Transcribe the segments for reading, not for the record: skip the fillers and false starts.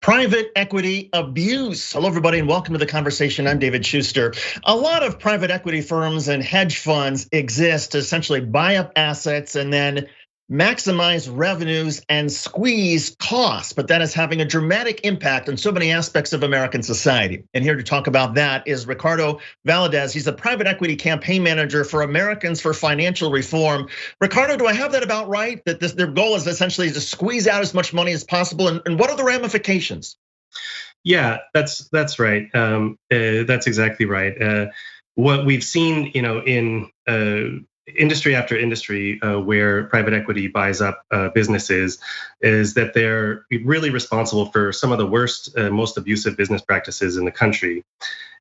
Private equity abuse. Hello, everybody, and welcome to the conversation. I'm David Schuster. A lot of private equity firms and hedge funds exist to essentially buy up assets and then maximize revenues and squeeze costs, but that is having a dramatic impact on so many aspects of American society. And here to talk about that is Ricardo Valadez. He's the private equity campaign manager for Americans for Financial Reform. Ricardo, do I have that about right? That their goal is essentially to squeeze out as much money as possible, and what are the ramifications? Yeah, that's right. That's exactly right. What we've seen, in industry after industry where private equity buys up businesses, is that they're really responsible for some of the worst, most abusive business practices in the country.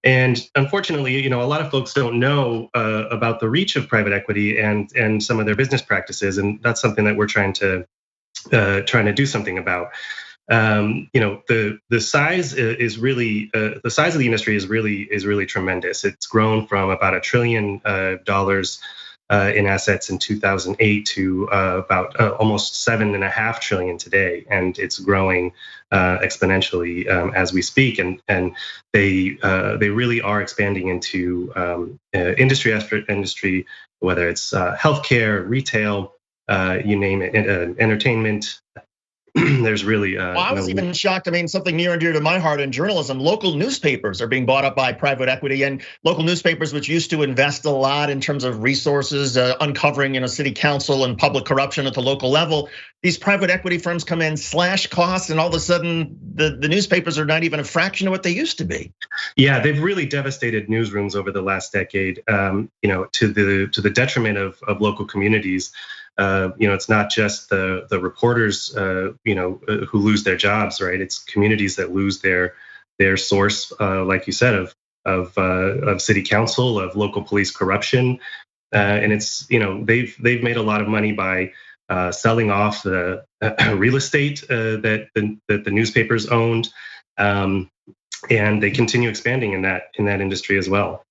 And unfortunately, a lot of folks don't know about the reach of private equity and some of their business practices, and that's something that we're trying to do something about. The size is really the size of the industry is really tremendous. It's grown from about $1 trillion in assets in 2008 to about almost $7.5 trillion today, and it's growing exponentially as we speak. And they really are expanding into industry after industry, whether it's healthcare, retail, you name it, entertainment. There's really. Well, I was even shocked. I mean, something near and dear to my heart in journalism, local newspapers are being bought up by private equity, and local newspapers, which used to invest a lot in terms of resources, uncovering city council and public corruption at the local level. These private equity firms come in, slash costs, and all of a sudden the newspapers are not even a fraction of what they used to be. Yeah, they've really devastated newsrooms over the last decade, to the detriment of local communities. It's not just the reporters, who lose their jobs, right? It's communities that lose their source, like you said, of city council, of local police corruption, and it's they've made a lot of money by selling off the real estate that the newspapers owned, and they continue expanding in that industry as well.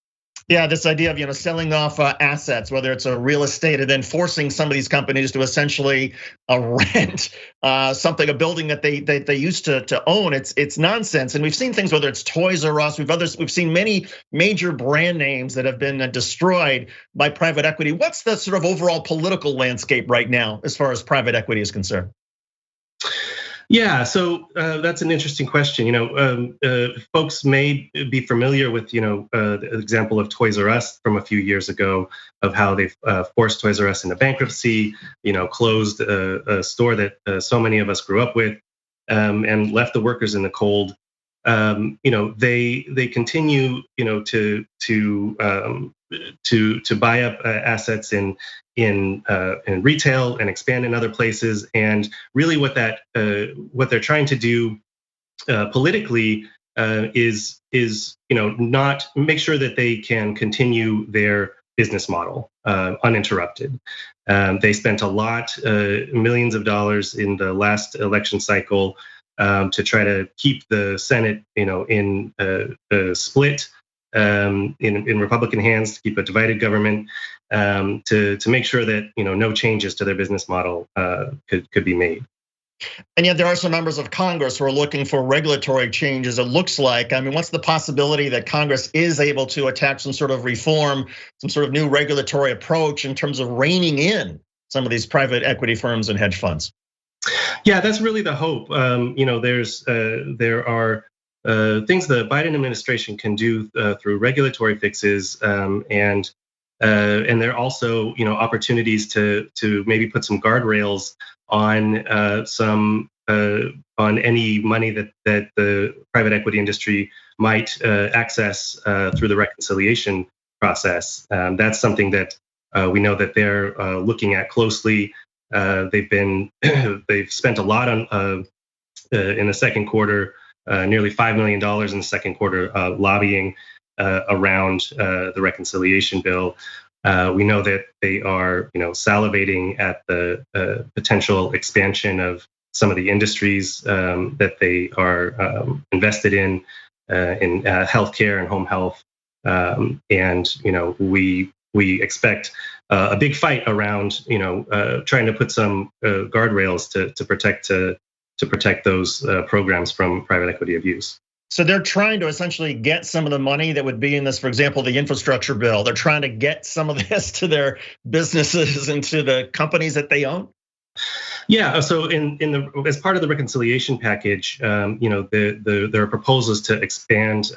Yeah, this idea of selling off assets, whether it's a real estate, and then forcing some of these companies to essentially rent a building that they used to own. It's nonsense. And we've seen things, whether it's Toys R Us, we've seen many major brand names that have been destroyed by private equity. What's the sort of overall political landscape right now as far as private equity is concerned? Yeah, so that's an interesting question. Folks may be familiar with, the example of Toys R Us from a few years ago, of how they forced Toys R Us into bankruptcy, closed a store that so many of us grew up with, and left the workers in the cold. They continue, to buy up assets in retail and expand in other places. And really, what they're trying to do politically is not make sure that they can continue their business model uninterrupted. They spent a lot, millions of dollars in the last election cycle to try to keep the Senate, in a split. In Republican hands, to keep a divided government, to make sure that no changes to their business model could be made. And yet there are some members of Congress who are looking for regulatory changes. It looks like, what's the possibility that Congress is able to attach some sort of reform, some sort of new regulatory approach in terms of reining in some of these private equity firms and hedge funds? Yeah, that's really the hope. There are things the Biden administration can do through regulatory fixes, and there are also opportunities to maybe put some guardrails on on any money that the private equity industry might access through the reconciliation process. That's something that we know that they're looking at closely. They've spent a lot on in the second quarter. Nearly $5 million in the second quarter lobbying around the reconciliation bill. We know that they are, salivating at the potential expansion of some of the industries that they are invested in healthcare and home health. And we expect a big fight around, trying to put some guardrails to protect to protect those programs from private equity abuse. So they're trying to essentially get some of the money that would be in this, for example, the infrastructure bill. They're trying to get some of this to their businesses and to the companies that they own. Yeah, so as part of the reconciliation package, there are proposals to expand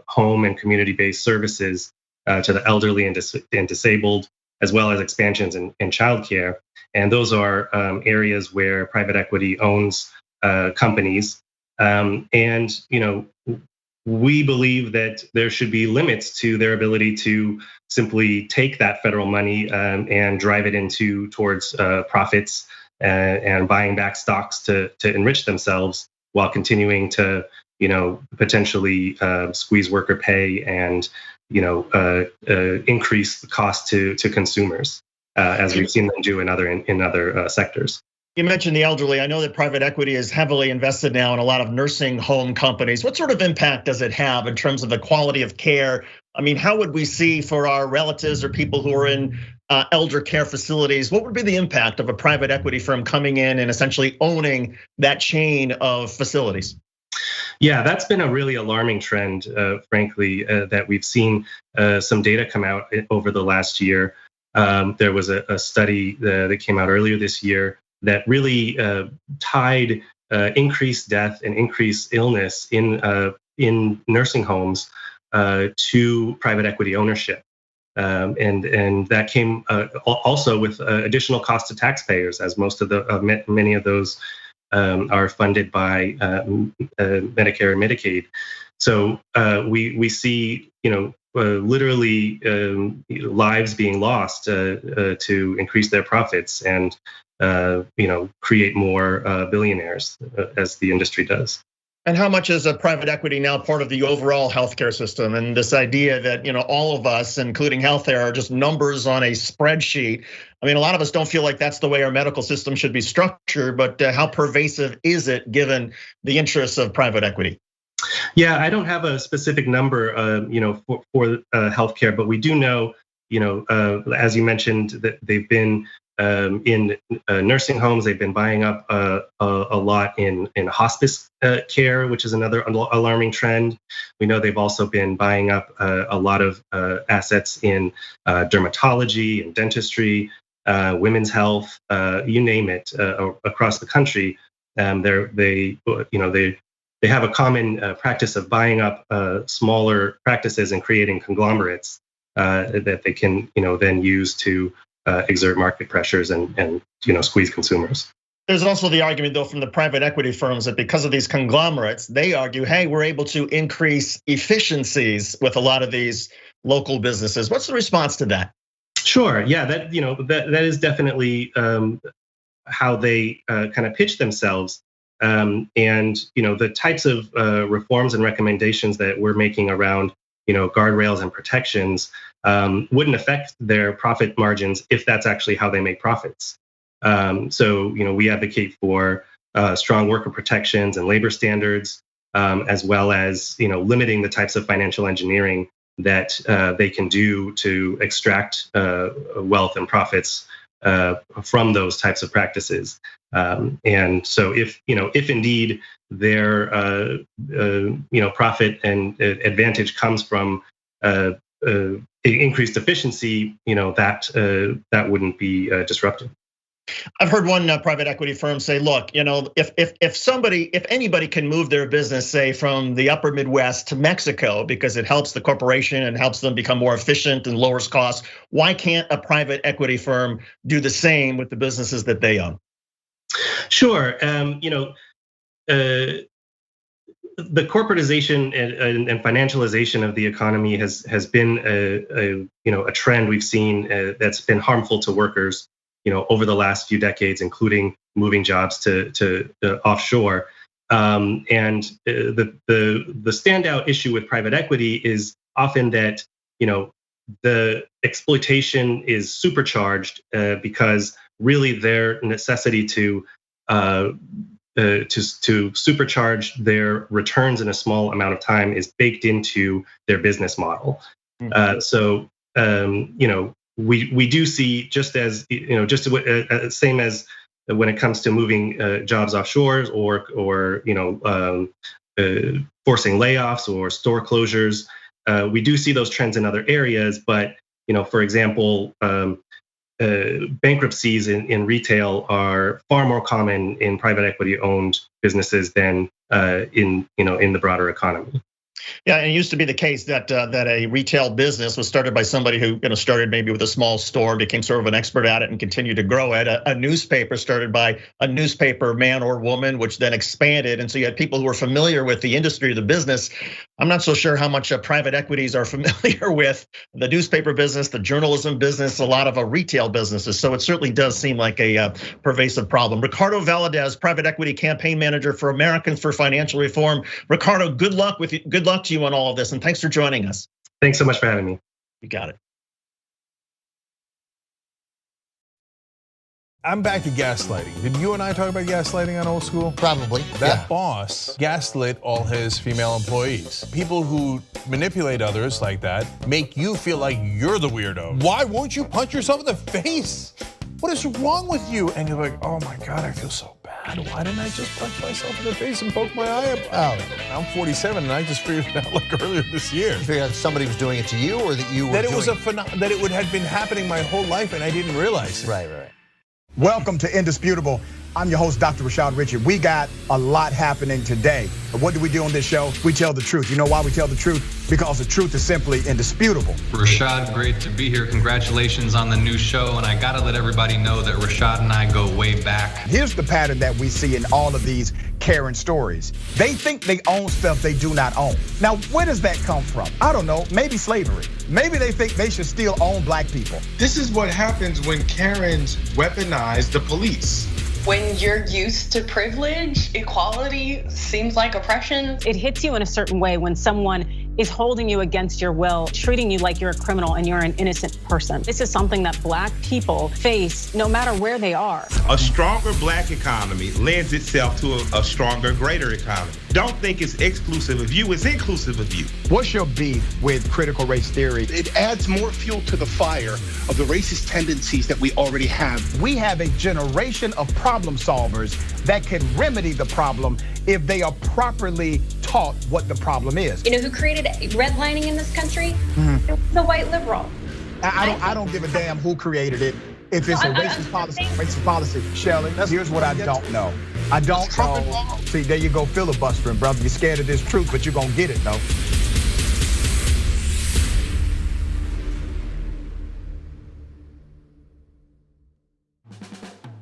home and community-based services to the elderly and disabled, as well as expansions in childcare. And those are areas where private equity owns companies. We believe that there should be limits to their ability to simply take that federal money and drive it towards profits and buying back stocks to enrich themselves while continuing to, potentially squeeze worker pay and, increase the cost to consumers, as we've seen them do in other sectors. You mentioned the elderly. I know that private equity is heavily invested now in a lot of nursing home companies. What sort of impact does it have in terms of the quality of care? I mean, how would we see for our relatives or people who are in elder care facilities, what would be the impact of a private equity firm coming in and essentially owning that chain of facilities? Yeah, that's been a really alarming trend, frankly, that we've seen some data come out over the last year. There was a study that came out earlier this year that really tied increased death and increased illness in nursing homes to private equity ownership. And that came also with additional cost to taxpayers, as many of those are funded by Medicare and Medicaid. So we see, literally lives being lost to increase their profits and create more billionaires, as the industry does. And how much is a private equity now part of the overall healthcare system? And this idea that all of us, including healthcare, are just numbers on a spreadsheet. I mean, a lot of us don't feel like that's the way our medical system should be structured. But how pervasive is it, given the interests of private equity? Yeah, I don't have a specific number, for healthcare, but we do know, as you mentioned, that they've been in nursing homes. They've been buying up a lot in hospice care, which is another alarming trend. We know they've also been buying up a lot of assets in dermatology and dentistry, women's health, you name it, across the country. They have a common practice of buying up smaller practices and creating conglomerates that they can, then use to exert market pressures and squeeze consumers. There's also the argument, though, from the private equity firms that because of these conglomerates, they argue, hey, we're able to increase efficiencies with a lot of these local businesses. What's the response to that? Sure. Yeah, that is definitely how they kind of pitch themselves. And the types of reforms and recommendations that we're making around guardrails and protections wouldn't affect their profit margins if that's actually how they make profits. So we advocate for strong worker protections and labor standards, as well as limiting the types of financial engineering that they can do to extract wealth and profits from those types of practices. And so if indeed their profit and advantage comes from increased efficiency, that wouldn't be disruptive. I've heard one private equity firm say, look, if anybody can move their business, say from the upper Midwest to Mexico, because it helps the corporation and helps them become more efficient and lowers costs, why can't a private equity firm do the same with the businesses that they own? Sure. The corporatization and financialization of the economy has been a trend we've seen that's been harmful to workers over the last few decades, including moving jobs to offshore. And the standout issue with private equity is often that the exploitation is supercharged because really their necessity to supercharge their returns in a small amount of time is baked into their business model. We do see, just as same as when it comes to moving jobs offshore or forcing layoffs or store closures. We do see those trends in other areas, but for example, bankruptcies in retail are far more common in private equity owned businesses than in the broader economy. Yeah, and it used to be the case that a retail business was started by somebody who started maybe with a small store, became sort of an expert at it, and continued to grow it. A newspaper started by a newspaper man or woman, which then expanded, and so you had people who were familiar with the industry of the business. I'm not so sure how much private equities are familiar with the newspaper business, the journalism business, a lot of retail businesses. So it certainly does seem like a pervasive problem. Ricardo Valadez, private equity campaign manager for Americans for Financial Reform. Ricardo, good luck to you on all of this, and thanks for joining us. Thanks so much for having me. You got it. I'm back to gaslighting. Did you and I talk about gaslighting on Old School? Probably. That boss gaslit all his female employees. People who manipulate others like that make you feel like you're the weirdo. Why won't you punch yourself in the face? What is wrong with you? And you're like, oh my God, I feel so bad. Why didn't I just punch myself in the face and poke my eye out? I'm 47 and I just figured it out like earlier this year. You figured out somebody was doing it to you, or that you were that it was that it would have been happening my whole life and I didn't realize it. Right. Welcome to Indisputable. I'm your host, Dr. Rashad Richey. We got a lot happening today. What do we do on this show? We tell the truth. You know why we tell the truth? Because the truth is simply indisputable. Rashad, great to be here. Congratulations on the new show. And I gotta let everybody know that Rashad and I go way back. Here's the pattern that we see in all of these Karen stories. They think they own stuff they do not own. Now, where does that come from? I don't know, maybe slavery. Maybe they think they should still own black people. This is what happens when Karens weaponize the police. When you're used to privilege, equality seems like oppression. It hits you in a certain way when someone is holding you against your will, treating you like you're a criminal and you're an innocent person. This is something that black people face no matter where they are. A stronger black economy lends itself to a stronger, greater economy. Don't think it's exclusive of you, it's inclusive of you. What's your beef with critical race theory? It adds more fuel to the fire of the racist tendencies that we already have. We have a generation of problem solvers that can remedy the problem if they are properly taught what the problem is. You know who created redlining in this country? The white liberal. I don't give a damn who created it. If it's a racist policy, Shelley, here's what I don't know. I don't know. See, there you go filibustering, brother. You're scared of this truth, but you're gonna get it though.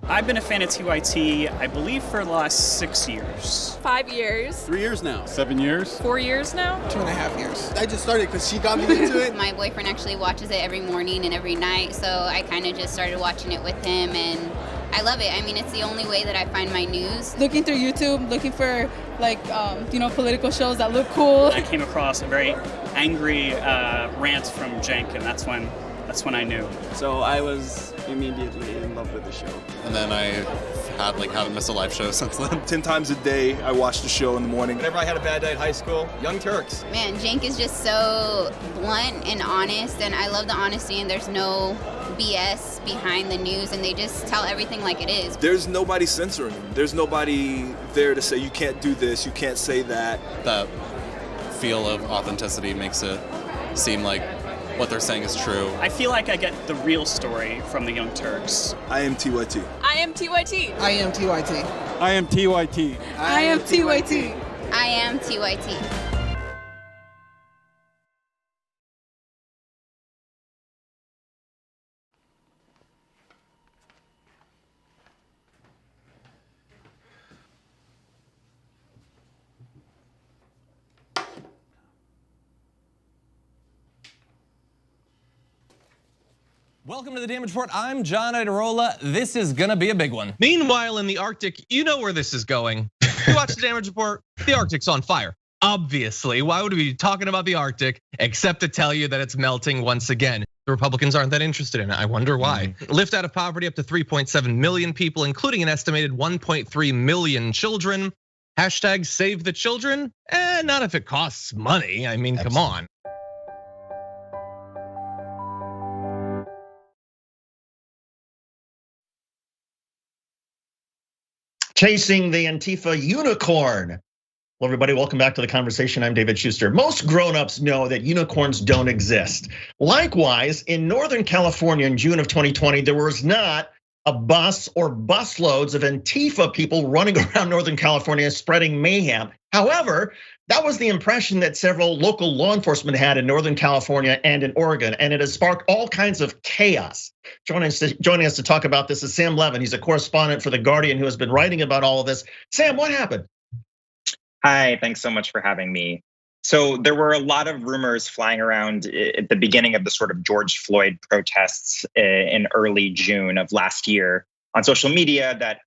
I've been a fan of TYT, I believe, for the last 6 years. 5 years. 3 years now. 7 years. 4 years now. 2.5 years. I just started because she got me into it. My boyfriend actually watches it every morning and every night, so I kind of just started watching it with him, and I love it. I mean, it's the only way that I find my news. Looking through YouTube, looking for political shows that look cool. I came across a very angry rant from Cenk, and that's when I knew. So I was immediately in love with the show. And then I haven't missed a live show since then. 10 times a day, I watched the show in the morning. Whenever I had a bad day in high school, Young Turks. Man, Cenk is just so blunt and honest, and I love the honesty, and there's no BS behind the news, and they just tell everything like it is. There's nobody censoring them. There's nobody there to say you can't do this, you can't say that. That feel of authenticity makes it seem like what they're saying is true. I feel like I get the real story from the Young Turks. I am TYT. I am TYT. I am TYT. I am TYT. I am TYT. I am TYT. Welcome to the Damage Report. I'm John Idarola. This is gonna be a big one. Meanwhile, in the Arctic, you know where this is going. You watch the Damage Report, the Arctic's on fire. Obviously, why would we be talking about the Arctic except to tell you that it's melting once again? The Republicans aren't that interested in it. I wonder why. Lift out of poverty up to 3.7 million people, including an estimated 1.3 million children. Hashtag save the children? Not if it costs money. I mean, come on. Chasing the Antifa unicorn. Well, everybody, welcome back to the conversation. I'm David Schuster. Most grown-ups know that unicorns don't exist. Likewise, in Northern California in June of 2020, there was not a bus or busloads of Antifa people running around Northern California spreading mayhem. However, that was the impression that several local law enforcement had in Northern California and in Oregon, and it has sparked all kinds of chaos. Joining us to talk about this is Sam Levin. He's a correspondent for The Guardian who has been writing about all of this. Sam, what happened? Hi, thanks so much for having me. So there were a lot of rumors flying around at the beginning of the sort of George Floyd protests in early June of last year on social media that,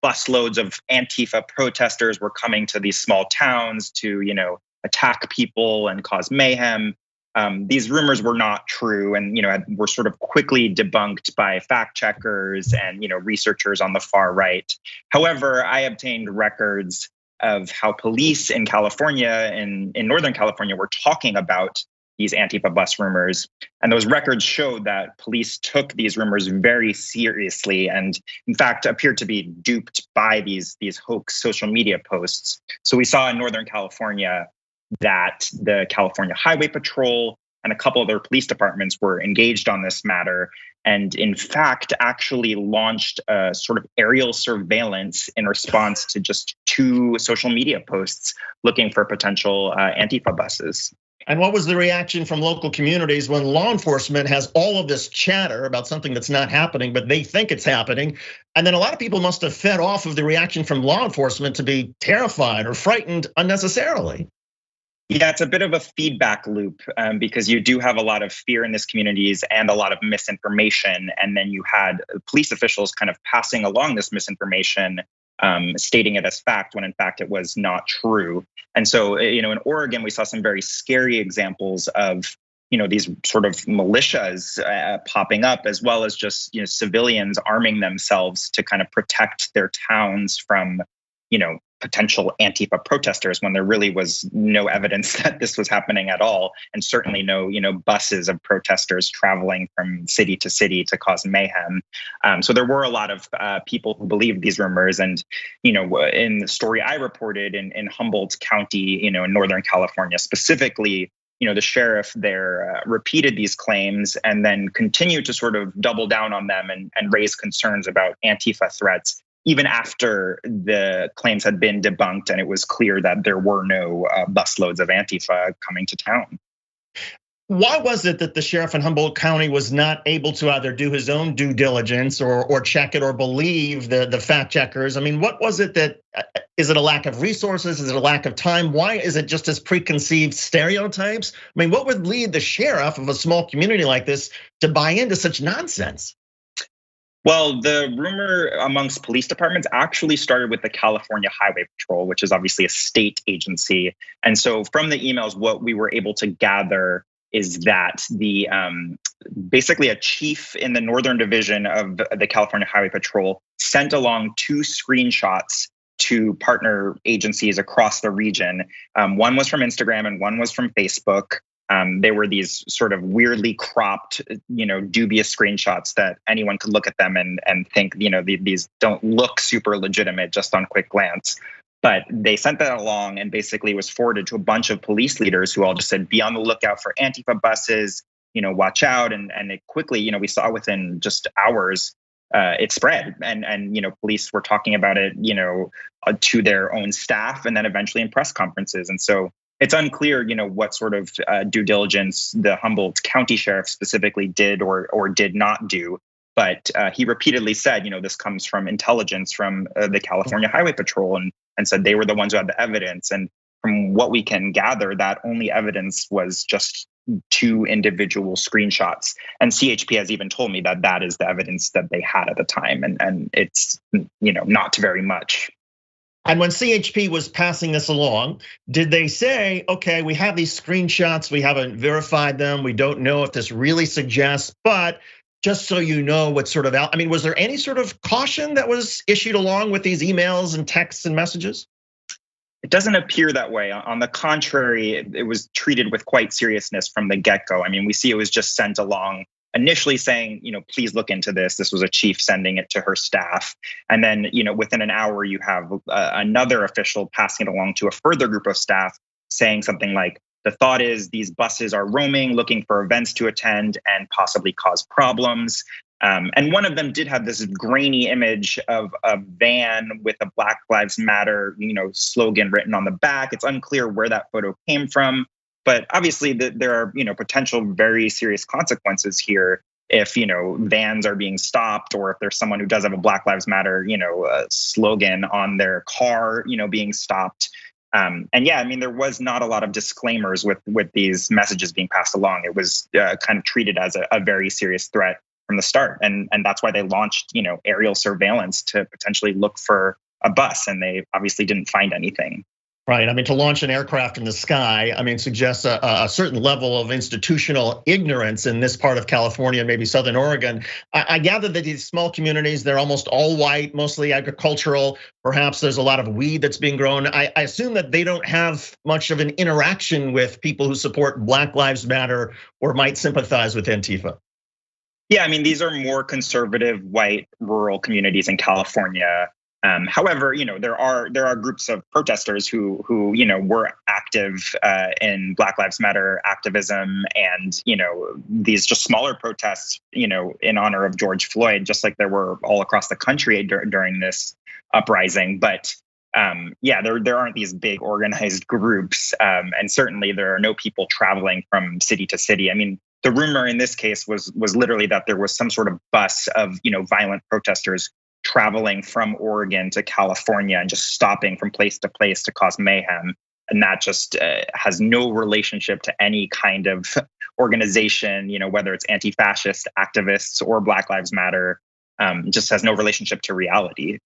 busloads of Antifa protesters were coming to these small towns to, attack people and cause mayhem. These rumors were not true and, were sort of quickly debunked by fact checkers and, researchers on the far right. However, I obtained records of how police in California, in Northern California, were talking about these Antifa bus rumors. And those records showed that police took these rumors very seriously and in fact appeared to be duped by these hoax social media posts. So we saw in Northern California that the California Highway Patrol and a couple other police departments were engaged on this matter, and in fact actually launched a sort of aerial surveillance in response to just 2 social media posts looking for potential Antifa buses. And what was the reaction from local communities when law enforcement has all of this chatter about something that's not happening, but they think it's happening? And then a lot of people must have fed off of the reaction from law enforcement to be terrified or frightened unnecessarily. Yeah, it's a bit of a feedback loop because you do have a lot of fear in these communities and a lot of misinformation. And then you had police officials kind of passing along this misinformation, stating it as fact when in fact it was not true. And so, in Oregon, we saw some very scary examples of, these sort of militias popping up, as well as just, civilians arming themselves to kind of protect their towns from, potential Antifa protesters when there really was no evidence that this was happening at all. And certainly no, buses of protesters traveling from city to city to cause mayhem. So there were a lot of people who believed these rumors. And, in the story I reported in Humboldt County, in Northern California specifically, the sheriff there repeated these claims and then continued to sort of double down on them and raise concerns about Antifa threats, even after the claims had been debunked and it was clear that there were no busloads of Antifa coming to town. Why was it that the sheriff in Humboldt County was not able to either do his own due diligence or check it or believe the fact checkers? I mean, what was it that, is it a lack of resources? Is it a lack of time? Why is it just as preconceived stereotypes? I mean, what would lead the sheriff of a small community like this to buy into such nonsense? Well, the rumor amongst police departments actually started with the California Highway Patrol, which is obviously a state agency. And so from the emails, what we were able to gather is that the basically a chief in the Northern Division of the California Highway Patrol sent along 2 screenshots to partner agencies across the region. One was from Instagram and one was from Facebook. They were these sort of weirdly cropped, dubious screenshots that anyone could look at them and think, these don't look super legitimate just on quick glance. But they sent that along and basically was forwarded to a bunch of police leaders who all just said, be on the lookout for Antifa buses, watch out. And it quickly, we saw within just hours, it spread and police were talking about it, to their own staff and then eventually in press conferences. And so it's unclear, what sort of due diligence the Humboldt County Sheriff specifically did or did not do. But he repeatedly said, this comes from intelligence from the California Highway Patrol and said they were the ones who had the evidence. And from what we can gather, that only evidence was just 2 individual screenshots. And CHP has even told me that that is the evidence that they had at the time. And it's, not very much. And when CHP was passing this along, did they say, okay, we have these screenshots, we haven't verified them, we don't know if this really suggests, but just so you know what sort of, was there any sort of caution that was issued along with these emails and texts and messages? It doesn't appear that way. On the contrary, it was treated with quite seriousness from the get-go. We see it was just sent along initially saying, please look into this. This was a chief sending it to her staff. And then, within an hour, you have another official passing it along to a further group of staff saying something like, the thought is these buses are roaming, looking for events to attend and possibly cause problems. And one of them did have this grainy image of a van with a Black Lives Matter, slogan written on the back. It's unclear where that photo came from, but obviously there are, potential very serious consequences here if, vans are being stopped, or if there's someone who does have a Black Lives Matter, slogan on their car, being stopped. And yeah, there was not a lot of disclaimers with these messages being passed along. It was kind of treated as a very serious threat from the start. And that's why they launched, aerial surveillance to potentially look for a bus, and they obviously didn't find anything. Right, to launch an aircraft in the sky, suggests a certain level of institutional ignorance in this part of California, maybe Southern Oregon. I gather that these small communities, they're almost all white, mostly agricultural. Perhaps there's a lot of weed that's being grown. I assume that they don't have much of an interaction with people who support Black Lives Matter or might sympathize with Antifa. Yeah, these are more conservative, white, rural communities in California. However, there are groups of protesters who were active in Black Lives Matter activism, and these just smaller protests, in honor of George Floyd, just like there were all across the country during this uprising. But yeah, there aren't these big organized groups, and certainly there are no people traveling from city to city. The rumor in this case was literally that there was some sort of bus of violent protesters traveling from Oregon to California and just stopping from place to place to cause mayhem, and that just has no relationship to any kind of organization. Whether it's anti-fascist activists or Black Lives Matter, just has no relationship to reality.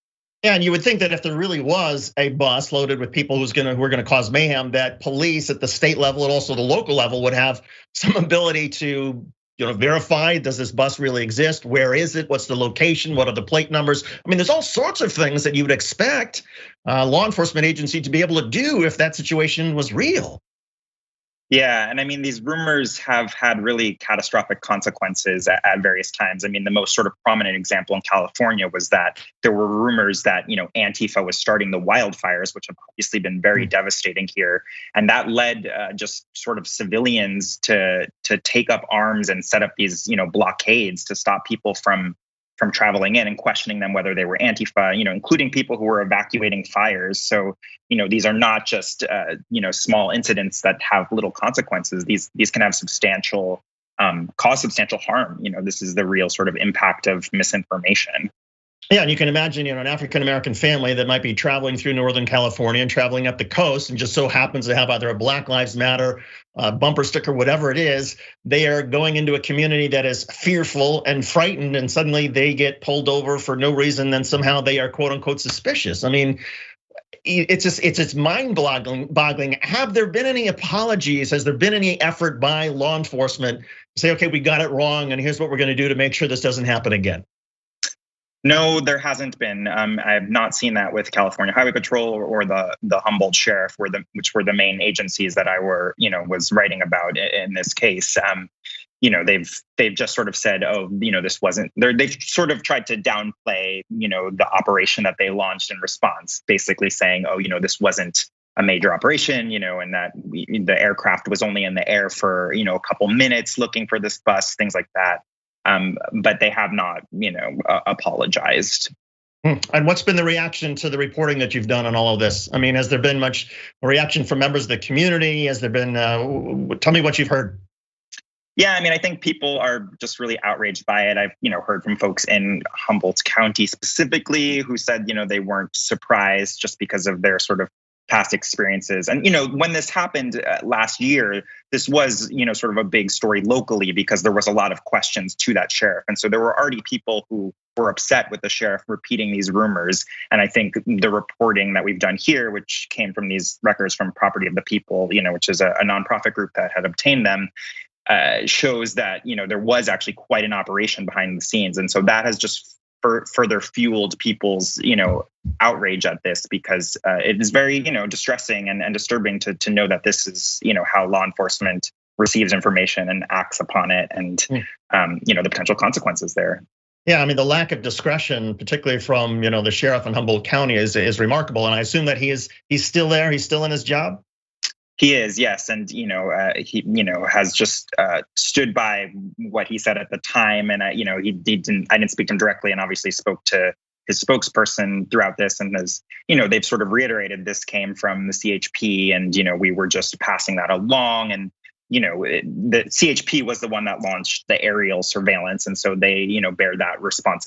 Yeah, and you would think that if there really was a bus loaded with people who are gonna cause mayhem, that police at the state level and also the local level would have some ability to verify, does this bus really exist? Where is it? What's the location? What are the plate numbers? There's all sorts of things that you would expect a law enforcement agency to be able to do if that situation was real. Yeah, and these rumors have had really catastrophic consequences at various times. The most sort of prominent example in California was that there were rumors that, Antifa was starting the wildfires, which have obviously been very devastating here. And that led just sort of civilians to take up arms and set up these, blockades to stop people from traveling in and questioning them whether they were Antifa, including people who were evacuating fires. So, these are not just, small incidents that have little consequences. These can have cause substantial harm. This is the real sort of impact of misinformation. Yeah, and you can imagine, an African-American family that might be traveling through Northern California and traveling up the coast and just so happens to have either a Black Lives Matter bumper sticker, whatever it is. They are going into a community that is fearful and frightened, and suddenly they get pulled over for no reason. Then somehow they are quote unquote suspicious. It's mind-boggling. Have there been any apologies? Has there been any effort by law enforcement to say, okay, we got it wrong, and here's what we're going to do to make sure this doesn't happen again? No, there hasn't been. I have not seen that with California Highway Patrol or the Humboldt Sheriff, which were the main agencies that I was writing about in this case. They've just sort of said, oh, this wasn't. They've sort of tried to downplay, the operation that they launched in response, basically saying, oh, this wasn't a major operation, and that the aircraft was only in the air for a couple minutes looking for this bus, things like that. But they have not, apologized. And what's been the reaction to the reporting that you've done on all of this? Has there been much reaction from members of the community? Has there been, tell me what you've heard. Yeah, I think people are just really outraged by it. I've, heard from folks in Humboldt County specifically who said, they weren't surprised just because of their sort of past experiences. And, when this happened last year, this was, sort of a big story locally because there was a lot of questions to that sheriff. And so there were already people who were upset with the sheriff repeating these rumors. And I think the reporting that we've done here, which came from these records from Property of the People, which is a nonprofit group that had obtained them, shows that, there was actually quite an operation behind the scenes. And so that has just further fueled people's, outrage at this because it is very, distressing and disturbing to know that this is, how law enforcement receives information and acts upon it, and the potential consequences there. Yeah, I mean, the lack of discretion, particularly from the sheriff in Humboldt County, is remarkable. And I assume that he's still there. He's still in his job. He is, yes, and he has just stood by what he said at the time, and he didn't. I didn't speak to him directly, and obviously spoke to his spokesperson throughout this, and as they've sort of reiterated, this came from the CHP, and we were just passing that along, and the CHP was the one that launched the aerial surveillance, and so they bear that responsibility.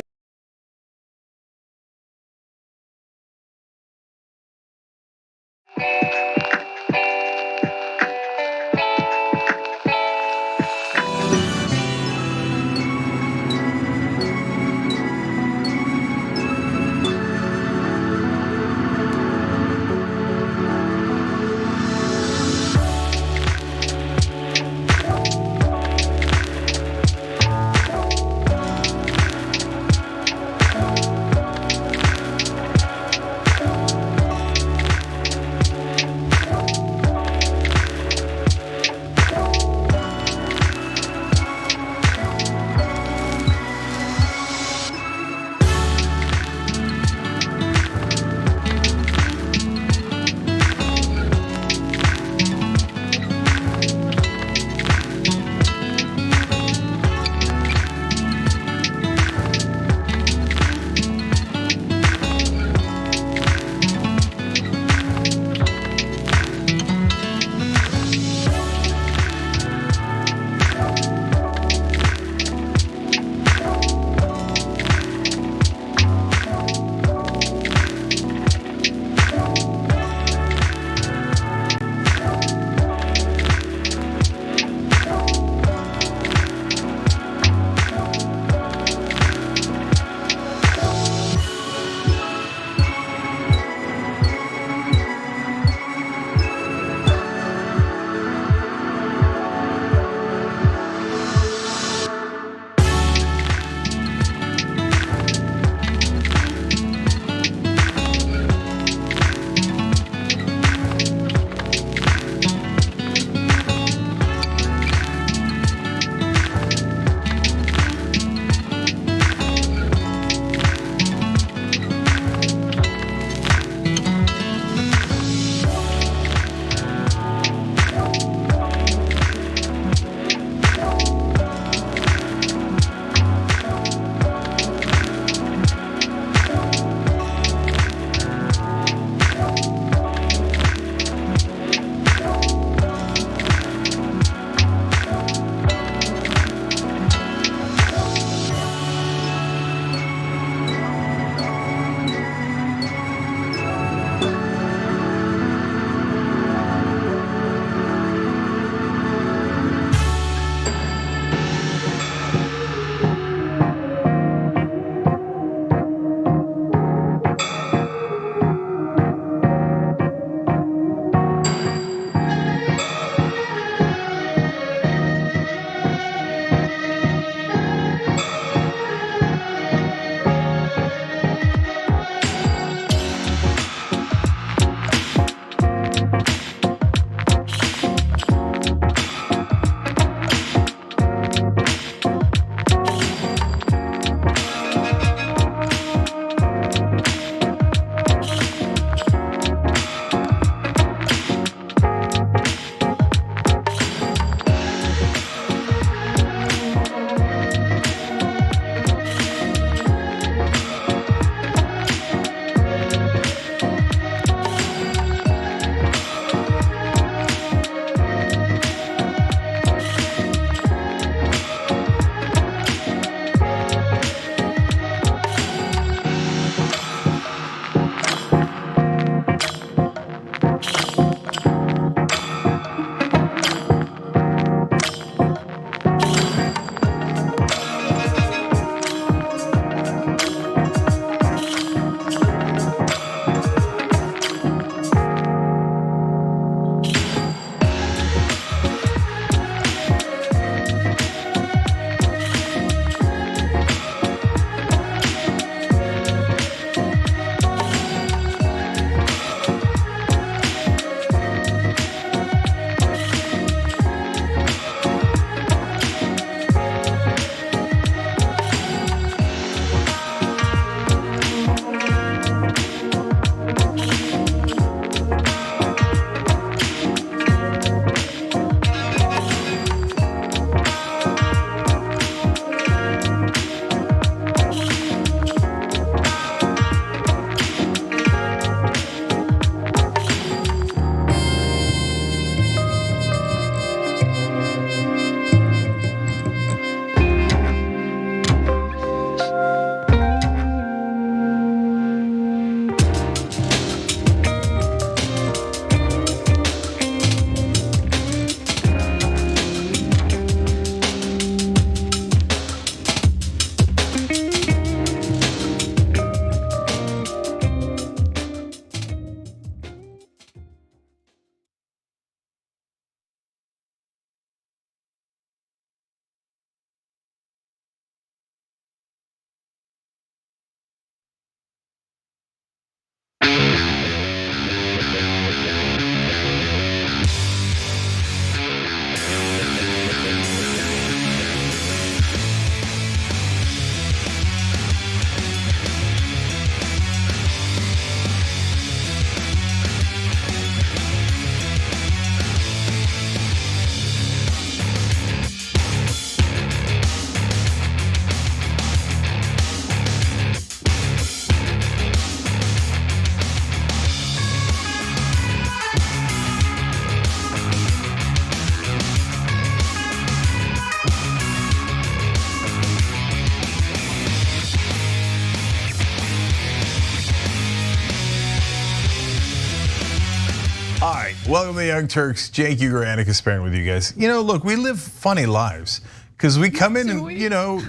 All right, welcome to the Young Turks. Jake Uger, Annika Sparron with you guys. You know, look, we live funny lives because we come in and, you know,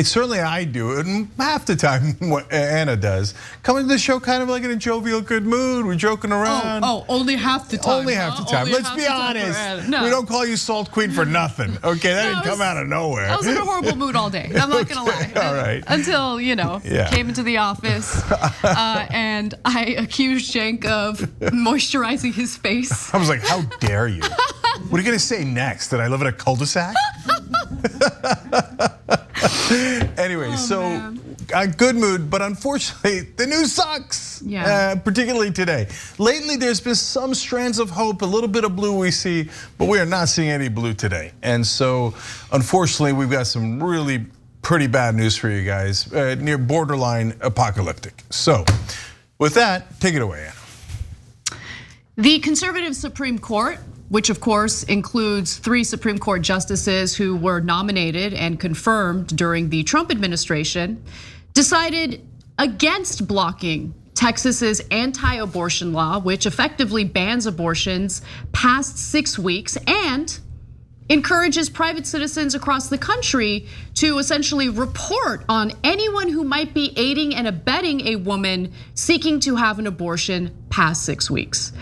certainly I do it, and half the time what Anna does, come into the show kind of like in a jovial, good mood. We're joking around. Oh, only half the time. Only half the time. Let's be honest. No. We don't call you Salt Queen for nothing. Okay, that didn't come out of nowhere. I was in a horrible mood all day. I'm not gonna lie. All right. Until, you know, came into the office and I accused Cenk of moisturizing his face. I was like, how dare you? What are you gonna say next? That I live in a cul-de-sac? Anyway, good mood, but unfortunately, the news sucks. Yeah. Particularly today. Lately, there's been some strands of hope, a little bit of blue we see, but we are not seeing any blue today. And so, unfortunately, we've got some really pretty bad news for you guys, near borderline apocalyptic. So, with that, take it away, Anna. The conservative Supreme Court, which of course includes 3 Supreme Court justices who were nominated and confirmed during the Trump administration, decided against blocking Texas's anti-abortion law, which effectively bans abortions past 6 weeks and encourages private citizens across the country to essentially report on anyone who might be aiding and abetting a woman seeking to have an abortion past 6 weeks.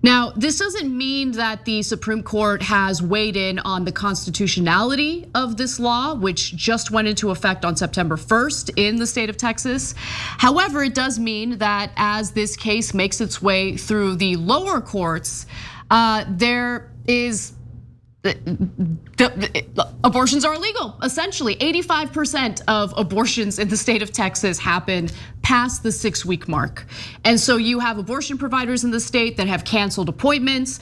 Now, this doesn't mean that the Supreme Court has weighed in on the constitutionality of this law, which just went into effect on September 1st in the state of Texas. However, it does mean that as this case makes its way through the lower courts, there is abortions are illegal. Essentially, 85% of abortions in the state of Texas happen past the 6-week mark. And so you have abortion providers in the state that have canceled appointments.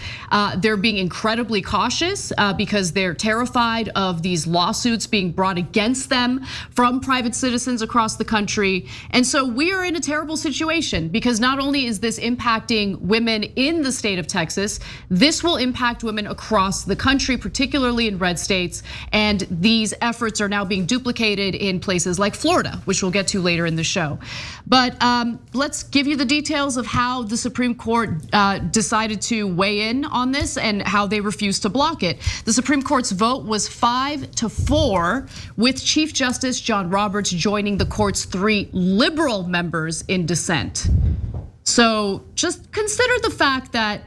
They're being incredibly cautious because they're terrified of these lawsuits being brought against them from private citizens across the country. And so we are in a terrible situation because not only is this impacting women in the state of Texas, this will impact women across the country, particularly in red states. And these efforts are now being duplicated in places like Florida, which we'll get to later in the show. But let's give you the details of how the Supreme Court decided to weigh in on this and how they refused to block it. The Supreme Court's vote was 5-4, with Chief Justice John Roberts joining the court's 3 liberal members in dissent. So just consider the fact that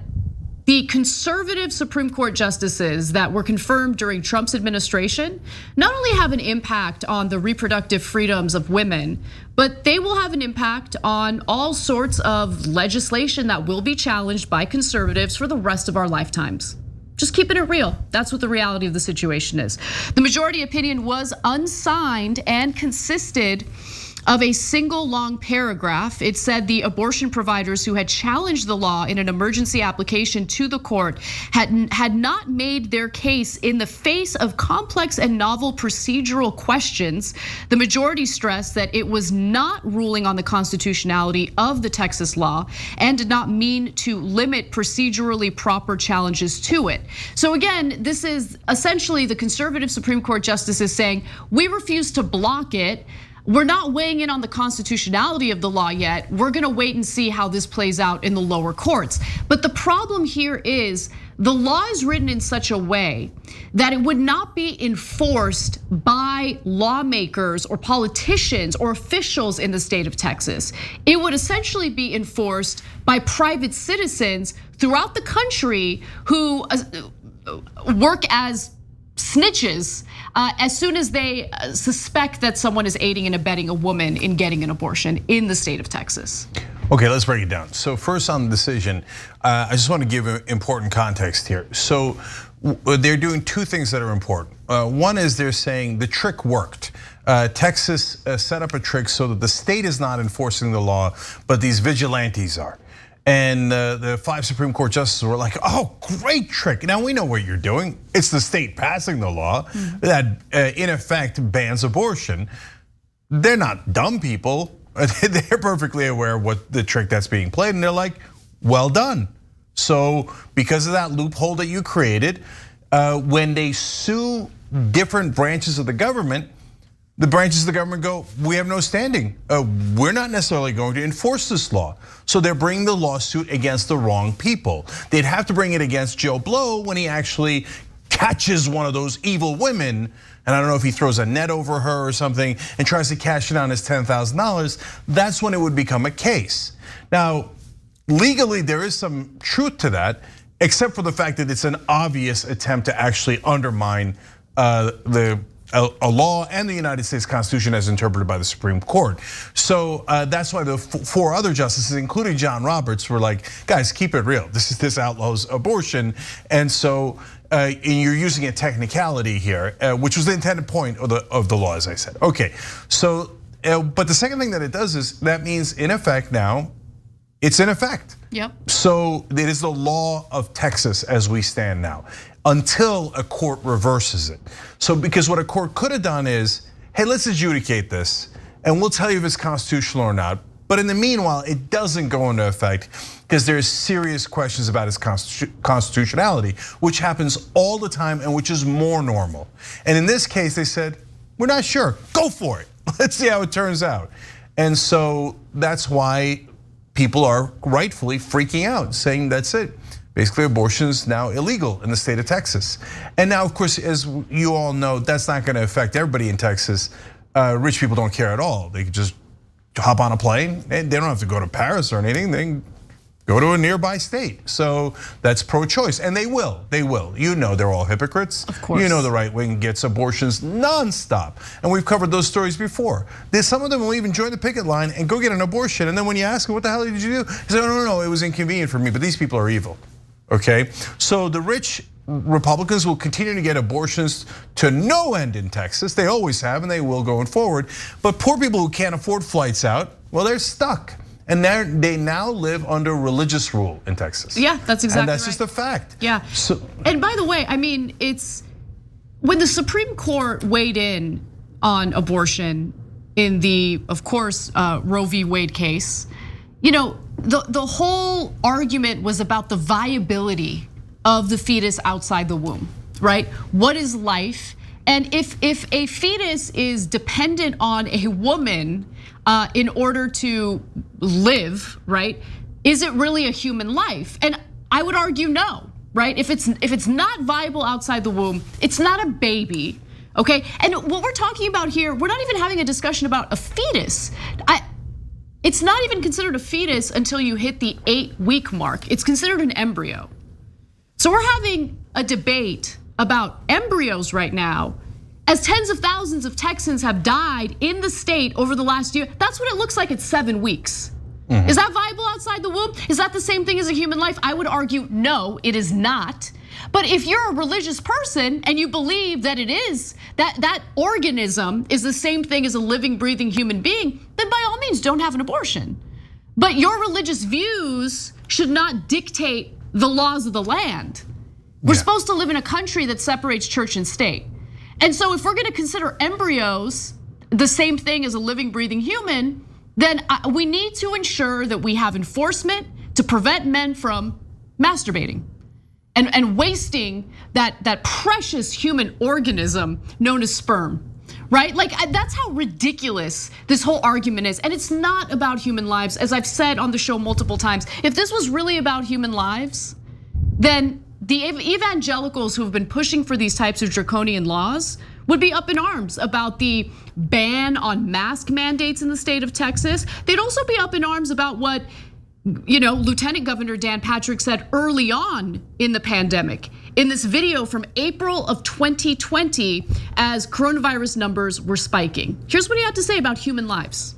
the conservative Supreme Court justices that were confirmed during Trump's administration not only have an impact on the reproductive freedoms of women, but they will have an impact on all sorts of legislation that will be challenged by conservatives for the rest of our lifetimes. Just keeping it real. That's what the reality of the situation is. The majority opinion was unsigned and consisted of a single long paragraph. It said the abortion providers who had challenged the law in an emergency application to the court had not made their case in the face of complex and novel procedural questions. The majority stressed that it was not ruling on the constitutionality of the Texas law and did not mean to limit procedurally proper challenges to it. So again, this is essentially the conservative Supreme Court justices saying, we refuse to block it. We're not weighing in on the constitutionality of the law yet. We're gonna wait and see how this plays out in the lower courts. But the problem here is the law is written in such a way that it would not be enforced by lawmakers or politicians or officials in the state of Texas. It would essentially be enforced by private citizens throughout the country who work as snitches as soon as they suspect that someone is aiding and abetting a woman in getting an abortion in the state of Texas. Okay, let's break it down. So first on the decision, I just want to give important context here. So they're doing 2 things that are important. One is they're saying the trick worked. Texas set up a trick so that the state is not enforcing the law, but these vigilantes are. And the 5 Supreme Court justices were like, oh, great trick. Now we know what you're doing. It's the state passing the law that in effect bans abortion. They're not dumb people. They're perfectly aware of what the trick that's being played. And they're like, well done. So because of that loophole that you created, when they sue different branches of the government, the branches of the government go, we have no standing. We're not necessarily going to enforce this law. So they're bringing the lawsuit against the wrong people. They'd have to bring it against Joe Blow when he actually catches one of those evil women, and I don't know if he throws a net over her or something and tries to cash in on his $10,000, that's when it would become a case. Now, legally, there is some truth to that, except for the fact that it's an obvious attempt to actually undermine a law and the United States Constitution as interpreted by the Supreme Court. So that's why the 4 other justices, including John Roberts, were like, guys, keep it real. This outlaws abortion. And so you're using a technicality here, which was the intended point of the law, as I said. Okay, so, but the second thing that it does is that means in effect now, it's in effect. Yep. So it is the law of Texas as we stand now, until a court reverses it. So because what a court could have done is, hey, let's adjudicate this, and we'll tell you if it's constitutional or not. But in the meanwhile, it doesn't go into effect because there's serious questions about its constitutionality, which happens all the time and which is more normal. And in this case, they said, we're not sure, go for it. Let's see how it turns out. And so that's why people are rightfully freaking out, saying that's it. Basically, abortion is now illegal in the state of Texas. And now, of course, as you all know, that's not gonna affect everybody in Texas. Rich people don't care at all. They can just hop on a plane and they don't have to go to Paris or anything. They can go to a nearby state. So that's pro-choice, and they will. You know they're all hypocrites. Of course. You know the right wing gets abortions nonstop. And we've covered those stories before. Some of them will even join the picket line and go get an abortion. And then when you ask them, what the hell did you do? He said, no, it was inconvenient for me, but these people are evil. Okay, so the rich Republicans will continue to get abortions to no end in Texas. They always have, and they will going forward. But poor people who can't afford flights out, well, they're stuck. And they now live under religious rule in Texas. Yeah, that's exactly right. And that's just a fact. Yeah, and by the way, I mean, it's when the Supreme Court weighed in on abortion in the, of course, Roe v. Wade case, you know, the whole argument was about the viability of the fetus outside the womb, right? What is life? And if a fetus is dependent on a woman in order to live, right? Is it really a human life? And I would argue no, right? If it's not viable outside the womb, it's not a baby, okay? And what we're talking about here, we're not even having a discussion about a fetus. It's not even considered a fetus until you hit the 8-week mark. It's considered an embryo. So we're having a debate about embryos right now, as tens of thousands of Texans have died in the state over the last year. That's what it looks like at 7 weeks. Is that viable outside the womb? Is that the same thing as a human life? I would argue, no, it is not. But if you're a religious person and you believe that it is, that organism is the same thing as a living, breathing human being, then by all means, don't have an abortion. But your religious views should not dictate the laws of the land. We're supposed to live in a country that separates church and state. And so if we're gonna consider embryos the same thing as a living, breathing human, then we need to ensure that we have enforcement to prevent men from masturbating and wasting that precious human organism known as sperm, right? Like that's how ridiculous this whole argument is. And it's not about human lives, as I've said on the show multiple times. If this was really about human lives, then the evangelicals who have been pushing for these types of draconian laws would be up in arms about the ban on mask mandates in the state of Texas. They'd also be up in arms about what, you know, Lieutenant Governor Dan Patrick said early on in the pandemic in this video from April of 2020 as coronavirus numbers were spiking. Here's what he had to say about human lives.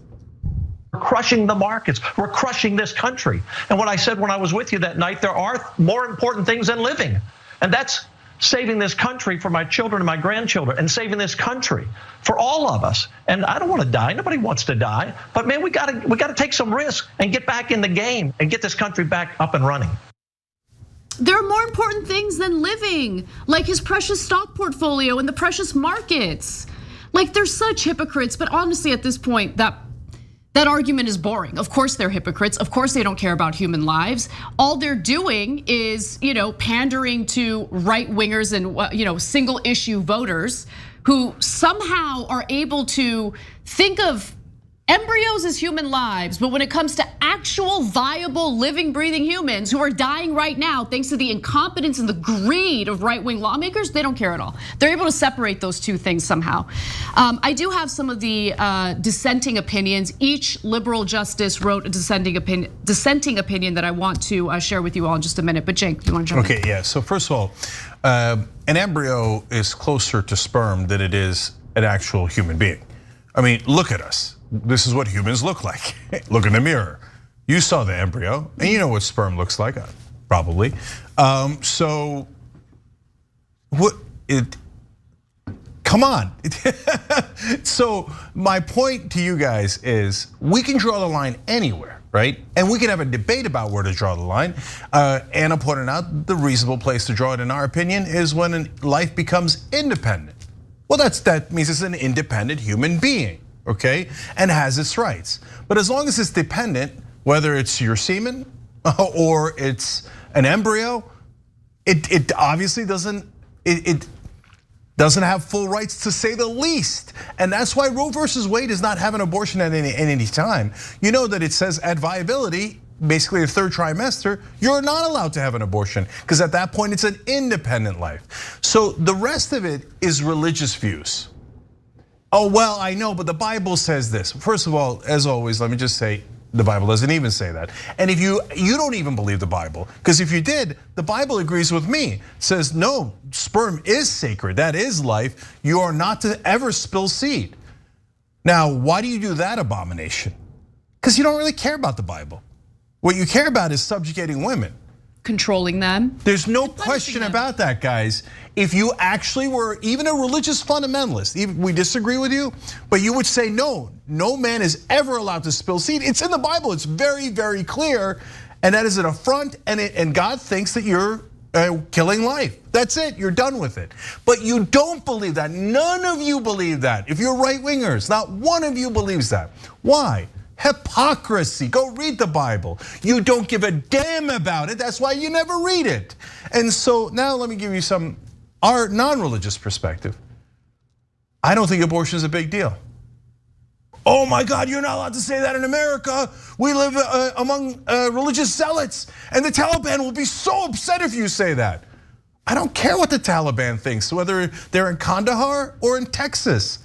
We're crushing the markets. We're crushing this country. And what I said when I was with you that night, there are more important things than living. And that's saving this country for my children and my grandchildren, and saving this country for all of us. And I don't want to die. Nobody wants to die. But man, we gotta take some risk and get back in the game and get this country back up and running. There are more important things than living, like his precious stock portfolio and the precious markets. Like they're such hypocrites, but honestly at this point, that argument is boring. Of course they're hypocrites. Of course they don't care about human lives. All they're doing is, pandering to right-wingers and single issue voters who somehow are able to think of embryos as human lives, but when it comes to actual viable, living, breathing humans who are dying right now, thanks to the incompetence and the greed of right-wing lawmakers, they don't care at all. They're able to separate those two things somehow. I do have some of the dissenting opinions. Each liberal justice wrote a dissenting opinion that I want to share with you all in just a minute. But Cenk, you want to jump in? Okay, yeah. So first of all, an embryo is closer to sperm than it is an actual human being. I mean, look at us. This is what humans look like. Look in the mirror. You saw the embryo, and you know what sperm looks like, probably. So, come on. So my point to you guys is, we can draw the line anywhere, right? And we can have a debate about where to draw the line. Anna pointed out the reasonable place to draw it, in our opinion, is when life becomes independent. Well, that means it's an independent human being. Okay, and has its rights. But as long as it's dependent, whether it's your semen or it's an embryo, it obviously doesn't have full rights, to say the least. And that's why Roe versus Wade is not have an abortion at any time. You know that it says at viability, basically the third trimester, you're not allowed to have an abortion, because at that point it's an independent life. So the rest of it is religious views. Oh, well, I know, but the Bible says this. First of all, as always, let me just say, the Bible doesn't even say that. And if you don't even believe the Bible, because if you did, the Bible agrees with me. It says, no, sperm is sacred, that is life. You are not to ever spill seed. Now, why do you do that abomination? Because you don't really care about the Bible. What you care about is subjugating women. Controlling them. There's no question about that, guys. If you actually were even a religious fundamentalist, even we disagree with you, but you would say no man is ever allowed to spill seed. It's in the Bible, it's very, very clear. And that is an affront, and God thinks that you're killing life. That's it, you're done with it. But you don't believe that, none of you believe that. If you're right-wingers, not one of you believes that. Why? Hypocrisy, go read the Bible. You don't give a damn about it, that's why you never read it. And so now let me give you our non-religious perspective. I don't think abortion is a big deal. Oh my God, you're not allowed to say that in America. We live among religious zealots, and the Taliban will be so upset if you say that. I don't care what the Taliban thinks, whether they're in Kandahar or in Texas.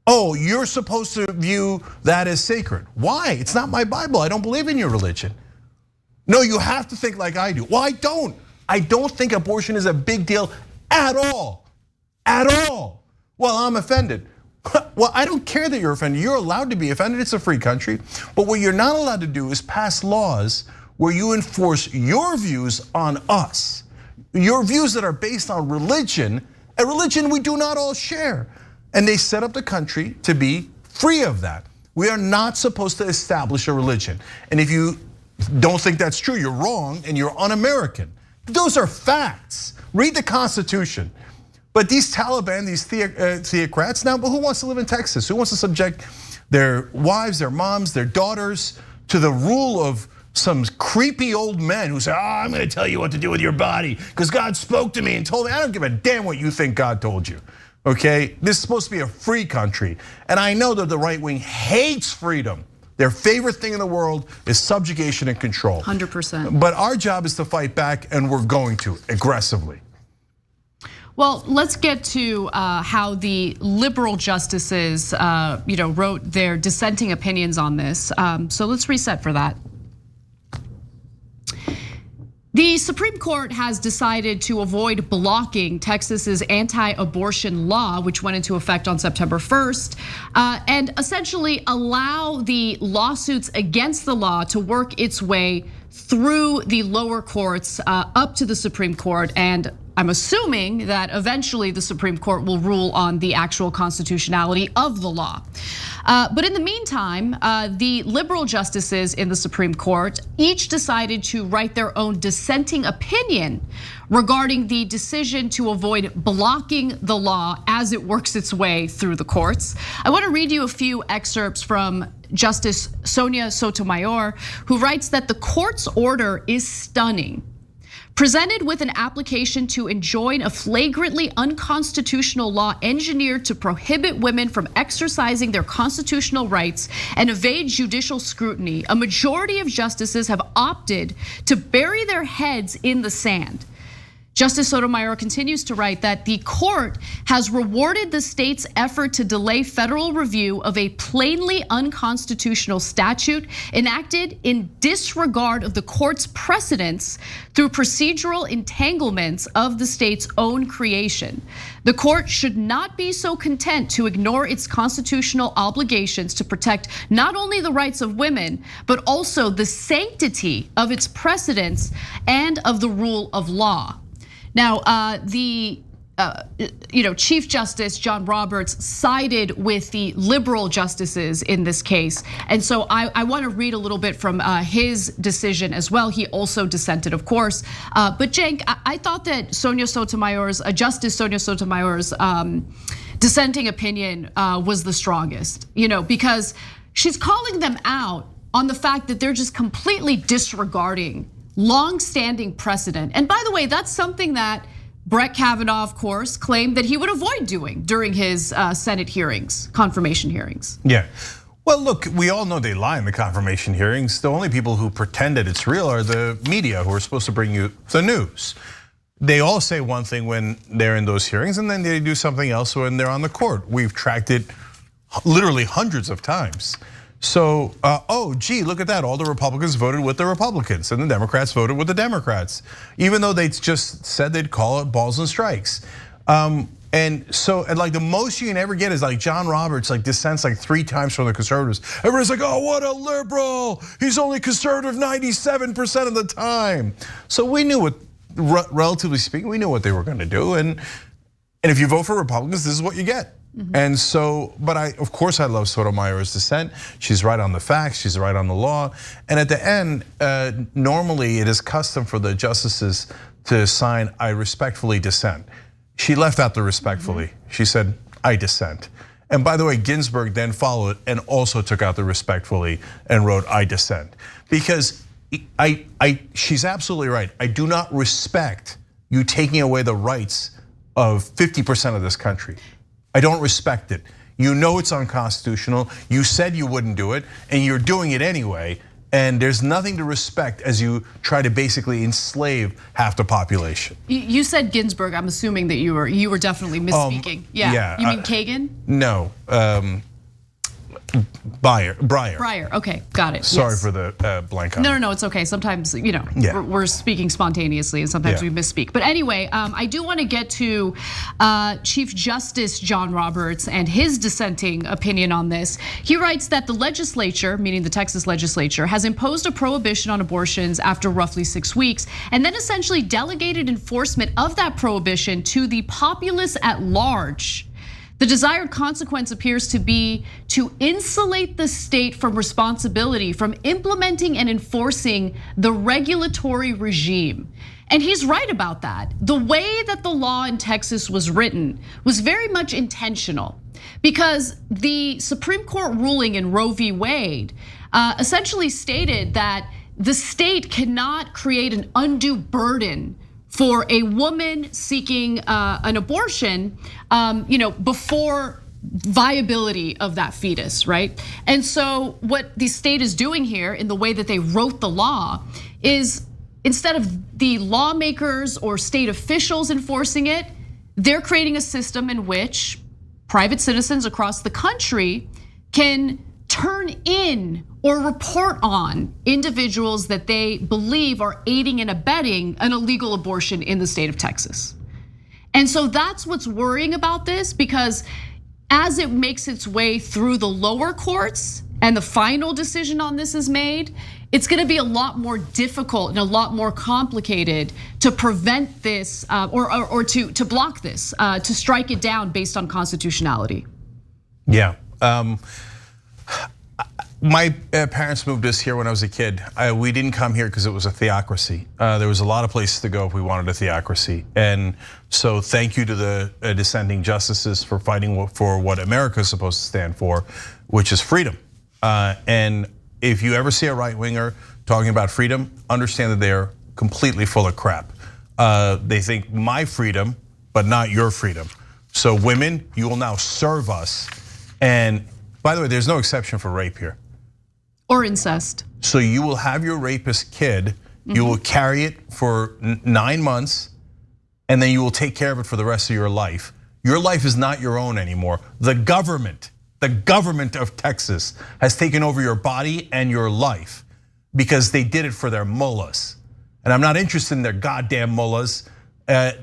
Oh, you're supposed to view that as sacred. Why? It's not my Bible. I don't believe in your religion. No, you have to think like I do. Well, I don't. I don't think abortion is a big deal at all. At all. Well, I'm offended. Well, I don't care that you're offended. You're allowed to be offended. It's a free country. But what you're not allowed to do is pass laws where you enforce your views on us. Your views that are based on religion, a religion we do not all share. And they set up the country to be free of that. We are not supposed to establish a religion. And if you don't think that's true, you're wrong and you're un-American. Those are facts. Read the Constitution. But these Taliban, these theocrats, now, but who wants to live in Texas? Who wants to subject their wives, their moms, their daughters to the rule of some creepy old men who say, I'm gonna tell you what to do with your body because God spoke to me and told me. I don't give a damn what you think God told you. Okay, this is supposed to be a free country. And I know that the right wing hates freedom. Their favorite thing in the world is subjugation and control. 100%. But our job is to fight back, and we're going to aggressively. Well, let's get to how the liberal justices wrote their dissenting opinions on this. So let's reset for that. The Supreme Court has decided to avoid blocking Texas's anti-abortion law, which went into effect on September 1st, and essentially allow the lawsuits against the law to work its way through the lower courts up to the Supreme Court. And I'm assuming that eventually the Supreme Court will rule on the actual constitutionality of the law. But in the meantime, the liberal justices in the Supreme Court each decided to write their own dissenting opinion regarding the decision to avoid blocking the law as it works its way through the courts. I want to read you a few excerpts from Justice Sonia Sotomayor, who writes that the court's order is stunning. presented with an application to enjoin a flagrantly unconstitutional law engineered to prohibit women from exercising their constitutional rights and evade judicial scrutiny, a majority of justices have opted to bury their heads in the sand. Justice Sotomayor continues to write that the court has rewarded the state's effort to delay federal review of a plainly unconstitutional statute enacted in disregard of the court's precedents through procedural entanglements of the state's own creation. The court should not be so content to ignore its constitutional obligations to protect not only the rights of women, but also the sanctity of its precedents and of the rule of law. Now, the Chief Justice John Roberts sided with the liberal justices in this case. And so I want to read a little bit from his decision as well. He also dissented, of course. But Cenk, I thought that Justice Sonia Sotomayor's dissenting opinion was the strongest, because she's calling them out on the fact that they're just completely disregarding long-standing precedent. And by the way, that's something that Brett Kavanaugh, of course, claimed that he would avoid doing during his Senate hearings, confirmation hearings. Yeah. Well, look, we all know they lie in the confirmation hearings. The only people who pretend that it's real are the media who are supposed to bring you the news. They all say one thing when they're in those hearings, and then they do something else when they're on the court. We've tracked it literally hundreds of times. So, gee, look at that. All the Republicans voted with the Republicans and the Democrats voted with the Democrats, even though they just said they'd call it balls and strikes. And like the most you can ever get is like John Roberts like dissents like 3 times from the conservatives. Everybody's like, oh, what a liberal. He's only conservative 97% of the time. So we knew what, relatively speaking, we knew what they were gonna do. And if you vote for Republicans, this is what you get. And so, but of course I love Sotomayor's dissent. She's right on the facts, she's right on the law. And at the end, normally it is custom for the justices to sign, I respectfully dissent. She left out the respectfully. She said, I dissent. And by the way, Ginsburg then followed and also took out the respectfully and wrote, I dissent. Because she's absolutely right. I do not respect you taking away the rights of 50% of this country. I don't respect it. You know it's unconstitutional. You said you wouldn't do it, and you're doing it anyway. And there's nothing to respect as you try to basically enslave half the population. You said Ginsburg. I'm assuming that you were definitely misspeaking. Yeah. You mean Kagan? No. Breyer. Okay, got it. Sorry for the blank on. No, it's okay. Sometimes we're speaking spontaneously, and sometimes we misspeak. But anyway, I do want to get to Chief Justice John Roberts and his dissenting opinion on this. He writes that the legislature, meaning the Texas legislature, has imposed a prohibition on abortions after roughly 6 weeks, and then essentially delegated enforcement of that prohibition to the populace at large. The desired consequence appears to be to insulate the state from responsibility from implementing and enforcing the regulatory regime. And he's right about that. The way that the law in Texas was written was very much intentional, because the Supreme Court ruling in Roe v. Wade essentially stated that the state cannot create an undue burden for a woman seeking an abortion, before viability of that fetus, right? And so what the state is doing here in the way that they wrote the law is, instead of the lawmakers or state officials enforcing it, they're creating a system in which private citizens across the country can turn in or report on individuals that they believe are aiding and abetting an illegal abortion in the state of Texas. And so that's what's worrying about this, because as it makes its way through the lower courts and the final decision on this is made, it's gonna be a lot more difficult and a lot more complicated to prevent this or to block this, to strike it down based on constitutionality. Yeah. My parents moved us here when I was a kid. We didn't come here because it was a theocracy. There was a lot of places to go if we wanted a theocracy. And so thank you to the dissenting justices for fighting for what America is supposed to stand for, which is freedom. And if you ever see a right winger talking about freedom, understand that they are completely full of crap. They think my freedom, but not your freedom. So women, you will now serve us. And by the way, there's no exception for rape here. Or incest. So you will have your rapist kid, you will carry it for 9 months, and then you will take care of it for the rest of your life. Your life is not your own anymore. The government of Texas has taken over your body and your life because they did it for their mullahs. And I'm not interested in their goddamn mullahs.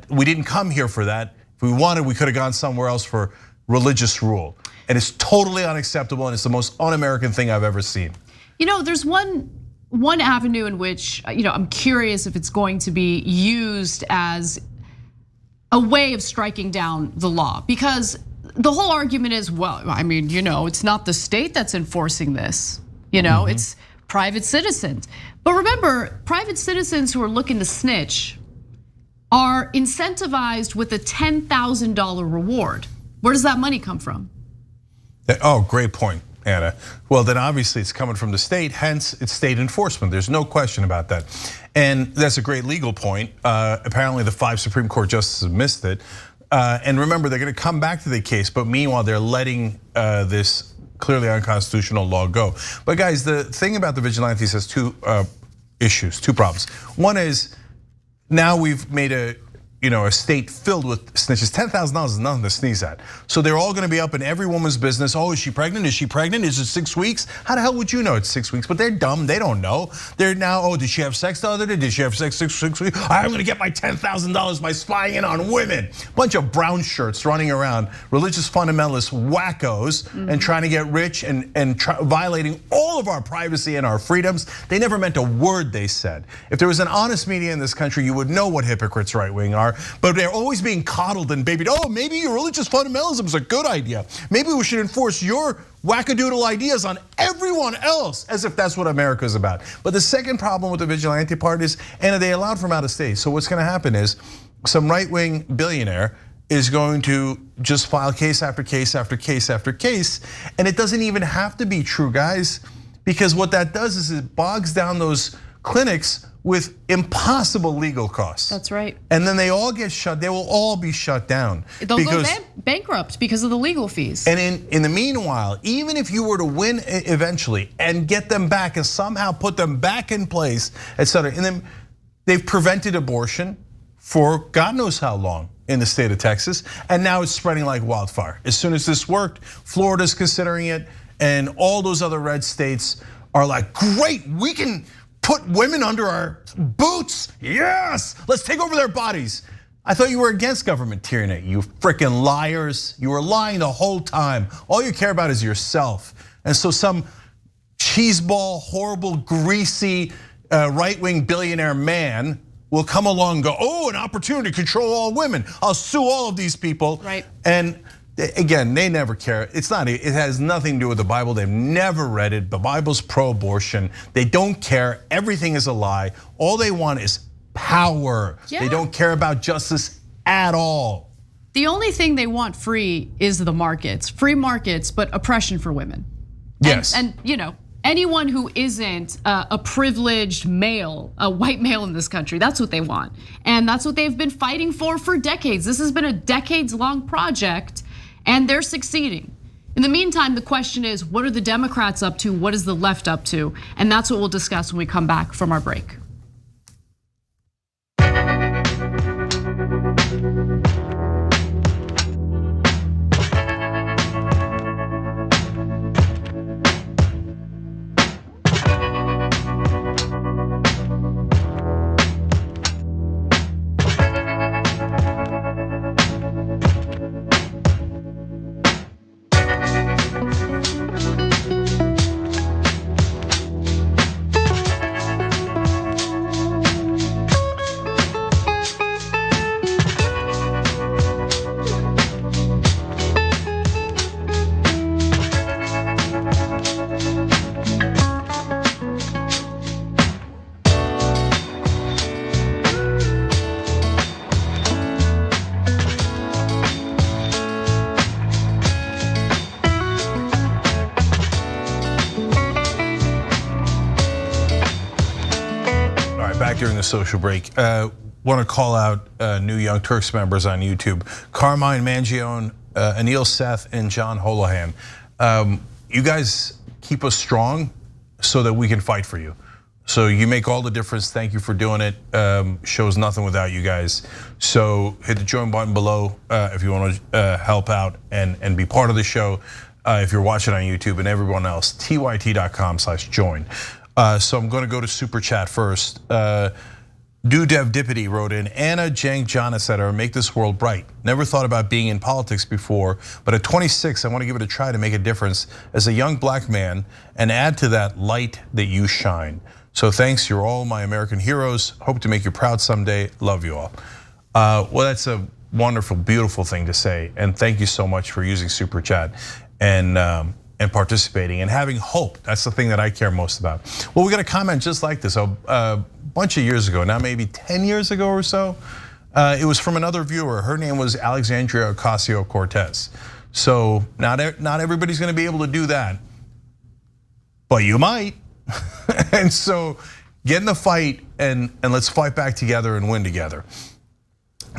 We didn't come here for that. If we wanted, we could have gone somewhere else for religious rule. And it's totally unacceptable, and it's the most un-American thing I've ever seen. You know, there's one avenue in which, I'm curious if it's going to be used as a way of striking down the law, because the whole argument is, well, I mean, it's not the state that's enforcing this, it's private citizens. But remember, private citizens who are looking to snitch are incentivized with a $10,000 reward. Where does that money come from? Oh, great point, Anna. Well, then obviously it's coming from the state, hence it's state enforcement. There's no question about that. And that's a great legal point. Apparently the 5 Supreme Court justices missed it. And remember, they're gonna come back to the case, but meanwhile, they're letting this clearly unconstitutional law go. But guys, the thing about the vigilantes has 2 issues, 2 problems. One is now we've made a state filled with snitches. $10,000 is nothing to sneeze at. So they're all gonna be up in every woman's business. Oh, is she pregnant? Is she pregnant? Is it 6 weeks? How the hell would you know it's 6 weeks? But they're dumb, they don't know. They're now, oh, did she have sex the other day? Did she have sex 6 weeks? I'm gonna get my $10,000 by spying in on women. Bunch of brown shirts running around, religious fundamentalist wackos, and trying to get rich and violating all of our privacy and our freedoms. They never meant a word they said. If there was an honest media in this country, you would know what hypocrites right wing are. But they're always being coddled and babied. Oh, maybe your religious fundamentalism is a good idea. Maybe we should enforce your wackadoodle ideas on everyone else, as if that's what America is about. But the second problem with the vigilante part is, and they allowed from out of state. So what's gonna happen is some right-wing billionaire is going to just file case after case after case after case. And it doesn't even have to be true, guys, because what that does is it bogs down those clinics with impossible legal costs. That's right. And then they all get shut, they will all be shut down. They'll go bankrupt because of the legal fees. And in the meanwhile, even if you were to win eventually and get them back and somehow put them back in place, etc. And then they've prevented abortion for God knows how long in the state of Texas. And now it's spreading like wildfire. As soon as this worked, Florida's considering it, and all those other red states are like, great, we can put women under our boots. Yes, let's take over their bodies. I thought you were against government tyranny, you freaking liars. You were lying the whole time. All you care about is yourself. And so some cheeseball, horrible, greasy, right-wing billionaire man will come along and go, oh, an opportunity to control all women. I'll sue all of these people. Right. And again, they never care. It has nothing to do with the Bible. They've never read it. The Bible's pro-abortion. They don't care. Everything is a lie. All they want is power. Yeah. They don't care about justice at all. The only thing they want free is the markets. Free markets, but oppression for women. Yes. And anyone who isn't a privileged male, a white male in this country, that's what they want. And that's what they've been fighting for decades. This has been a decades-long project. And they're succeeding. In the meantime, the question is, what are the Democrats up to? What is the left up to? And that's what we'll discuss when we come back from our break. back during the social break. Want to call out new Young Turks members on YouTube: Carmine Mangione, Anil Seth, and John Holohan. You guys keep us strong so that we can fight for you. So you make all the difference. Thank you for doing it. Shows nothing without you guys. So hit the join button below if you want to help out and be part of the show. If you're watching on YouTube, and everyone else, tyt.com/join. So I'm going to go to Super Chat first. Dudev Dippity wrote in, Anna, Cenk, John, etc. make this world bright. Never thought about being in politics before, but at 26, I want to give it a try to make a difference as a young black man and add to that light that you shine. So thanks, you're all my American heroes. Hope to make you proud someday. Love you all. Well, that's a wonderful, beautiful thing to say, and thank you so much for using Super Chat and participating and having hope. That's the thing that I care most about. Well, we got a comment just like this a bunch of years ago, now maybe 10 years ago or so. It was from another viewer. Her name was Alexandria Ocasio-Cortez. So not everybody's going to be able to do that, but you might. And so get in the fight and let's fight back together and win together.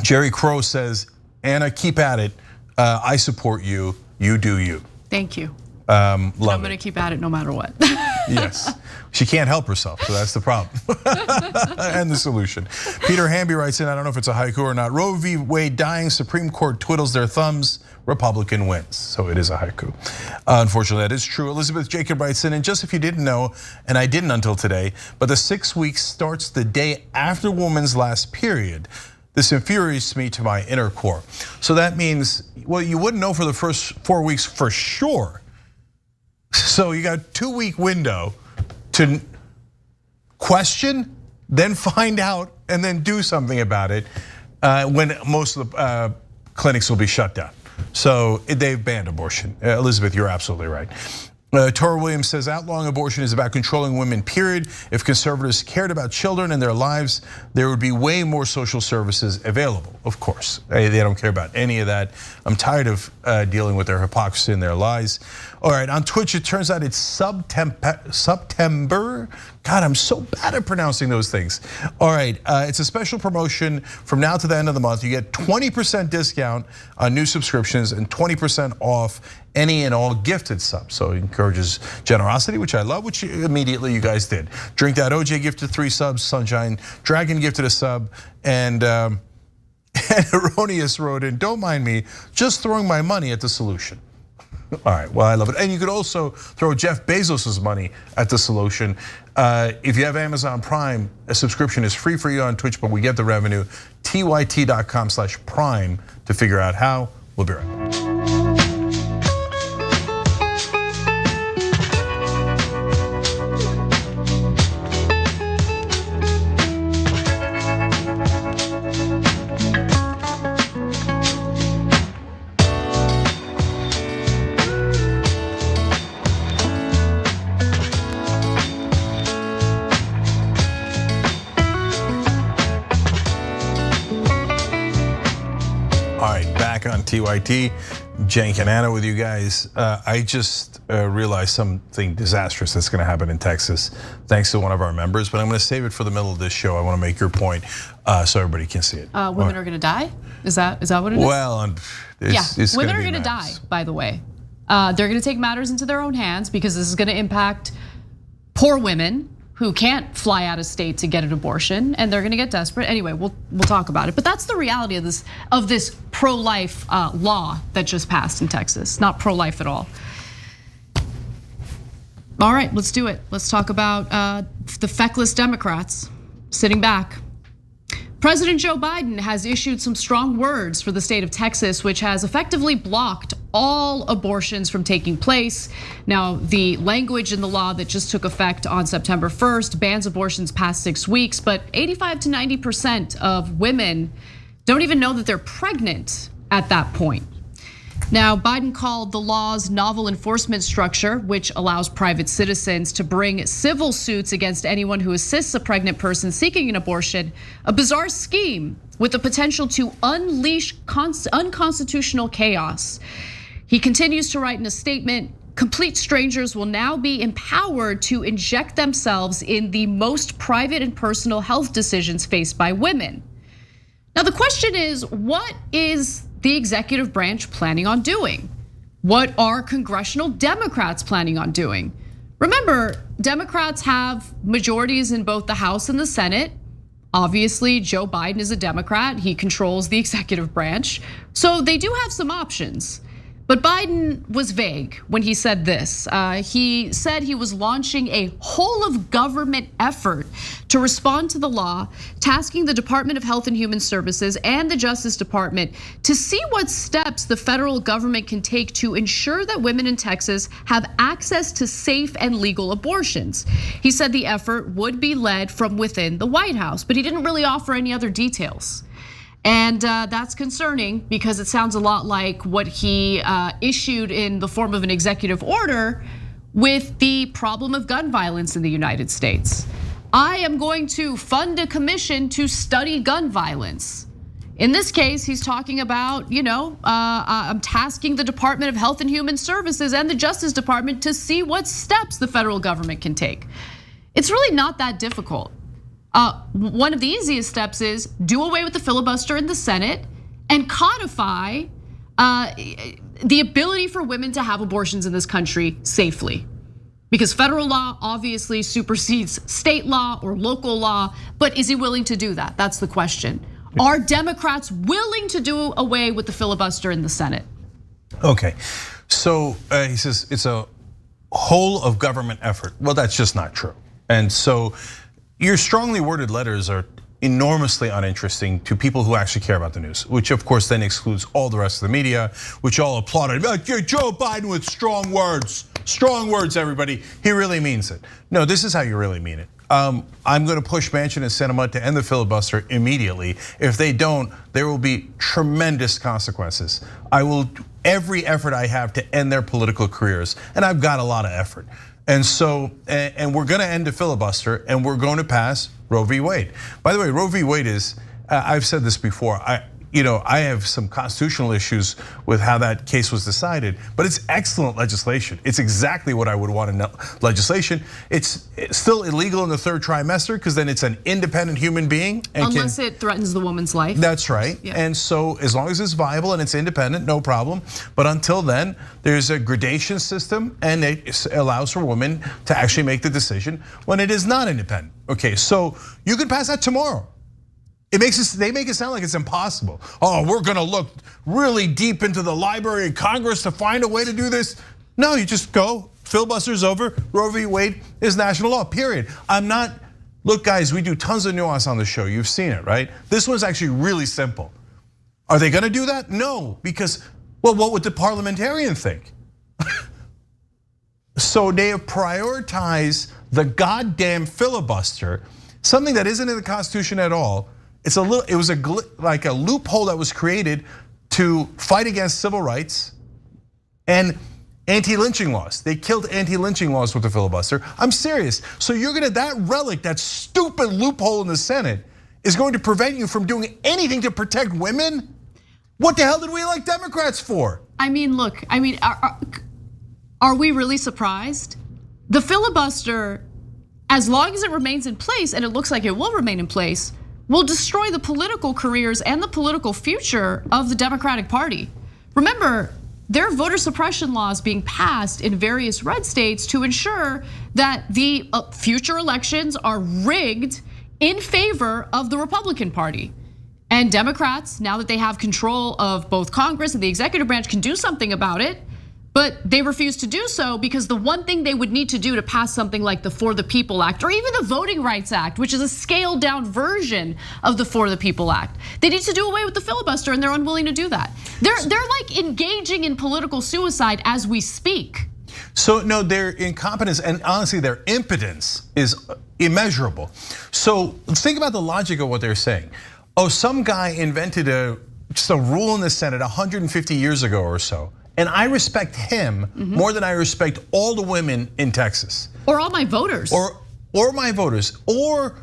Jerry Crow says, Anna, keep at it. I support you. You do you. Thank you. I'm gonna keep at it no matter what. Yes, she can't help herself, so that's the problem. And the solution. Peter Hamby writes in, I don't know if it's a haiku or not. Roe v. Wade dying, Supreme Court twiddles their thumbs, Republican wins. So it is a haiku. Unfortunately, that is true. Elizabeth Jacob writes in, and just if you didn't know, and I didn't until today, but the 6 weeks starts the day after woman's last period. This infuriates me to my inner core. So that means, well, you wouldn't know for the first 4 weeks for sure. So you got a 2-week window to question, then find out, and then do something about it when most of the clinics will be shut down. So they've banned abortion. Elizabeth, you're absolutely right. Tora Williams says outlawing abortion is about controlling women, period. If conservatives cared about children and their lives, there would be way more social services available, of course. They don't care about any of that. I'm tired of dealing with their hypocrisy and their lies. All right, on Twitch, it turns out it's September. God, I'm so bad at pronouncing those things. All right, it's a special promotion from now to the end of the month. You get 20% discount on new subscriptions and 20% off any and all gifted subs. So it encourages generosity, which I love, which immediately you guys did. Drink That OJ gifted 3 subs, Sunshine Dragon gifted a sub, and Erroneous wrote in, don't mind me, just throwing my money at the solution. All right, well, I love it. And you could also throw Jeff Bezos's money at the solution. If you have Amazon Prime, a subscription is free for you on Twitch, but we get the revenue. tyt.com/prime to figure out how. We'll be right back. On TYT, Cenk and Anna with you guys. I just realized something disastrous that's going to happen in Texas, thanks to one of our members. But I'm going to save it for the middle of this show. I want to make your point so everybody can see it. Women are going to die. Is that what it is? Well, it's women are going to die. By the way, they're going to take matters into their own hands because this is going to impact poor women who can't fly out of state to get an abortion, and they're gonna get desperate. Anyway, we'll talk about it. But that's the reality of this pro-life law that just passed in Texas. Not pro-life at all. All right, let's do it. Let's talk about the feckless Democrats sitting back. President Joe Biden has issued some strong words for the state of Texas, which has effectively blocked all abortions from taking place. Now, the language in the law that just took effect on September 1st bans abortions past 6 weeks, but 85 to 90% of women don't even know that they're pregnant at that point. Now, Biden called the law's novel enforcement structure, which allows private citizens to bring civil suits against anyone who assists a pregnant person seeking an abortion, a bizarre scheme with the potential to unleash unconstitutional chaos. He continues to write in a statement, complete strangers will now be empowered to inject themselves in the most private and personal health decisions faced by women. Now, the question is, what is the executive branch planning on doing? What are congressional Democrats planning on doing? Remember, Democrats have majorities in both the House and the Senate. Obviously, Joe Biden is a Democrat. He controls the executive branch. So they do have some options. But Biden was vague when he said this. He said he was launching a whole of government effort to respond to the law, tasking the Department of Health and Human Services and the Justice Department to see what steps the federal government can take to ensure that women in Texas have access to safe and legal abortions. He said the effort would be led from within the White House, but he didn't really offer any other details. And that's concerning because it sounds a lot like what he issued in the form of an executive order with the problem of gun violence in the United States. I am going to fund a commission to study gun violence. In this case, he's talking about, I'm tasking the Department of Health and Human Services and the Justice Department to see what steps the federal government can take. It's really not that difficult. One of the easiest steps is do away with the filibuster in the Senate and codify the ability for women to have abortions in this country safely. Because federal law obviously supersedes state law or local law, but is he willing to do that? That's the question. Are Democrats willing to do away with the filibuster in the Senate? Okay, so he says it's a whole of government effort. Well, that's just not true. And so your strongly worded letters are enormously uninteresting to people who actually care about the news, which of course then excludes all the rest of the media, which all applauded. Joe Biden with strong words, everybody. He really means it. No, this is how you really mean it. I'm going to push Manchin and Sinema to end the filibuster immediately. If they don't, there will be tremendous consequences. I will do every effort I have to end their political careers, and I've got a lot of effort. And so, and we're gonna end the filibuster and we're going to pass Roe v. Wade. By the way, Roe v. Wade is, I've said this before, I have some constitutional issues with how that case was decided, but it's excellent legislation. It's exactly what I would want in legislation. It's still illegal in the third trimester because then it's an independent human being. Unless it threatens the woman's life. That's right. Yeah. And so as long as it's viable and it's independent, no problem. But until then, there's a gradation system and it allows for women to actually make the decision when it is not independent. Okay, so you could pass that tomorrow. They make it sound like it's impossible. Oh, we're gonna look really deep into the Library of Congress to find a way to do this. No, you just go, filibuster's over, Roe v. Wade is national law, period. Look guys, we do tons of nuance on the show, you've seen it, right? This one's actually really simple. Are they gonna do that? No, because, well, what would the parliamentarian think? So they have prioritized the goddamn filibuster, something that isn't in the Constitution at all. It was like a loophole that was created to fight against civil rights and anti-lynching laws. They killed anti-lynching laws with the filibuster. I'm serious. So that relic, that stupid loophole in the Senate is going to prevent you from doing anything to protect women? What the hell did we elect Democrats for? Look, are we really surprised? The filibuster, as long as it remains in place, and it looks like it will remain in place, will destroy the political careers and the political future of the Democratic Party. Remember, there are voter suppression laws being passed in various red states to ensure that the future elections are rigged in favor of the Republican Party. And Democrats, now that they have control of both Congress and the executive branch, can do something about it. But they refuse to do so because the one thing they would need to do to pass something like the For the People Act or even the Voting Rights Act, which is a scaled down version of the For the People Act, they need to do away with the filibuster and they're unwilling to do that. They're like engaging in political suicide as we speak. So no, their incompetence and honestly their impotence is immeasurable. So think about the logic of what they're saying. Oh, some guy invented just a rule in the Senate 150 years ago or so. And I respect him more than I respect all the women in Texas. Or all my voters. Or my voters. Or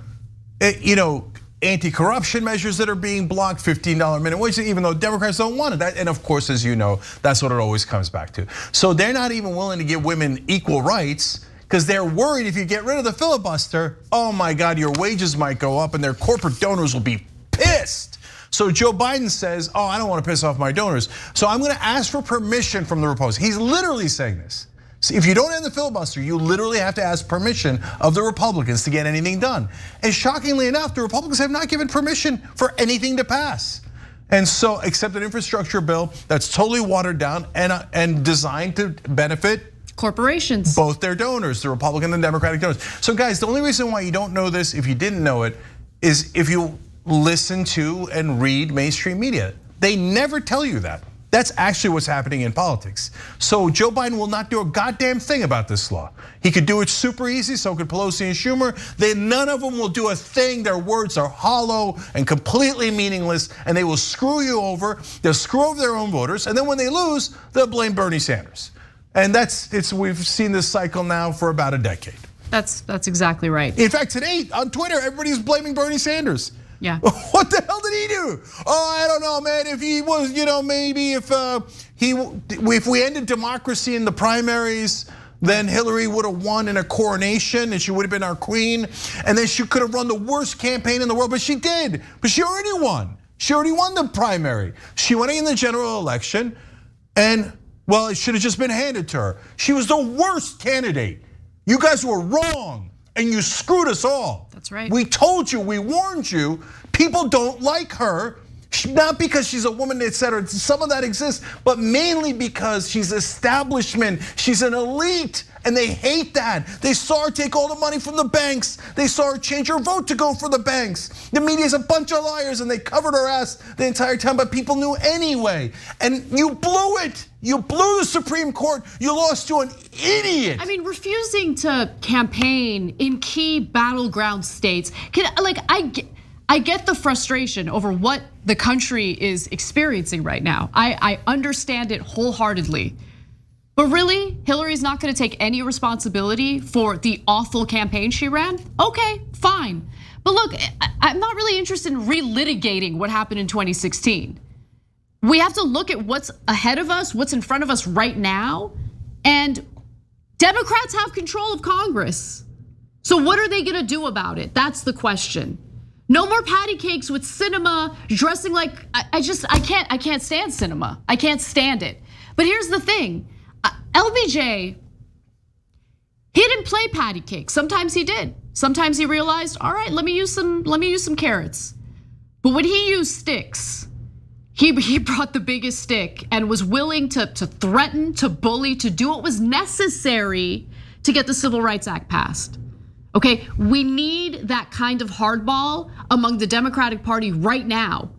anti-corruption measures that are being blocked, $15 minimum wage, even though Democrats don't want it. And of course, as you know, that's what it always comes back to. So they're not even willing to give women equal rights because they're worried if you get rid of the filibuster, oh my God, your wages might go up and their corporate donors will be pissed. So Joe Biden says, oh, I don't want to piss off my donors. So I'm going to ask for permission from the Republicans. He's literally saying this. See, if you don't end the filibuster, you literally have to ask permission of the Republicans to get anything done. And shockingly enough, the Republicans have not given permission for anything to pass. And so, except an infrastructure bill that's totally watered down and designed to benefit corporations, both their donors, the Republican and Democratic donors. So guys, the only reason why you don't know this, if you didn't know it, is if you listen to and read mainstream media. They never tell you that. That's actually what's happening in politics. So Joe Biden will not do a goddamn thing about this law. He could do it super easy, so could Pelosi and Schumer. None of them will do a thing. Their words are hollow and completely meaningless, and they will screw you over. They'll screw over their own voters, and then when they lose, they'll blame Bernie Sanders. And we've seen this cycle now for about a decade. That's exactly right. In fact, today on Twitter, everybody's blaming Bernie Sanders. Yeah. What the hell did he do? Oh, I don't know, man. If he was, maybe if we ended democracy in the primaries, then Hillary would have won in a coronation and she would have been our queen. And then she could have run the worst campaign in the world, but she did. But she already won. She already won the primary. She went in the general election and, well, it should have just been handed to her. She was the worst candidate. You guys were wrong. And you screwed us all. That's right. We told you, we warned you. People don't like her, not because she's a woman, etc. Some of that exists, but mainly because she's establishment. She's an elite, and they hate that. They saw her take all the money from the banks. They saw her change her vote to go for the banks. The media's a bunch of liars, and they covered her ass the entire time, but people knew anyway. And you blew it. You blew the Supreme Court. You lost to an idiot. I mean, refusing to campaign in key battleground states. I get the frustration over what the country is experiencing right now. I understand it wholeheartedly. But really, Hillary's not gonna take any responsibility for the awful campaign she ran? Okay, fine. But look, I'm not really interested in relitigating what happened in 2016. We have to look at what's ahead of us, what's in front of us right now. And Democrats have control of Congress. So what are they gonna do about it? That's the question. No more patty cakes with Sinema dressing like, I can't stand Sinema. I can't stand it. But here's the thing, LBJ, he didn't play patty cake. Sometimes he did. Sometimes he realized, all right, let me use some carrots. But when he used sticks, he brought the biggest stick and was willing to threaten, to bully, to do what was necessary to get the Civil Rights Act passed. Okay, we need that kind of hardball among the Democratic Party right now,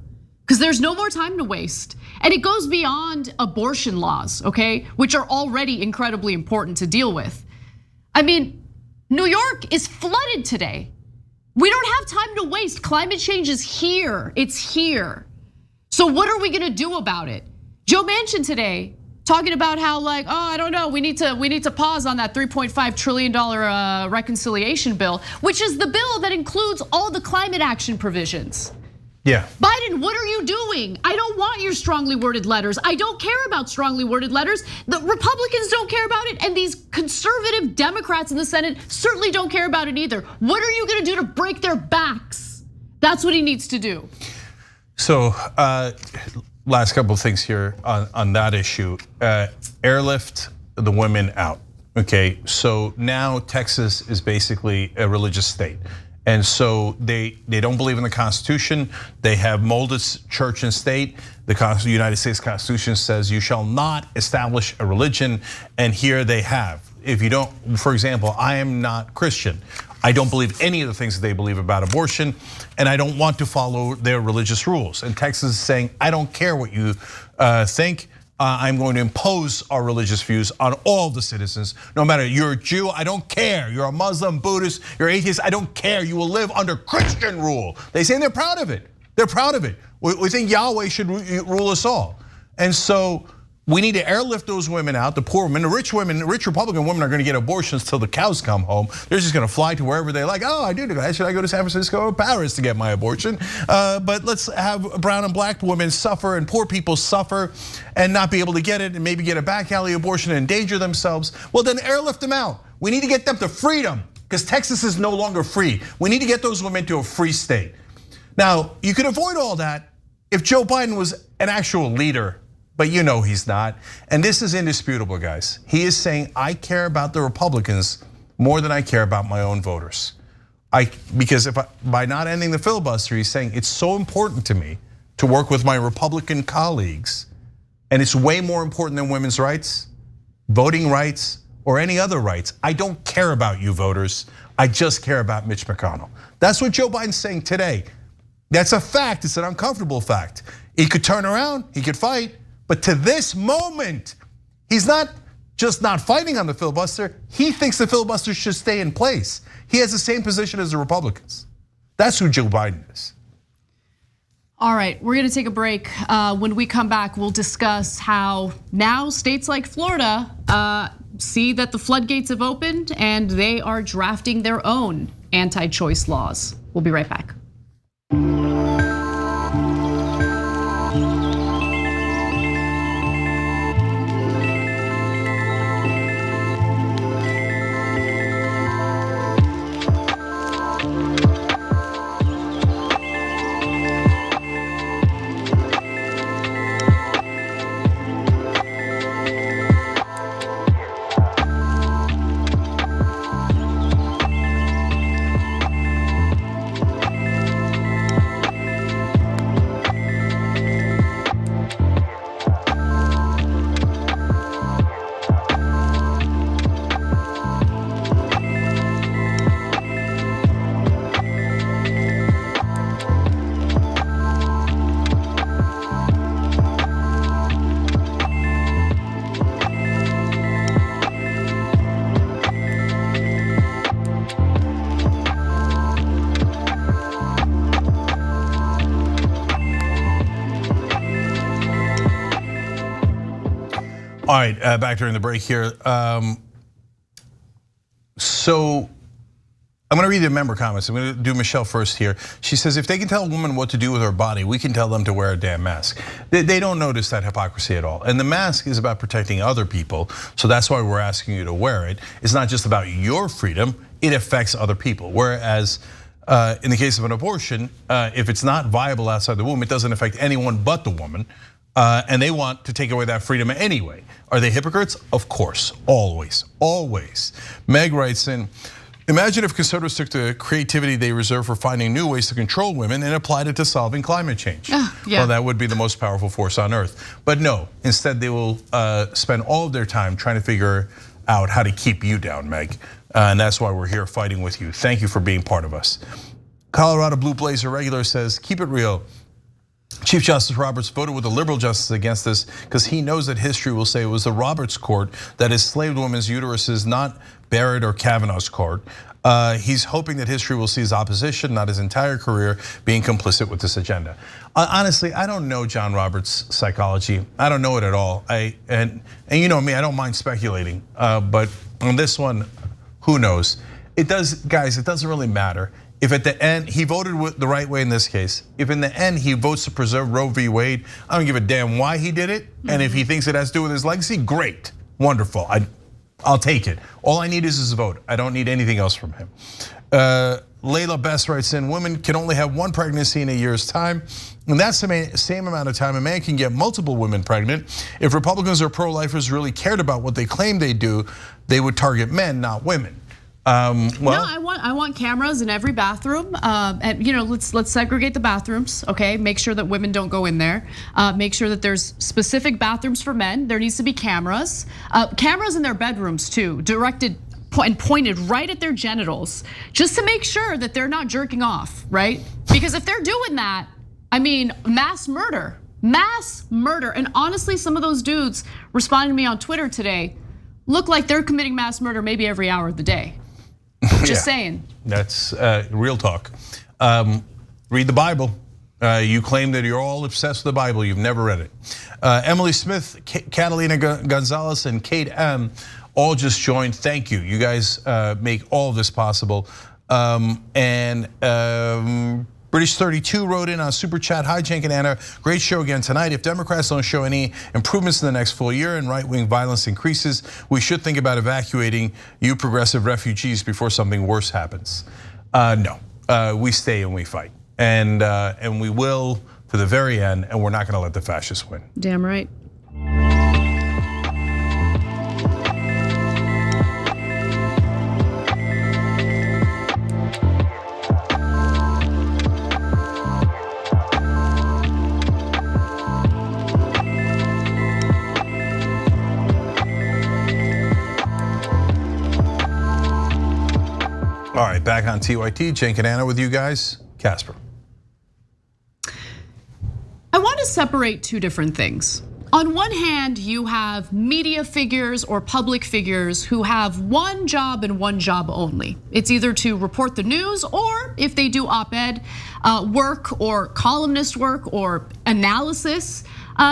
because there's no more time to waste. And it goes beyond abortion laws, okay, which are already incredibly important to deal with. I mean, New York is flooded today. We don't have time to waste. Climate change is here, it's here. So what are we gonna do about it? Joe Manchin today talking about how I don't know, we need to pause on that $3.5 trillion reconciliation bill, which is the bill that includes all the climate action provisions. Yeah. Biden, what are you doing? I don't want your strongly worded letters. I don't care about strongly worded letters. The Republicans don't care about it, and these conservative Democrats in the Senate certainly don't care about it either. What are you gonna do to break their backs? That's what he needs to do. So, last couple of things here on that issue. Airlift the women out, okay? So now Texas is basically a religious state. And so they don't believe in the Constitution. They have molded church and state. The United States Constitution says you shall not establish a religion, and here they have. If you don't, for example, I am not Christian. I don't believe any of the things that they believe about abortion, and I don't want to follow their religious rules. And Texas is saying, I don't care what you think. I'm going to impose our religious views on all the citizens. No matter you're a Jew, I don't care. You're a Muslim, Buddhist, you're atheist, I don't care. You will live under Christian rule. They say they're proud of it. They're proud of it. We think Yahweh should rule us all. And so We need to airlift those women out, the poor women. The rich Republican women are gonna get abortions till the cows come home. They're just gonna fly to wherever they like. Oh, should I go to San Francisco or Paris to get my abortion? But let's have brown and black women suffer and poor people suffer and not be able to get it and maybe get a back alley abortion and endanger themselves. Well, then airlift them out. We need to get them to freedom because Texas is no longer free. We need to get those women to a free state. Now, you could avoid all that if Joe Biden was an actual leader. But you know he's not. And this is indisputable, guys. He is saying, I care about the Republicans more than I care about my own voters. Because by not ending the filibuster, he's saying it's so important to me to work with my Republican colleagues. And it's way more important than women's rights, voting rights, or any other rights. I don't care about you voters. I just care about Mitch McConnell. That's what Joe Biden's saying today. That's a fact, it's an uncomfortable fact. He could turn around, he could fight. But to this moment, he's not just not fighting on the filibuster, he thinks the filibuster should stay in place. He has the same position as the Republicans. That's who Joe Biden is. All right, we're gonna take a break. When we come back, we'll discuss how now states like Florida see that the floodgates have opened and they are drafting their own anti-choice laws. We'll be right back. All right, back during the break here. So I'm gonna read the member comments. I'm gonna do Michelle first here. She says, if they can tell a woman what to do with her body, we can tell them to wear a damn mask. They don't notice that hypocrisy at all. And the mask is about protecting other people. So that's why we're asking you to wear it. It's not just about your freedom, it affects other people. Whereas in the case of an abortion, if it's not viable outside the womb, it doesn't affect anyone but the woman. And they want to take away that freedom anyway. Are they hypocrites? Of course, always, always. Meg writes in, imagine if conservatives took the creativity they reserve for finding new ways to control women and applied it to solving climate change. Yeah. Well, that would be the most powerful force on earth. But no, instead they will spend all of their time trying to figure out how to keep you down, Meg. And that's why we're here fighting with you. Thank you for being part of us. Colorado Blue Blazer Regular says, keep it real. Chief Justice Roberts voted with the liberal justice against this because he knows that history will say it was the Roberts court that enslaved women's uteruses, not Barrett or Kavanaugh's court. He's hoping that history will see his opposition, not his entire career, being complicit with this agenda. Honestly, I don't know John Roberts' psychology. I don't know it at all. And you know me, I don't mind speculating. But on this one, who knows? It does, guys, it doesn't really matter. If at the end, he voted the right way in this case, if in the end he votes to preserve Roe v. Wade, I don't give a damn why he did it. And if he thinks it has to do with his legacy, great, wonderful, I'll take it. All I need is his vote. I don't need anything else from him. Layla Best writes in, women can only have one pregnancy in a year's time. And that's the same amount of time a man can get multiple women pregnant. If Republicans or pro-lifers really cared about what they claim they do, they would target men, not women. No, I want cameras in every bathroom. And let's segregate the bathrooms. Okay, make sure that women don't go in there. Make sure that there's specific bathrooms for men. There needs to be cameras. Cameras in their bedrooms too, directed and pointed right at their genitals, just to make sure that they're not jerking off, right? Because if they're doing that, I mean, mass murder. And honestly, some of those dudes responding to me on Twitter today look like they're committing mass murder maybe every hour of the day. Just saying. That's real talk. Read the Bible. You claim that you're all obsessed with the Bible. You've never read it. Emily Smith, Catalina Gonzalez, and Kate M. all just joined. Thank you. You guys make all of this possible. British 32 wrote in on Super Chat. Hi, Cenk and Ana. Great show again tonight. If Democrats don't show any improvements in the next full year and right-wing violence increases, we should think about evacuating you progressive refugees before something worse happens. No, we stay and we fight. And we will to the very end, and we're not gonna let the fascists win. Damn right. All right, back on TYT, Cenk and Ana with you guys. Casper. I want to separate two different things. On one hand, you have media figures or public figures who have one job and one job only. It's either to report the news, or if they do op-ed work or columnist work or analysis,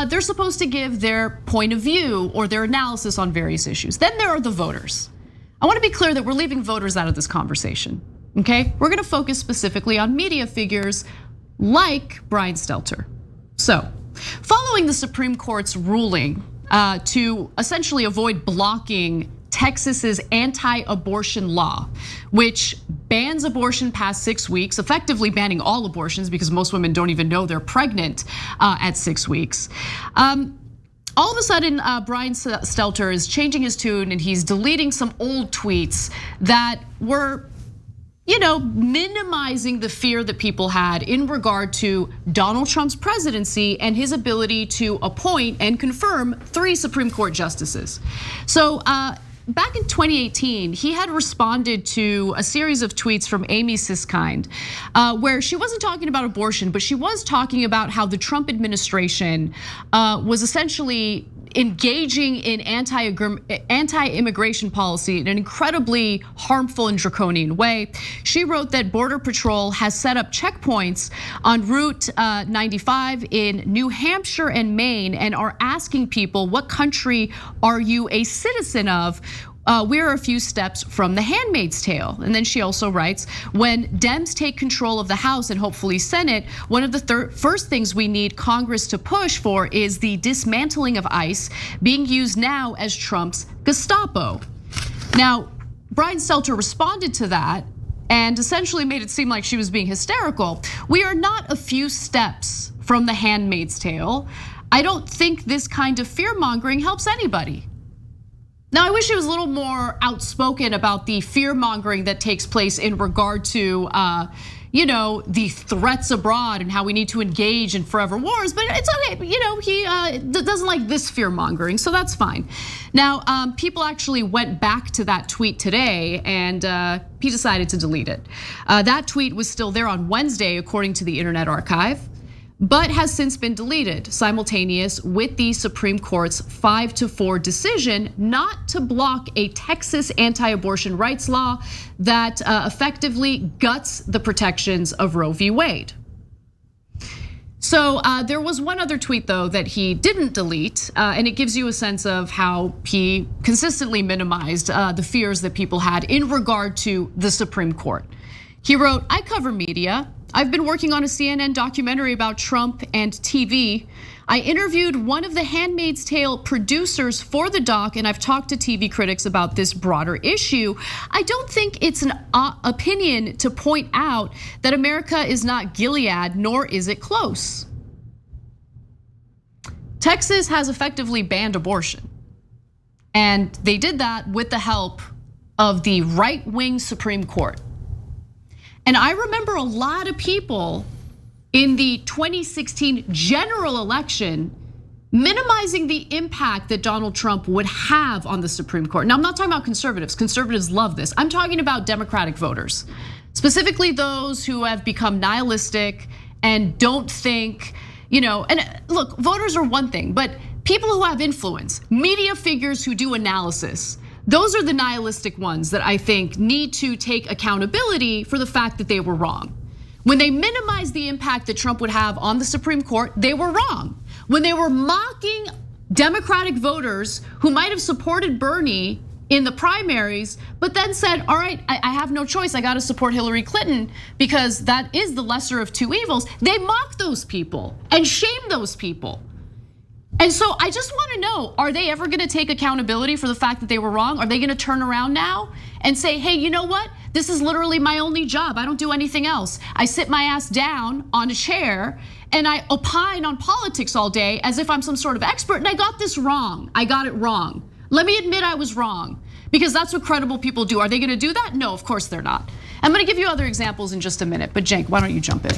they're supposed to give their point of view or their analysis on various issues. Then there are the voters. I want to be clear that we're leaving voters out of this conversation, okay? We're gonna focus specifically on media figures like Brian Stelter. So, following the Supreme Court's ruling to essentially avoid blocking Texas's anti-abortion law, which bans abortion past 6 weeks, effectively banning all abortions because most women don't even know they're pregnant at 6 weeks. All of a sudden, Brian Stelter is changing his tune and he's deleting some old tweets that were, minimizing the fear that people had in regard to Donald Trump's presidency and his ability to appoint and confirm 3 Supreme Court justices. So back in 2018, he had responded to a series of tweets from Amy Siskind, where she wasn't talking about abortion, but she was talking about how the Trump administration was essentially engaging in anti-immigration policy in an incredibly harmful and draconian way. She wrote that Border Patrol has set up checkpoints on Route 95 in New Hampshire and Maine and are asking people, what country are you a citizen of? We're a few steps from the Handmaid's Tale. And then she also writes, when Dems take control of the House and hopefully Senate, one of the first things we need Congress to push for is the dismantling of ICE, being used now as Trump's Gestapo. Now, Brian Stelter responded to that and essentially made it seem like she was being hysterical. We are not a few steps from the Handmaid's Tale. I don't think this kind of fear-mongering helps anybody. Now, I wish he was a little more outspoken about the fear-mongering that takes place in regard to, the threats abroad and how we need to engage in forever wars, but it's okay. He doesn't like this fear-mongering, so that's fine. Now, people actually went back to that tweet today and he decided to delete it. That tweet was still there on Wednesday, according to the Internet Archive, but has since been deleted, simultaneous with the Supreme Court's 5-4 decision not to block a Texas anti-abortion rights law that effectively guts the protections of Roe v. Wade. So there was one other tweet though that he didn't delete, and it gives you a sense of how he consistently minimized the fears that people had in regard to the Supreme Court. He wrote, I cover media. I've been working on a CNN documentary about Trump and TV. I interviewed one of the Handmaid's Tale producers for the doc, and I've talked to TV critics about this broader issue. I don't think it's an opinion to point out that America is not Gilead, nor is it close. Texas has effectively banned abortion, and they did that with the help of the right-wing Supreme Court. And I remember a lot of people in the 2016 general election minimizing the impact that Donald Trump would have on the Supreme Court. Now, I'm not talking about conservatives. Conservatives love this. I'm talking about Democratic voters, specifically those who have become nihilistic and don't think, and look, voters are one thing, but people who have influence, media figures who do analysis, those are the nihilistic ones that I think need to take accountability for the fact that they were wrong. When they minimized the impact that Trump would have on the Supreme Court, they were wrong. When they were mocking Democratic voters who might have supported Bernie in the primaries, but then said, all right, I have no choice, I gotta support Hillary Clinton because that is the lesser of two evils. They mocked those people and shamed those people. And so I just wanna know, are they ever gonna take accountability for the fact that they were wrong? Are they gonna turn around now and say, hey, you know what? This is literally my only job. I don't do anything else. I sit my ass down on a chair and I opine on politics all day as if I'm some sort of expert, and I got this wrong. I got it wrong. Let me admit I was wrong, because that's what credible people do. Are they gonna do that? No, of course they're not. I'm gonna give you other examples in just a minute, but Cenk, why don't you jump in?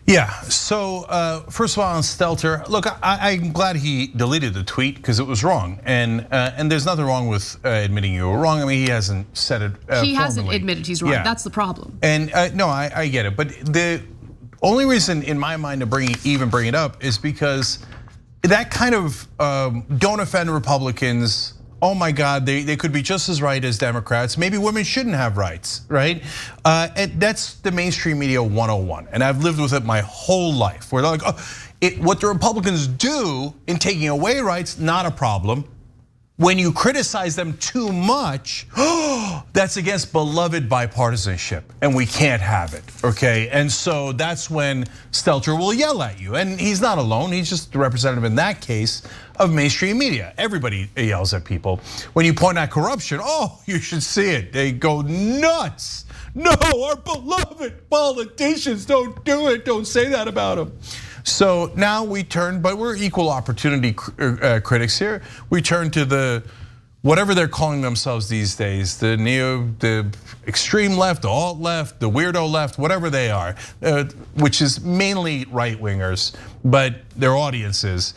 Yeah, so first of all on Stelter, look, I'm glad he deleted the tweet because it was wrong. And there's nothing wrong with admitting you were wrong. I mean, he hasn't said it formally. He hasn't admitted he's wrong, that's the problem. And no, I get it, but the only reason in my mind to even bring it up is because that kind of don't offend Republicans. Oh my God, they could be just as right as Democrats. Maybe women shouldn't have rights, right? And that's the mainstream media 101. And I've lived with it my whole life. Where they're like, what the Republicans do in taking away rights, not a problem. When you criticize them too much, that's against beloved bipartisanship, and we can't have it, okay? And so that's when Stelter will yell at you, and he's not alone. He's just the representative in that case of mainstream media. Everybody yells at people. When you point out corruption, you should see it. They go nuts. No, our beloved politicians don't do it. Don't say that about them. So now we turn, but we're equal opportunity critics here. We turn to the, whatever they're calling themselves these days, the extreme left, the alt left, the weirdo left, whatever they are, which is mainly right wingers, but their audiences.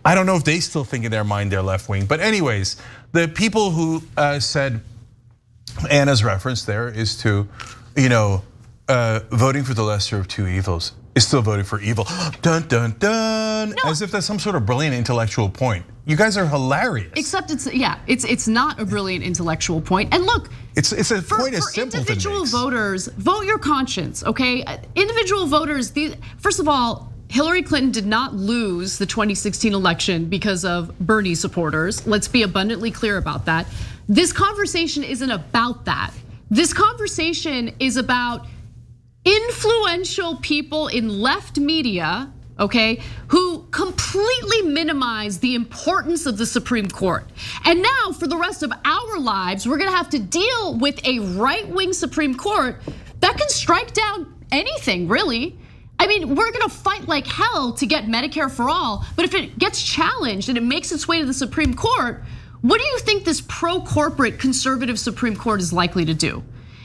I don't know if they still think in their mind they're left wing, but anyways, the people who said, Anna's reference there is to, voting for the lesser of two evils is still voting for evil. Dun, dun, dun. No. As if that's some sort of brilliant intellectual point. You guys are hilarious. Except it's not a brilliant intellectual point. And look, it's a point as simple for individual voters, vote your conscience, okay? Individual voters, first of all, Hillary Clinton did not lose the 2016 election because of Bernie supporters. Let's be abundantly clear about that. This conversation isn't about that. This conversation is about influential people in left media, okay, who completely minimize the importance of the Supreme Court. And now for the rest of our lives, we're gonna have to deal with a right-wing Supreme Court that can strike down anything, really. I mean, we're gonna fight like hell to get Medicare for all, but if it gets challenged and it makes its way to the Supreme Court, what do you think this pro-corporate conservative Supreme Court is likely to do?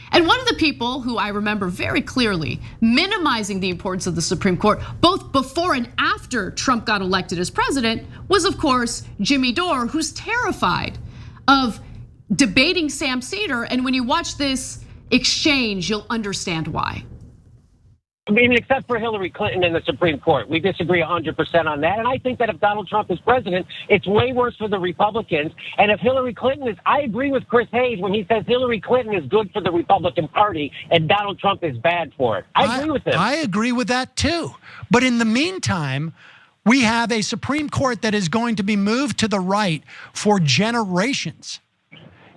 And one of the people who I remember very clearly minimizing the importance of the Supreme Court, both before and after Trump got elected as president, was of course Jimmy Dore, who's terrified of debating Sam Seder. And when you watch this exchange, you'll understand why. I mean, except for Hillary Clinton in the Supreme Court. We disagree 100% on that. And I think that if Donald Trump is president, it's way worse for the Republicans. And if Hillary Clinton I agree with Chris Hayes when he says Hillary Clinton is good for the Republican Party and Donald Trump is bad for it. I agree with him. I agree with that too. But in the meantime, we have a Supreme Court that is going to be moved to the right for generations.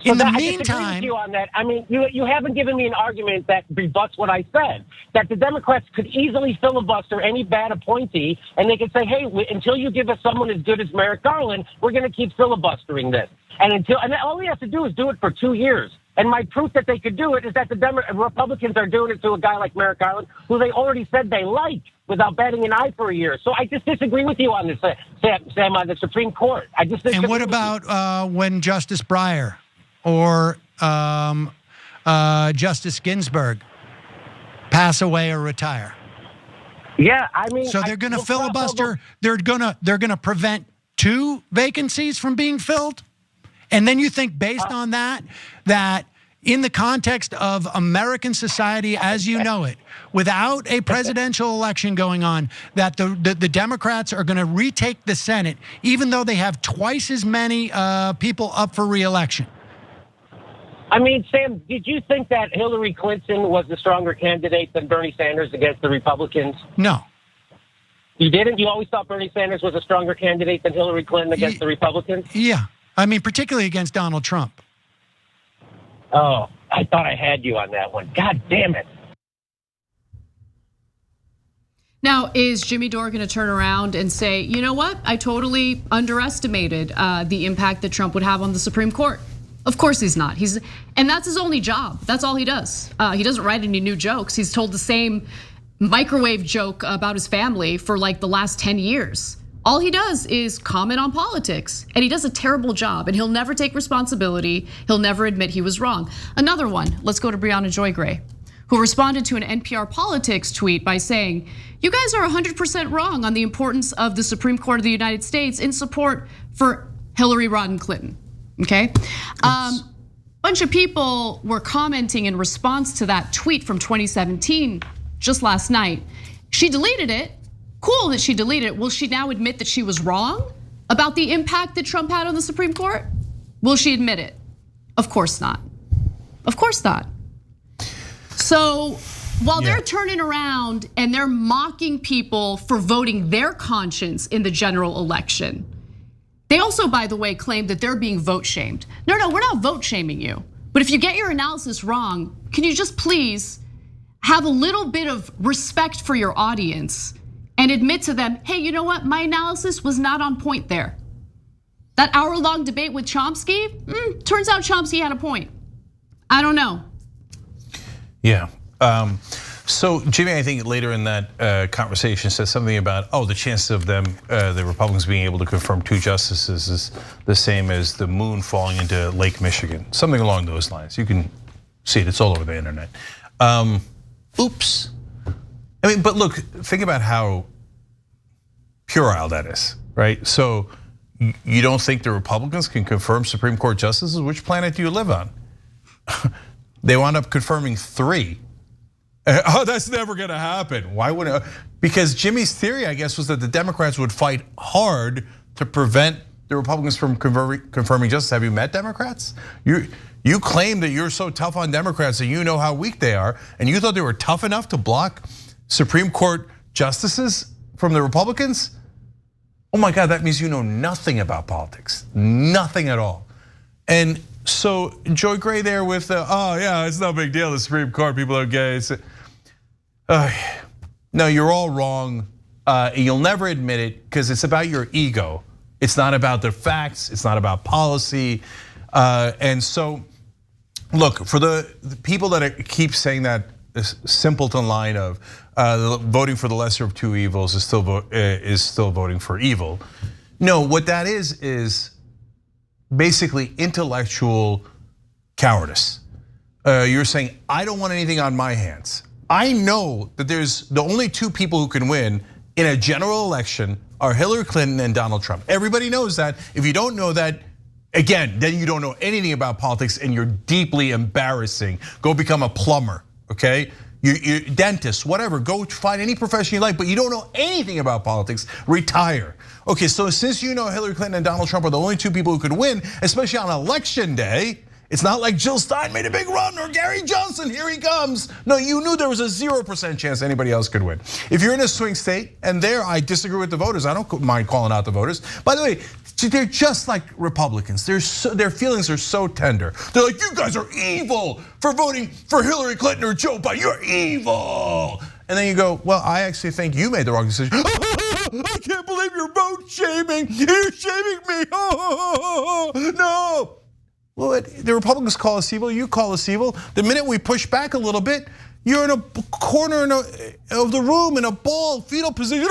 So in the meantime, I disagree with you on that. I mean, you haven't given me an argument that rebuts what I said. That the Democrats could easily filibuster any bad appointee, and they could say, "Hey, until you give us someone as good as Merrick Garland, we're going to keep filibustering this." And all we have to do is do it for 2 years. And my proof that they could do it is that the Republicans are doing it to a guy like Merrick Garland, who they already said they like, without batting an eye for a year. So I just disagree with you on this, Sam, on the Supreme Court. I just disagree. And what about when Justice Breyer or Justice Ginsburg pass away or retire? Yeah, I mean, so they're going to filibuster. They're going to prevent 2 vacancies from being filled, and then you think based on that in the context of American society as you know it, without a presidential election going on, that the Democrats are going to retake the Senate, even though they have twice as many people up for re-election? I mean, Sam, did you think that Hillary Clinton was the stronger candidate than Bernie Sanders against the Republicans? No. You didn't? You always thought Bernie Sanders was a stronger candidate than Hillary Clinton against the Republicans? Yeah. I mean, particularly against Donald Trump. Oh, I thought I had you on that one. God damn it. Now, is Jimmy Dore going to turn around and say, you know what? I totally underestimated the impact that Trump would have on the Supreme Court. Of course he's not. And that's his only job. That's all he does. He doesn't write any new jokes. He's told the same microwave joke about his family for like the last 10 years. All he does is comment on politics, and he does a terrible job, and he'll never take responsibility. He'll never admit he was wrong. Another one, let's go to Briahna Joy Gray, who responded to an NPR Politics tweet by saying, you guys are 100% wrong on the importance of the Supreme Court of the United States in support for Hillary Rodham Clinton, okay? Bunch of people were commenting in response to that tweet from 2017 just last night. She deleted it. Cool that she deleted it. Will she now admit that she was wrong about the impact that Trump had on the Supreme Court? Will she admit it? Of course not. Of course not. So while they're turning around and they're mocking people for voting their conscience in the general election, they also, by the way, claim that they're being vote shamed. No, we're not vote shaming you. But if you get your analysis wrong, can you just please have a little bit of respect for your audience and admit to them, hey, you know what? My analysis was not on point there. That hour-long debate with Chomsky, turns out Chomsky had a point. I don't know. Yeah. So Jimmy, I think later in that conversation says something about, the chances of them, the Republicans being able to confirm 2 justices is the same as the moon falling into Lake Michigan. Something along those lines. You can see it, it's all over the internet. Oops. I mean, but look, think about how puerile that is, right? So you don't think the Republicans can confirm Supreme Court justices? Which planet do you live on? They wound up confirming 3. Oh, that's never gonna happen. Why would it? Because Jimmy's theory, I guess, was that the Democrats would fight hard to prevent the Republicans from confirming justice. Have you met Democrats? You claim that you're so tough on Democrats that you know how weak they are, and you thought they were tough enough to block Supreme Court justices from the Republicans? Oh my God, that means you know nothing about politics, nothing at all. And so Joy Gray there with, yeah, it's no big deal, the Supreme Court, people are gay. No, you're all wrong. You'll never admit it because it's about your ego. It's not about the facts, it's not about policy. And so, look, for the people that keep saying that simpleton line of voting for the lesser of 2 evils is still voting for evil. No, what that is basically intellectual cowardice. You're saying, I don't want anything on my hands. I know that there's the only 2 people who can win in a general election are Hillary Clinton and Donald Trump. Everybody knows that. If you don't know that, again, then you don't know anything about politics and you're deeply embarrassing. Go become a plumber, okay? You're dentist, whatever, go find any profession you like, but you don't know anything about politics, retire. Okay, so since you know Hillary Clinton and Donald Trump are the only 2 people who could win, especially on election day, it's not like Jill Stein made a big run or Gary Johnson, here he comes. No, you knew there was a 0% chance anybody else could win. If you're in a swing state, and there I disagree with the voters, I don't mind calling out the voters. By the way, they're just like Republicans. Their feelings are so tender. They're like, you guys are evil for voting for Hillary Clinton or Joe Biden, you're evil. And then you go, well, I actually think you made the wrong decision. I can't believe you're vote shaming. You're shaming me. No. Well, the Republicans call us evil, you call us evil. The minute we push back a little bit, you're in a corner of the room in a fetal position.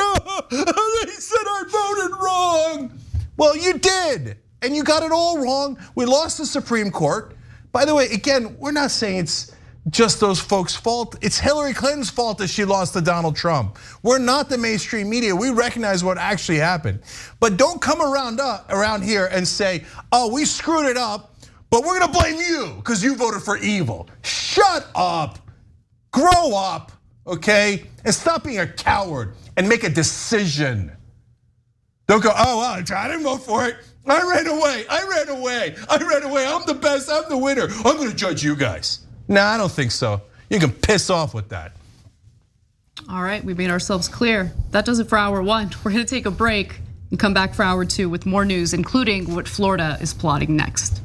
They said I voted wrong. Well, you did, and you got it all wrong. We lost the Supreme Court. By the way, again, we're not saying it's just those folks' fault. It's Hillary Clinton's fault that she lost to Donald Trump. We're not the mainstream media. We recognize what actually happened. But don't come around here and say, we screwed it up, but we're gonna blame you because you voted for evil. Shut up, grow up, okay? And stop being a coward and make a decision. Don't go, well, I didn't vote for it. I ran away. I'm the best, I'm the winner. I'm gonna judge you guys. Nah, I don't think so. You can piss off with that. All right, we made ourselves clear. That does it for hour one. We're gonna take a break and come back for hour two with more news, including what Florida is plotting next.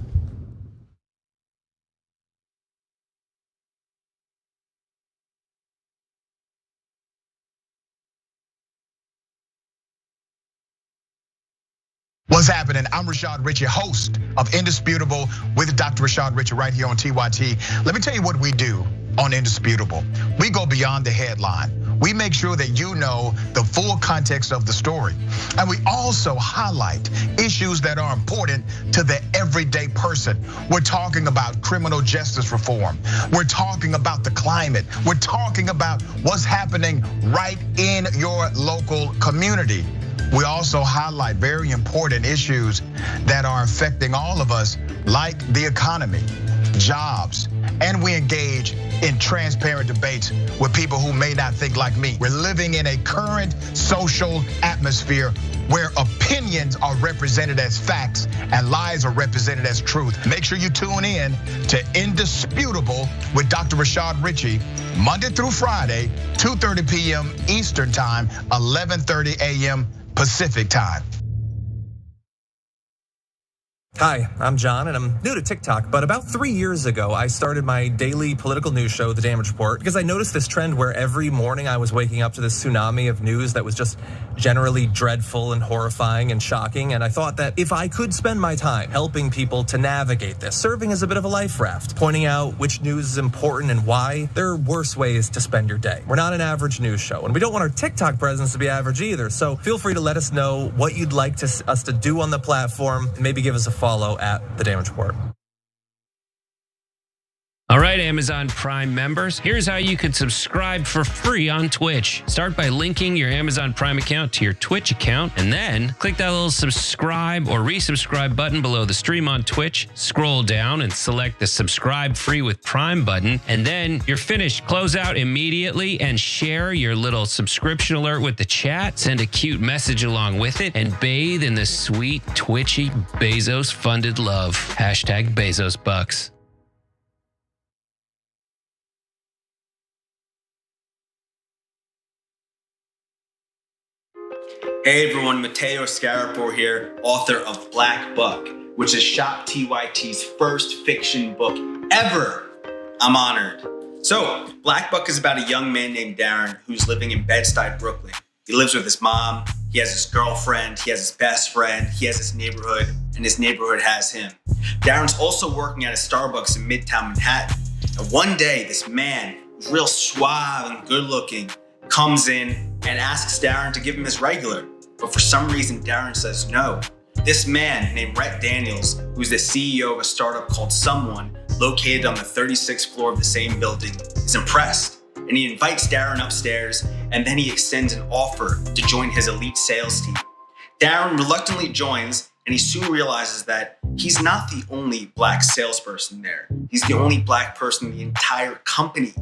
What's happening? I'm Rashad Richey, host of Indisputable with Dr. Rashad Richey right here on TYT. Let me tell you what we do on Indisputable. We go beyond the headline. We make sure that you know the full context of the story. And we also highlight issues that are important to the everyday person. We're talking about criminal justice reform. We're talking about the climate. We're talking about what's happening right in your local community. We also highlight very important issues that are affecting all of us, like the economy, jobs, and we engage in transparent debates with people who may not think like me. We're living in a current social atmosphere where opinions are represented as facts and lies are represented as truth. Make sure you tune in to Indisputable with Dr. Rashad Richey, Monday through Friday, 2:30 p.m. Eastern Time, 11:30 a.m. Pacific Time. Hi, I'm John, and I'm new to TikTok, but about 3 years ago, I started my daily political news show, The Damage Report, because I noticed this trend where every morning I was waking up to this tsunami of news that was just generally dreadful and horrifying and shocking, and I thought that if I could spend my time helping people to navigate this, serving as a bit of a life raft, pointing out which news is important and why, there are worse ways to spend your day. We're not an average news show, and we don't want our TikTok presence to be average either, so feel free to let us know what you'd like us to do on the platform, and maybe give us a follow at The Damage Report. All right, Amazon Prime members, here's how you can subscribe for free on Twitch. Start by linking your Amazon Prime account to your Twitch account, and then click that little subscribe or resubscribe button below the stream on Twitch. Scroll down and select the subscribe free with Prime button, and then you're finished. Close out immediately and share your little subscription alert with the chat. Send a cute message along with it, and bathe in the sweet, twitchy, Bezos-funded love. Hashtag Bezos Bucks. Hey everyone, Matteo Scarapore here, author of Black Buck, which is Shop TYT's first fiction book ever. I'm honored. So, Black Buck is about a young man named Darren who's living in Bed-Stuy, Brooklyn. He lives with his mom, he has his girlfriend, he has his best friend, he has his neighborhood, and his neighborhood has him. Darren's also working at a Starbucks in Midtown Manhattan. And one day, this man, who's real suave and good looking, comes in and asks Darren to give him his regular. But for some reason, Darren says no. This man named Rhett Daniels, who's the CEO of a startup called Someone, located on the 36th floor of the same building, is impressed. And he invites Darren upstairs, and then he extends an offer to join his elite sales team. Darren reluctantly joins, and he soon realizes that he's not the only black salesperson there. He's the only black person in the entire company.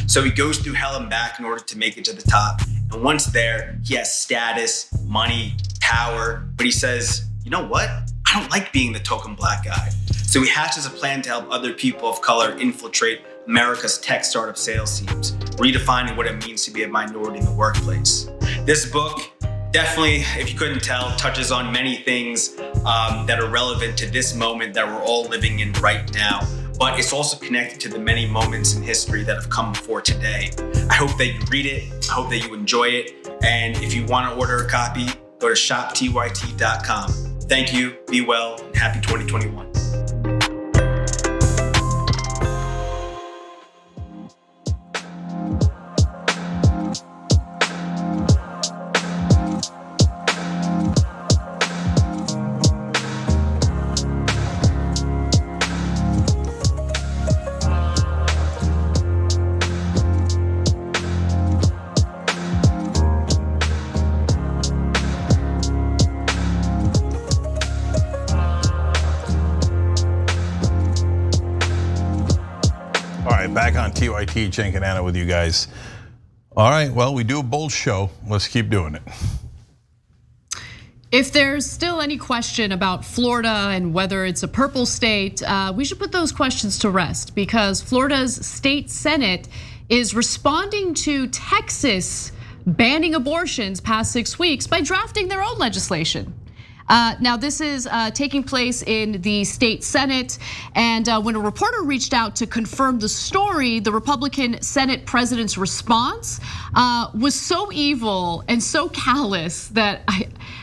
So he goes through hell and back in order to make it to the top. And once there, he has status, money, power, but he says, you know what? I don't like being the token black guy. So he hatches a plan to help other people of color infiltrate America's tech startup sales teams, redefining what it means to be a minority in the workplace. This book, definitely, if you couldn't tell, touches on many things that are relevant to this moment that we're all living in right now. But it's also connected to the many moments in history that have come before today. I hope that you read it. I hope that you enjoy it. And if you want to order a copy, go to shoptyt.com. Thank you, be well, and happy 2021. Back on TYT, Cenk and Anna with you guys. All right, well, we do a bold show. Let's keep doing it. If there's still any question about Florida and whether it's a purple state, we should put those questions to rest, because Florida's state Senate is responding to Texas banning abortions past 6 weeks by drafting their own legislation. Now, this is taking place in the state Senate, and when a reporter reached out to confirm the story, the Republican Senate president's response was so evil and so callous that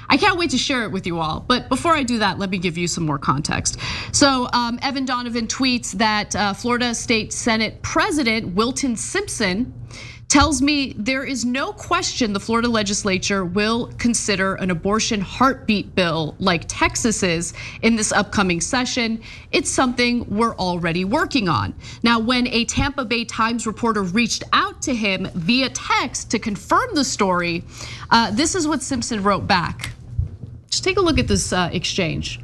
I can't wait to share it with you all. But before I do that, let me give you some more context. So Evan Donovan tweets that Florida State Senate President Wilton Simpson tells me there is no question the Florida legislature will consider an abortion heartbeat bill like Texas is in this upcoming session. It's something we're already working on. Now, when a Tampa Bay Times reporter reached out to him via text to confirm the story, this is what Simpson wrote back. Just take a look at this exchange.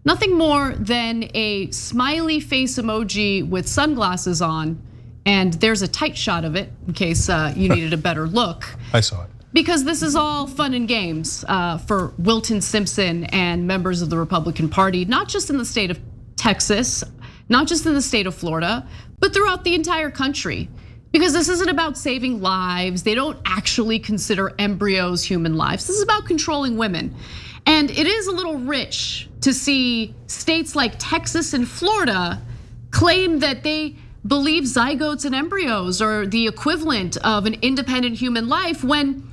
Nothing more than a smiley face emoji with sunglasses on. And there's a tight shot of it in case you needed a better look. I saw it. Because this is all fun and games for Wilton Simpson and members of the Republican Party, not just in the state of Texas, not just in the state of Florida, but throughout the entire country. Because this isn't about saving lives. They don't actually consider embryos human lives. This is about controlling women. And it is a little rich to see states like Texas and Florida claim that they believe zygotes and embryos are the equivalent of an independent human life, when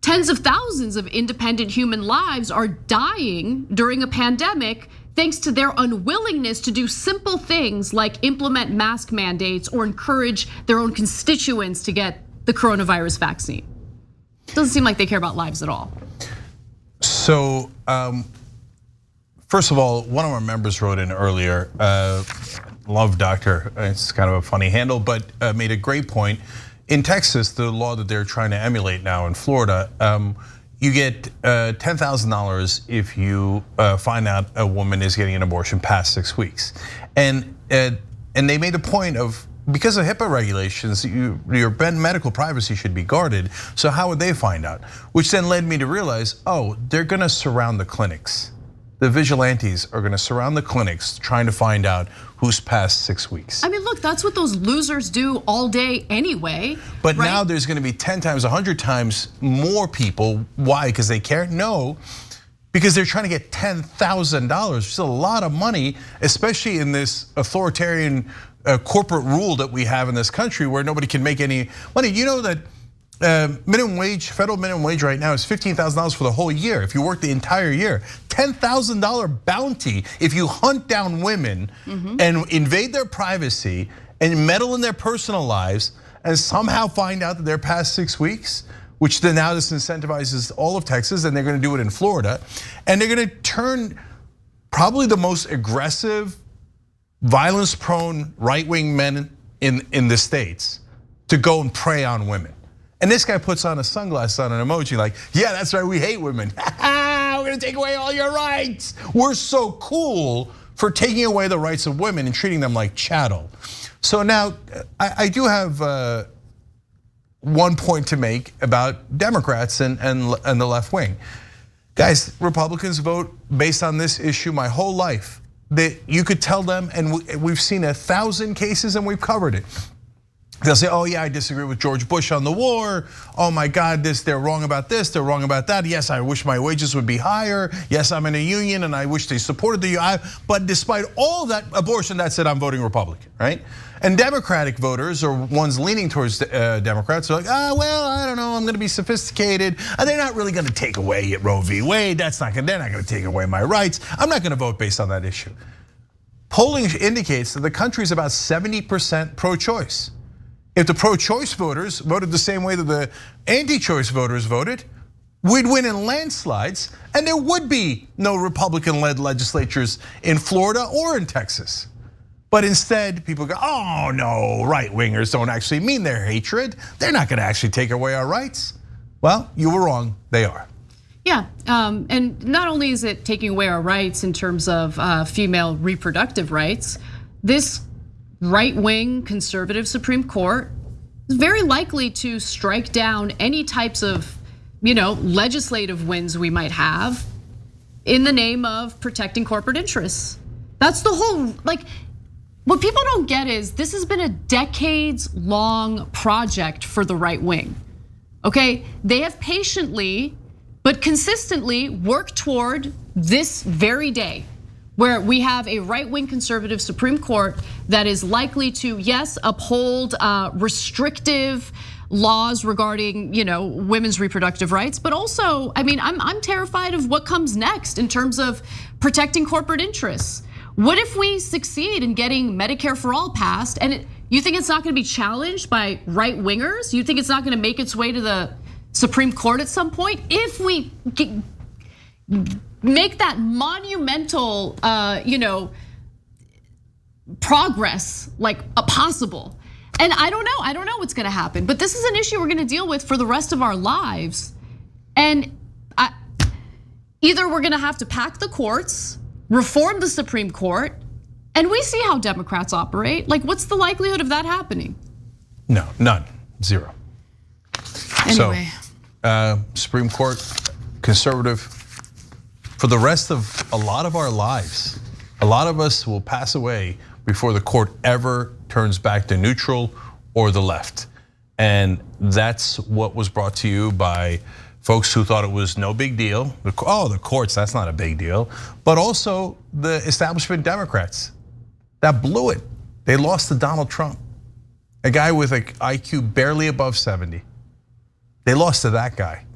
tens of thousands of independent human lives are dying during a pandemic thanks to their unwillingness to do simple things like implement mask mandates or encourage their own constituents to get the coronavirus vaccine. Doesn't seem like they care about lives at all. So, first of all, one of our members wrote in earlier, Love Doctor, it's kind of a funny handle, but made a great point. In Texas, the law that they're trying to emulate now in Florida, you get $10,000 if you find out a woman is getting an abortion past 6 weeks. And they made a point of, because of HIPAA regulations, your medical privacy should be guarded. So how would they find out? Which then led me to realize, oh, they're gonna surround the clinics. The vigilantes are gonna surround the clinics trying to find out who's past 6 weeks. I mean, look, that's what those losers do all day anyway. But right? Now there's gonna be 10 times, 100 times more people. Why? Because they care? No, because they're trying to get $10,000, which is a lot of money, especially in this authoritarian corporate rule that we have in this country where nobody can make any money. You know that minimum wage, federal minimum wage right now is $15,000 for the whole year. If you work the entire year, $10,000 bounty if you hunt down women and invade their privacy and meddle in their personal lives and somehow find out that they're past 6 weeks, which then now this incentivizes all of Texas, and they're gonna do it in Florida. And they're gonna turn probably the most aggressive, violence-prone right-wing men in the states to go and prey on women. And this guy puts on a sunglass on an emoji like, yeah, that's right, we hate women. We're gonna take away all your rights. We're so cool for taking away the rights of women and treating them like chattel. So now, I do have one point to make about Democrats and the left wing. Guys, Republicans vote based on this issue my whole life. That you could tell them, and we've seen 1,000 cases and we've covered it. They'll say, oh yeah, I disagree with George Bush on the war. Oh my God, they're wrong about this, they're wrong about that. Yes, I wish my wages would be higher. Yes, I'm in a union and I wish they supported the union. But despite all that abortion, that's it, I'm voting Republican, right? And Democratic voters, or ones leaning towards Democrats, are like, well, I don't know, I'm gonna be sophisticated. They're not really gonna take away Roe v. Wade. They're not gonna take away my rights. I'm not gonna vote based on that issue. Polling indicates that the country is about 70% pro-choice. If the pro-choice voters voted the same way that the anti-choice voters voted, we'd win in landslides, and there would be no Republican-led legislatures in Florida or in Texas. But instead, people go, oh no, right-wingers don't actually mean their hatred. They're not gonna actually take away our rights. Well, you were wrong, they are. Yeah, and not only is it taking away our rights in terms of female reproductive rights, this right-wing conservative Supreme Court is very likely to strike down any types of, legislative wins we might have in the name of protecting corporate interests. That's the whole, like, what people don't get is this has been a decades-long project for the right wing, okay? They have patiently, but consistently worked toward this very day, where we have a right-wing conservative Supreme Court that is likely to, yes, uphold restrictive laws regarding, women's reproductive rights, but also, I mean, I'm terrified of what comes next in terms of protecting corporate interests. What if we succeed in getting Medicare for all passed, and you think it's not going to be challenged by right-wingers? You think it's not going to make its way to the Supreme Court at some point? If we make that monumental, progress like possible. And I don't know what's gonna happen, but this is an issue we're gonna deal with for the rest of our lives. And either we're gonna have to pack the courts, reform the Supreme Court, and we see how Democrats operate. Like, what's the likelihood of that happening? No, none, zero. Anyway. So, Supreme Court, conservative, for the rest of a lot of our lives, a lot of us will pass away before the court ever turns back to neutral or the left. And that's what was brought to you by folks who thought it was no big deal. Oh, the courts, that's not a big deal. But also the establishment Democrats that blew it. They lost to Donald Trump, a guy with an IQ barely above 70. They lost to that guy.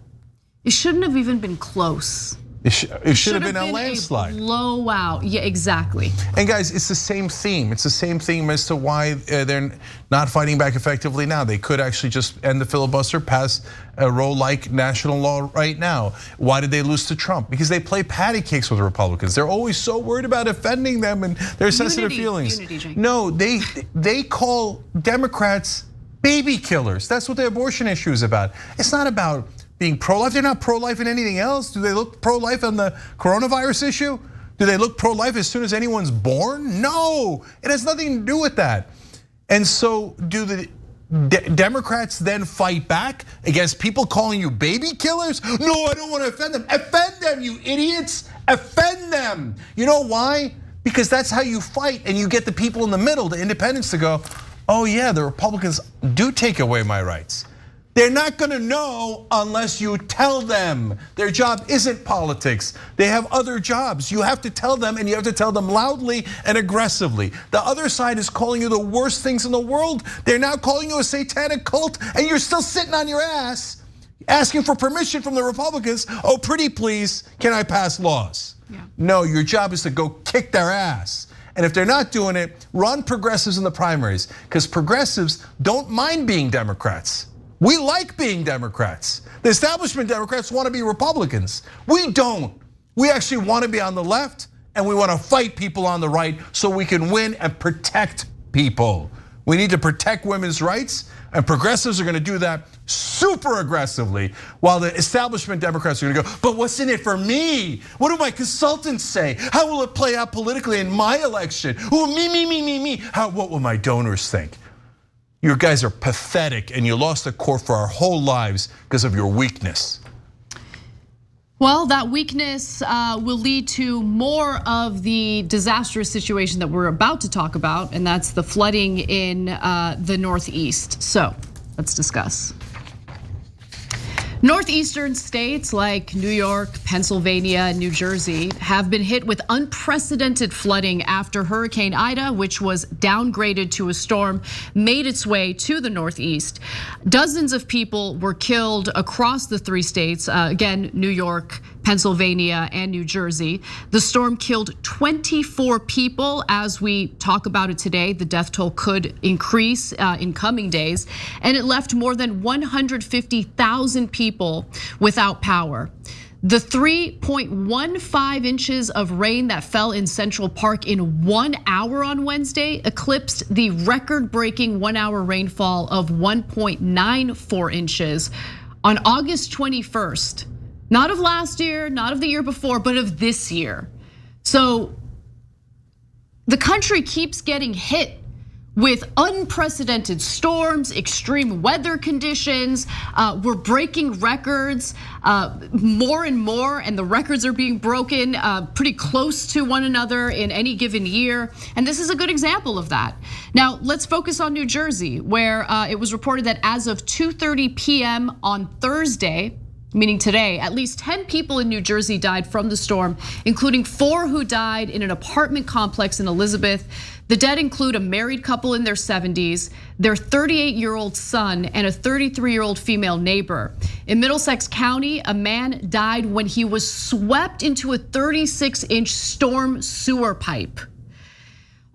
It shouldn't have even been close. It should have been a landslide. Blowout, yeah, exactly. And guys, it's the same theme. It's the same theme as to why they're not fighting back effectively now. They could actually just end the filibuster, pass a Roe-like national law right now. Why did they lose to Trump? Because they play patty cakes with the Republicans. They're always so worried about offending them and their sensitive feelings. No, they call Democrats baby killers. That's what the abortion issue is about. It's not about being pro-life. They're not pro-life in anything else. Do they look pro-life on the coronavirus issue? Do they look pro-life as soon as anyone's born? No, it has nothing to do with that. And so do the Democrats then fight back against people calling you baby killers? No, I don't want to offend them. Offend them, you idiots. Offend them. You know why? Because that's how you fight, and you get the people in the middle, the independents, to go, oh yeah, the Republicans do take away my rights. They're not gonna know unless you tell them. Their job isn't politics. They have other jobs. You have to tell them, and you have to tell them loudly and aggressively. The other side is calling you the worst things in the world. They're now calling you a satanic cult, and you're still sitting on your ass asking for permission from the Republicans. Oh, pretty please, can I pass laws? Yeah. No, your job is to go kick their ass. And if they're not doing it, run progressives in the primaries, because progressives don't mind being Democrats. We like being Democrats. The establishment Democrats want to be Republicans. We don't. We actually want to be on the left, and we want to fight people on the right so we can win and protect people. We need to protect women's rights, and progressives are going to do that super aggressively, while the establishment Democrats are going to go, but what's in it for me? What do my consultants say? How will it play out politically in my election? Oh, me. What will my donors think? You guys are pathetic, and you lost the court for our whole lives because of your weakness. Well, that weakness will lead to more of the disastrous situation that we're about to talk about, and that's the flooding in the Northeast. So let's discuss. Northeastern states like New York, Pennsylvania, and New Jersey have been hit with unprecedented flooding after Hurricane Ida, which was downgraded to a storm, made its way to the Northeast. Dozens of people were killed across the three states, again, New York, Pennsylvania, and New Jersey. The storm killed 24 people. As we talk about it today, the death toll could increase in coming days, and it left more than 150,000 people without power. The 3.15 inches of rain that fell in Central Park in 1 hour on Wednesday eclipsed the record-breaking 1 hour rainfall of 1.94 inches on August 21st. Not of last year, not of the year before, but of this year. So the country keeps getting hit with unprecedented storms, extreme weather conditions. We're breaking records more and more, and the records are being broken pretty close to one another in any given year. And this is a good example of that. Now, let's focus on New Jersey, where it was reported that as of 2:30 p.m. on Thursday, meaning today, at least 10 people in New Jersey died from the storm, including 4 who died in an apartment complex in Elizabeth. The dead include a married couple in their 70s, their 38-year-old son, and a 33-year-old female neighbor. In Middlesex County, a man died when he was swept into a 36-inch storm sewer pipe.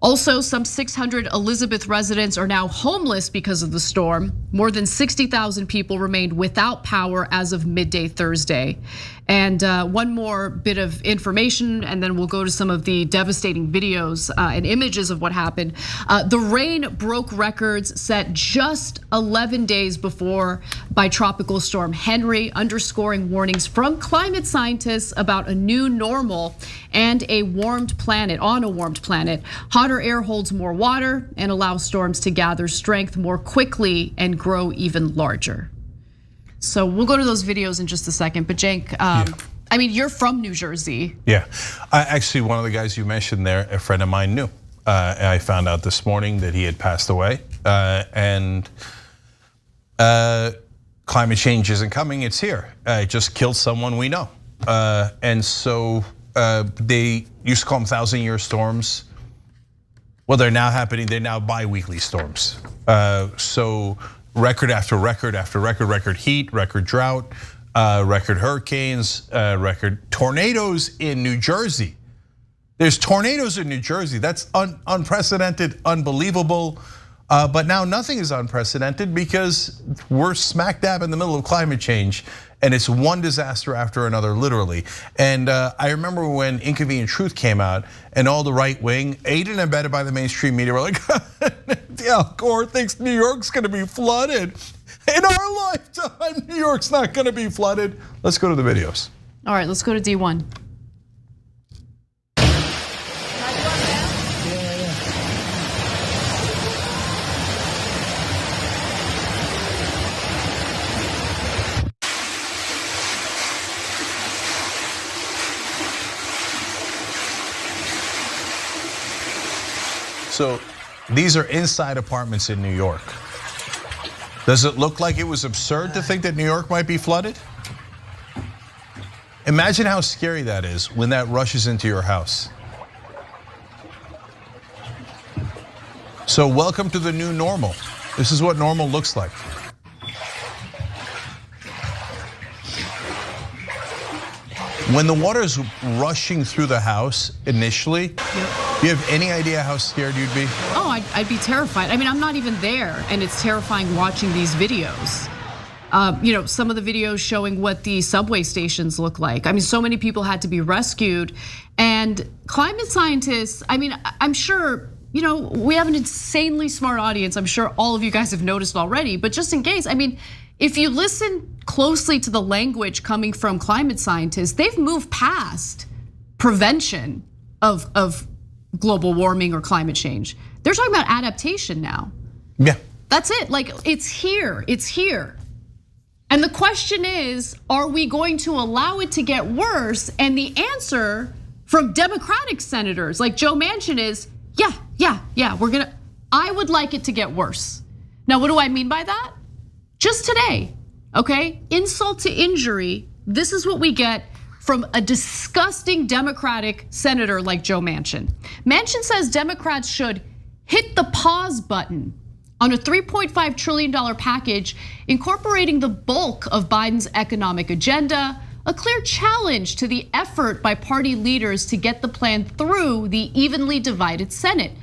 Also, some 600 Elizabeth residents are now homeless because of the storm. More than 60,000 people remained without power as of midday Thursday. And one more bit of information, and then we'll go to some of the devastating videos and images of what happened. The rain broke records set just 11 days before by Tropical Storm Henry, underscoring warnings from climate scientists about a new normal and a warmed planet, on a warmed planet. Hotter air holds more water and allows storms to gather strength more quickly and grow even larger. So we'll go to those videos in just a second, but Cenk, I mean, you're from New Jersey. Yeah, actually one of the guys you mentioned there, a friend of mine knew. I found out this morning that he had passed away, and climate change isn't coming, it's here. It just killed someone we know. And so they used to call them 1,000-year storms. Well, they're now happening, they're now bi-weekly storms. So record after record after record, record heat, record drought, record hurricanes, record tornadoes in New Jersey. There's tornadoes in New Jersey, that's unprecedented, unbelievable. But now nothing is unprecedented because we're smack dab in the middle of climate change, and it's one disaster after another, literally. And I remember when Inconvenient Truth came out, and all the right wing, aided and abetted by the mainstream media, were like, Al Gore thinks New York's gonna be flooded. In our lifetime, New York's not gonna be flooded. Let's go to the videos. All right, let's go to D1. So these are inside apartments in New York. Does it look like it was absurd to think that New York might be flooded? Imagine how scary that is when that rushes into your house. So welcome to the new normal. This is what normal looks like. When the water is rushing through the house initially, do you have any idea how scared you'd be? Oh, I'd be terrified. I mean, I'm not even there, and it's terrifying watching these videos. Some of the videos showing what the subway stations look like. I mean, so many people had to be rescued, and climate scientists, I mean, I'm sure, we have an insanely smart audience. I'm sure all of you guys have noticed already, but just in case, I mean, if you listen closely to the language coming from climate scientists, they've moved past prevention of global warming or climate change. They're talking about adaptation now. Yeah. That's it, like it's here, it's here. And the question is, are we going to allow it to get worse? And the answer from Democratic senators like Joe Manchin is, yeah, I would like it to get worse. Now, what do I mean by that? Just today, okay? Insult to injury, this is what we get from a disgusting Democratic senator like Joe Manchin. Manchin says Democrats should hit the pause button on a $3.5 trillion package incorporating the bulk of Biden's economic agenda, a clear challenge to the effort by party leaders to get the plan through the evenly divided Senate.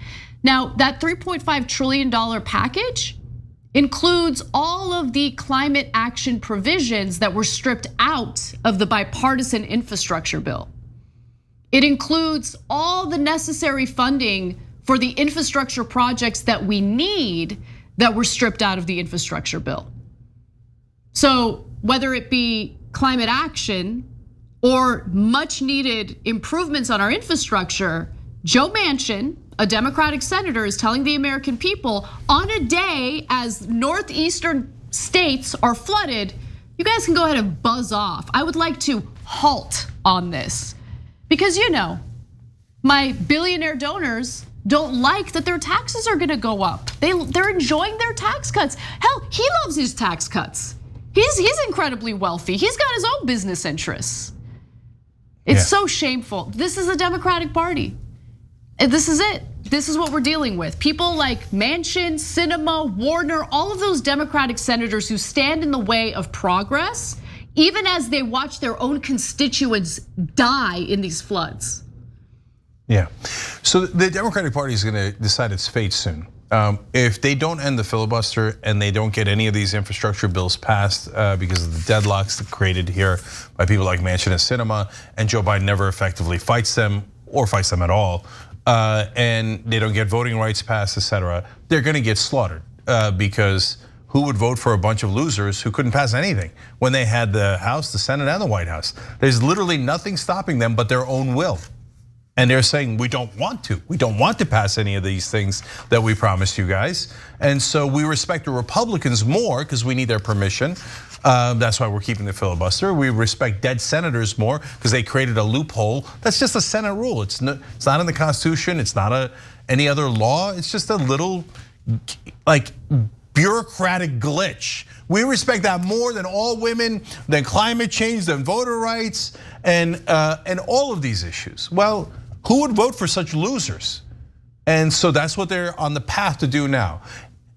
Now, that $3.5 trillion package includes all of the climate action provisions that were stripped out of the bipartisan infrastructure bill. It includes all the necessary funding for the infrastructure projects that we need that were stripped out of the infrastructure bill. So whether it be climate action or much needed improvements on our infrastructure, Joe Manchin, a Democratic senator is telling the American people on a day as northeastern states are flooded, you guys can go ahead and buzz off. I would like to halt on this because my billionaire donors don't like that their taxes are gonna go up. They're enjoying their tax cuts. Hell, he loves his tax cuts. He's incredibly wealthy. He's got his own business interests. It's so shameful. This is a Democratic Party. And this is it. This is what we're dealing with. People like Manchin, Sinema, Warner, all of those Democratic senators who stand in the way of progress, even as they watch their own constituents die in these floods. Yeah, so the Democratic Party is gonna decide its fate soon. If they don't end the filibuster and they don't get any of these infrastructure bills passed because of the deadlocks created here by people like Manchin and Sinema, and Joe Biden never effectively fights them or fights them at all, and they don't get voting rights passed, etc., they're gonna get slaughtered because who would vote for a bunch of losers who couldn't pass anything when they had the House, the Senate, and the White House? There's literally nothing stopping them but their own will. And they're saying, we don't want to pass any of these things that we promised you guys. And so we respect the Republicans more because we need their permission. That's why we're keeping the filibuster. We respect dead senators more because they created a loophole. That's just a Senate rule. It's not in the Constitution. It's not any other law. It's just a little bureaucratic glitch. We respect that more than all women, than climate change, than voter rights, and all of these issues. Well, who would vote for such losers? And so that's what they're on the path to do now.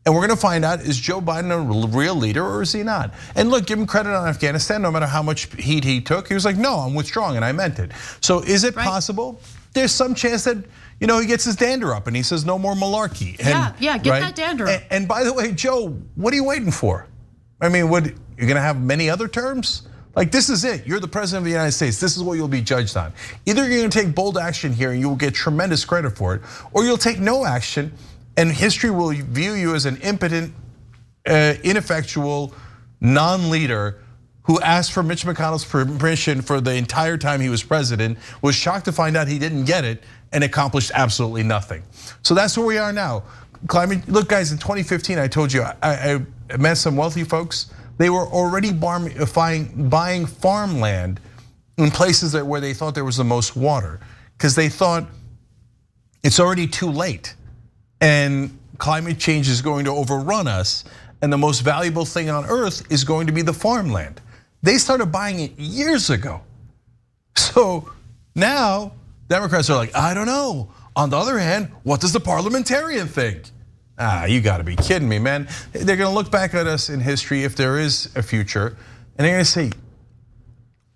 And we're gonna find out, is Joe Biden a real leader or is he not? And look, give him credit on Afghanistan, no matter how much heat he took. He was like, no, I'm withdrawing, and I meant it. So is it possible? There's some chance that he gets his dander up and he says no more malarkey. And, yeah, get that dander up. And by the way, Joe, what are you waiting for? I mean, you're gonna have many other terms? Like, this is it. You're the president of the United States. This is what you'll be judged on. Either you're gonna take bold action here and you will get tremendous credit for it, or you'll take no action and history will view you as an impotent, ineffectual, non-leader who asked for Mitch McConnell's permission for the entire time he was president, was shocked to find out he didn't get it, and accomplished absolutely nothing. So that's where we are now. Climate, look guys, in 2015, I told you, I met some wealthy folks. They were already buying farmland in places where they thought there was the most water, because they thought it's already too late and climate change is going to overrun us, and the most valuable thing on earth is going to be the farmland. They started buying it years ago. So now Democrats are like, I don't know. On the other hand, what does the parliamentarian think? You gotta be kidding me, man. They're gonna look back at us in history, if there is a future, and they're gonna say,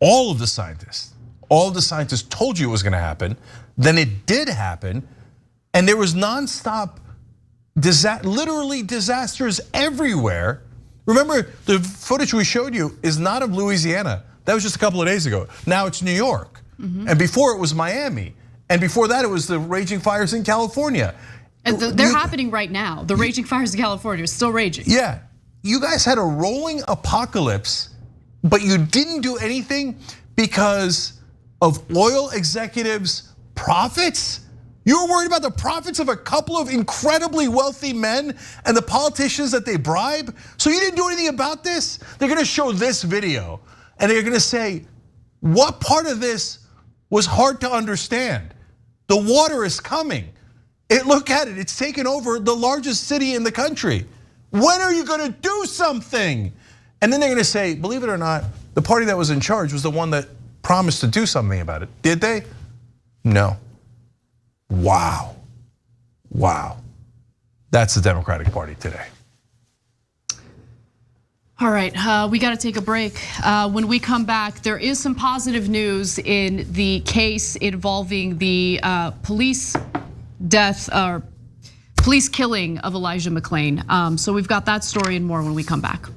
all of the scientists told you it was gonna happen, then it did happen, and there was nonstop, literally disasters everywhere. Remember, the footage we showed you is not of Louisiana. That was just a couple of days ago. Now it's New York, and before it was Miami, and before that it was the raging fires in California. And they're happening right now. The raging fires in California are still raging. Yeah, you guys had a rolling apocalypse, but you didn't do anything because of oil executives' profits? You were worried about the profits of a couple of incredibly wealthy men and the politicians that they bribe? So you didn't do anything about this? They're gonna show this video and they're gonna say, what part of this was hard to understand? The water is coming. Look at it, it's taken over the largest city in the country. When are you gonna do something? And then they're gonna say, believe it or not, the party that was in charge was the one that promised to do something about it. Did they? No. Wow. That's the Democratic Party today. All right, we got to take a break. When we come back, there is some positive news in the case involving the police death or police killing of Elijah McClain. So we've got that story and more when we come back.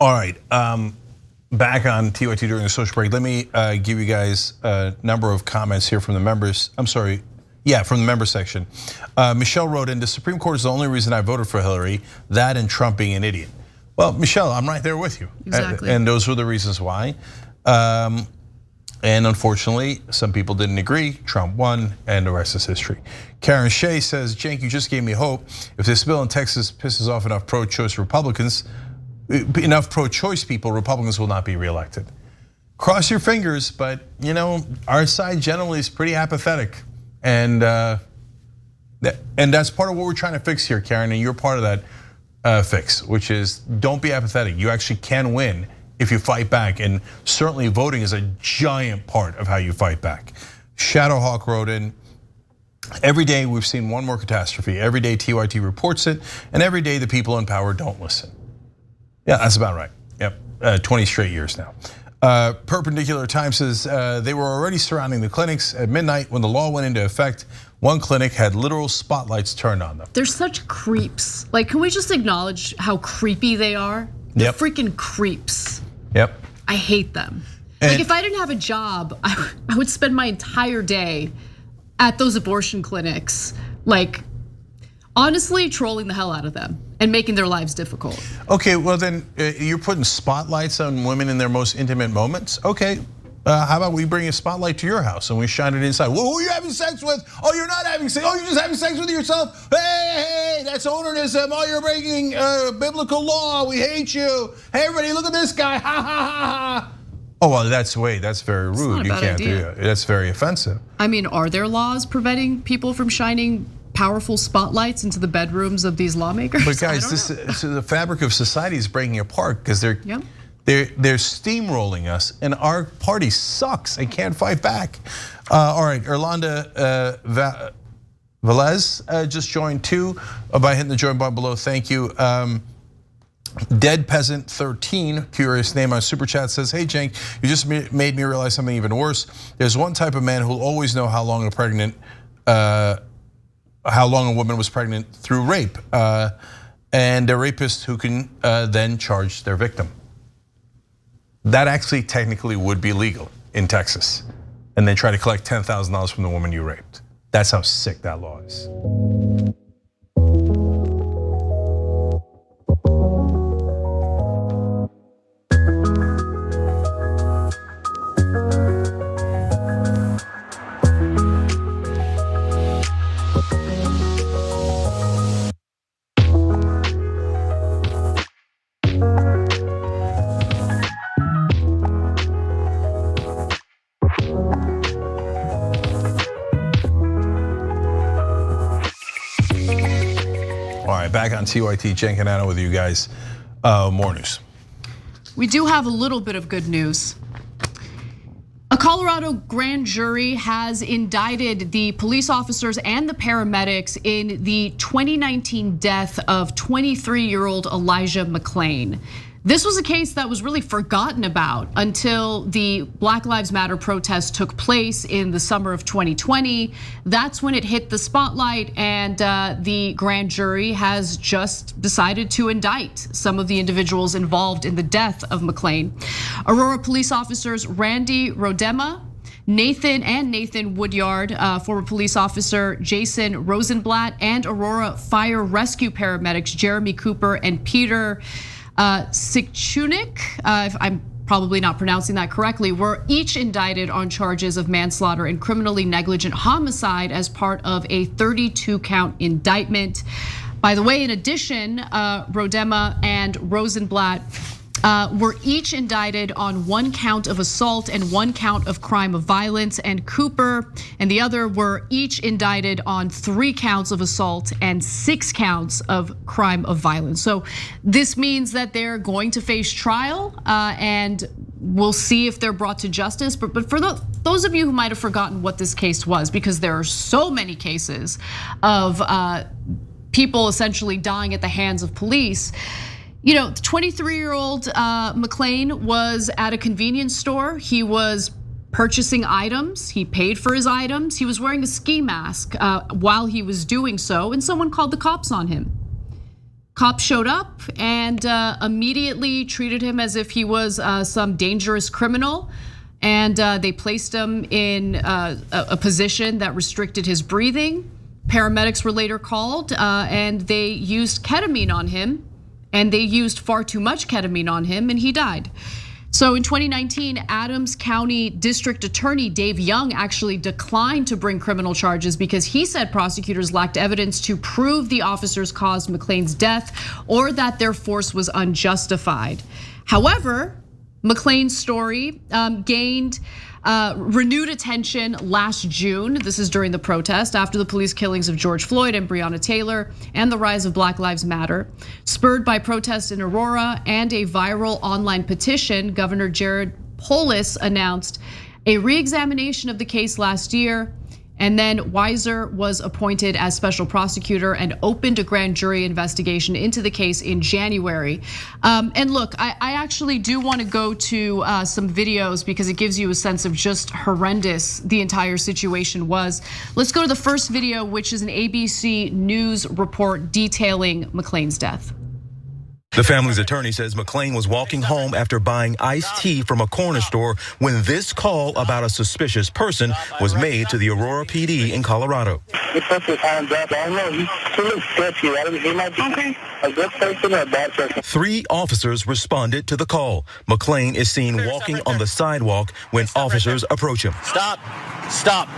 All right, back on TYT during the social break. Let me give you guys a number of comments here from the members. I'm sorry, yeah, from the member section. Michelle wrote in, the Supreme Court is the only reason I voted for Hillary, that and Trump being an idiot. Well, Michelle, I'm right there with you. Exactly. And those were the reasons why. And unfortunately, some people didn't agree. Trump won, and the rest is history. Karen Shea says, Cenk, you just gave me hope. If this bill in Texas pisses off enough pro-choice Republicans, enough pro-choice people, Republicans will not be reelected. Cross your fingers, but our side generally is pretty apathetic. And that's part of what we're trying to fix here, Karen, and you're part of that fix, which is don't be apathetic. You actually can win if you fight back, and certainly voting is a giant part of how you fight back. Shadowhawk wrote in, every day we've seen one more catastrophe. Every day TYT reports it, and every day the people in power don't listen. Yeah, that's about right. Yep, 20 straight years now. Perpendicular Time says they were already surrounding the clinics at midnight when the law went into effect. One clinic had literal spotlights turned on them. They're such creeps. Like, can we just acknowledge how creepy they are? They're freaking creeps. Yep. I hate them. Like, if I didn't have a job, I would spend my entire day at those abortion clinics, like honestly trolling the hell out of them and making their lives difficult. Okay, well then you're putting spotlights on women in their most intimate moments. Okay, how about we bring a spotlight to your house and we shine it inside? Well, who are you having sex with? Oh, you're not having sex. Oh, you're just having sex with yourself. Hey, that's onanism. Oh, you're breaking biblical law. We hate you. Hey, everybody, look at this guy. Ha ha ha ha. Oh, well, that's very rude. You can't do it. That's very offensive. I mean, are there laws preventing people from shining powerful spotlights into the bedrooms of these lawmakers? But guys, the fabric of society is breaking apart because they're steamrolling us, and our party sucks and can't fight back. All right, Erlanda Velez just joined too by hitting the join button below. Thank you. Dead Peasant 13, curious name on Super Chat, says, hey Cenk, you just made me realize something even worse. There's one type of man who'll always know how long a woman was pregnant through rape, and a rapist who can then charge their victim. That actually technically would be legal in Texas, and then try to collect $10,000 from the woman you raped. That's how sick that law is. Back on TYT, Cenk and Anna with you guys. More news. We do have a little bit of good news. A Colorado grand jury has indicted the police officers and the paramedics in the 2019 death of 23-year-old Elijah McClain. This was a case that was really forgotten about until the Black Lives Matter protests took place in the summer of 2020. That's when it hit the spotlight, and the grand jury has just decided to indict some of the individuals involved in the death of McClain. Aurora police officers Randy Rodema, Nathan Woodyard, former police officer Jason Rosenblatt, and Aurora fire rescue paramedics Jeremy Cooper and Peter Sikchunik, I'm probably not pronouncing that correctly, were each indicted on charges of manslaughter and criminally negligent homicide as part of a 32-count indictment. By the way, in addition, Rodema and Rosenblatt were each indicted on 1 count of assault and 1 count of crime of violence, and Cooper and the other were each indicted on 3 counts of assault and 6 counts of crime of violence. So this means that they're going to face trial, and we'll see if they're brought to justice. But for those of you who might have forgotten what this case was, because there are so many cases of people essentially dying at the hands of police. You know, 23-year-old McClain was at a convenience store. He was purchasing items. He paid for his items. He was wearing a ski mask while he was doing so, and someone called the cops on him. Cops showed up and immediately treated him as if he was some dangerous criminal. And they placed him in a position that restricted his breathing. Paramedics were later called and they used ketamine on him. And they used far too much ketamine on him and he died. So in 2019, Adams County District Attorney Dave Young actually declined to bring criminal charges because he said prosecutors lacked evidence to prove the officers caused McClain's death or that their force was unjustified. However, McClain's story gained renewed attention last June. This is during the protest after the police killings of George Floyd and Breonna Taylor and the rise of Black Lives Matter. Spurred by protests in Aurora and a viral online petition, Governor Jared Polis announced a re-examination of the case last year. And then Weiser was appointed as special prosecutor and opened a grand jury investigation into the case in January. And look, I actually do want to go to some videos because it gives you a sense of just horrendous the entire situation was. Let's go to the first video, which is an ABC News report detailing McClain's death. The family's attorney says McClain was walking home after buying iced tea from a corner store when this call about a suspicious person was made to the Aurora PD in Colorado. He put his hands up. I don't know. He looks sketchy. He might be a good person or a bad person. 3 officers responded to the call. McClain is seen walking on the sidewalk when officers approach him. Stop. Stop.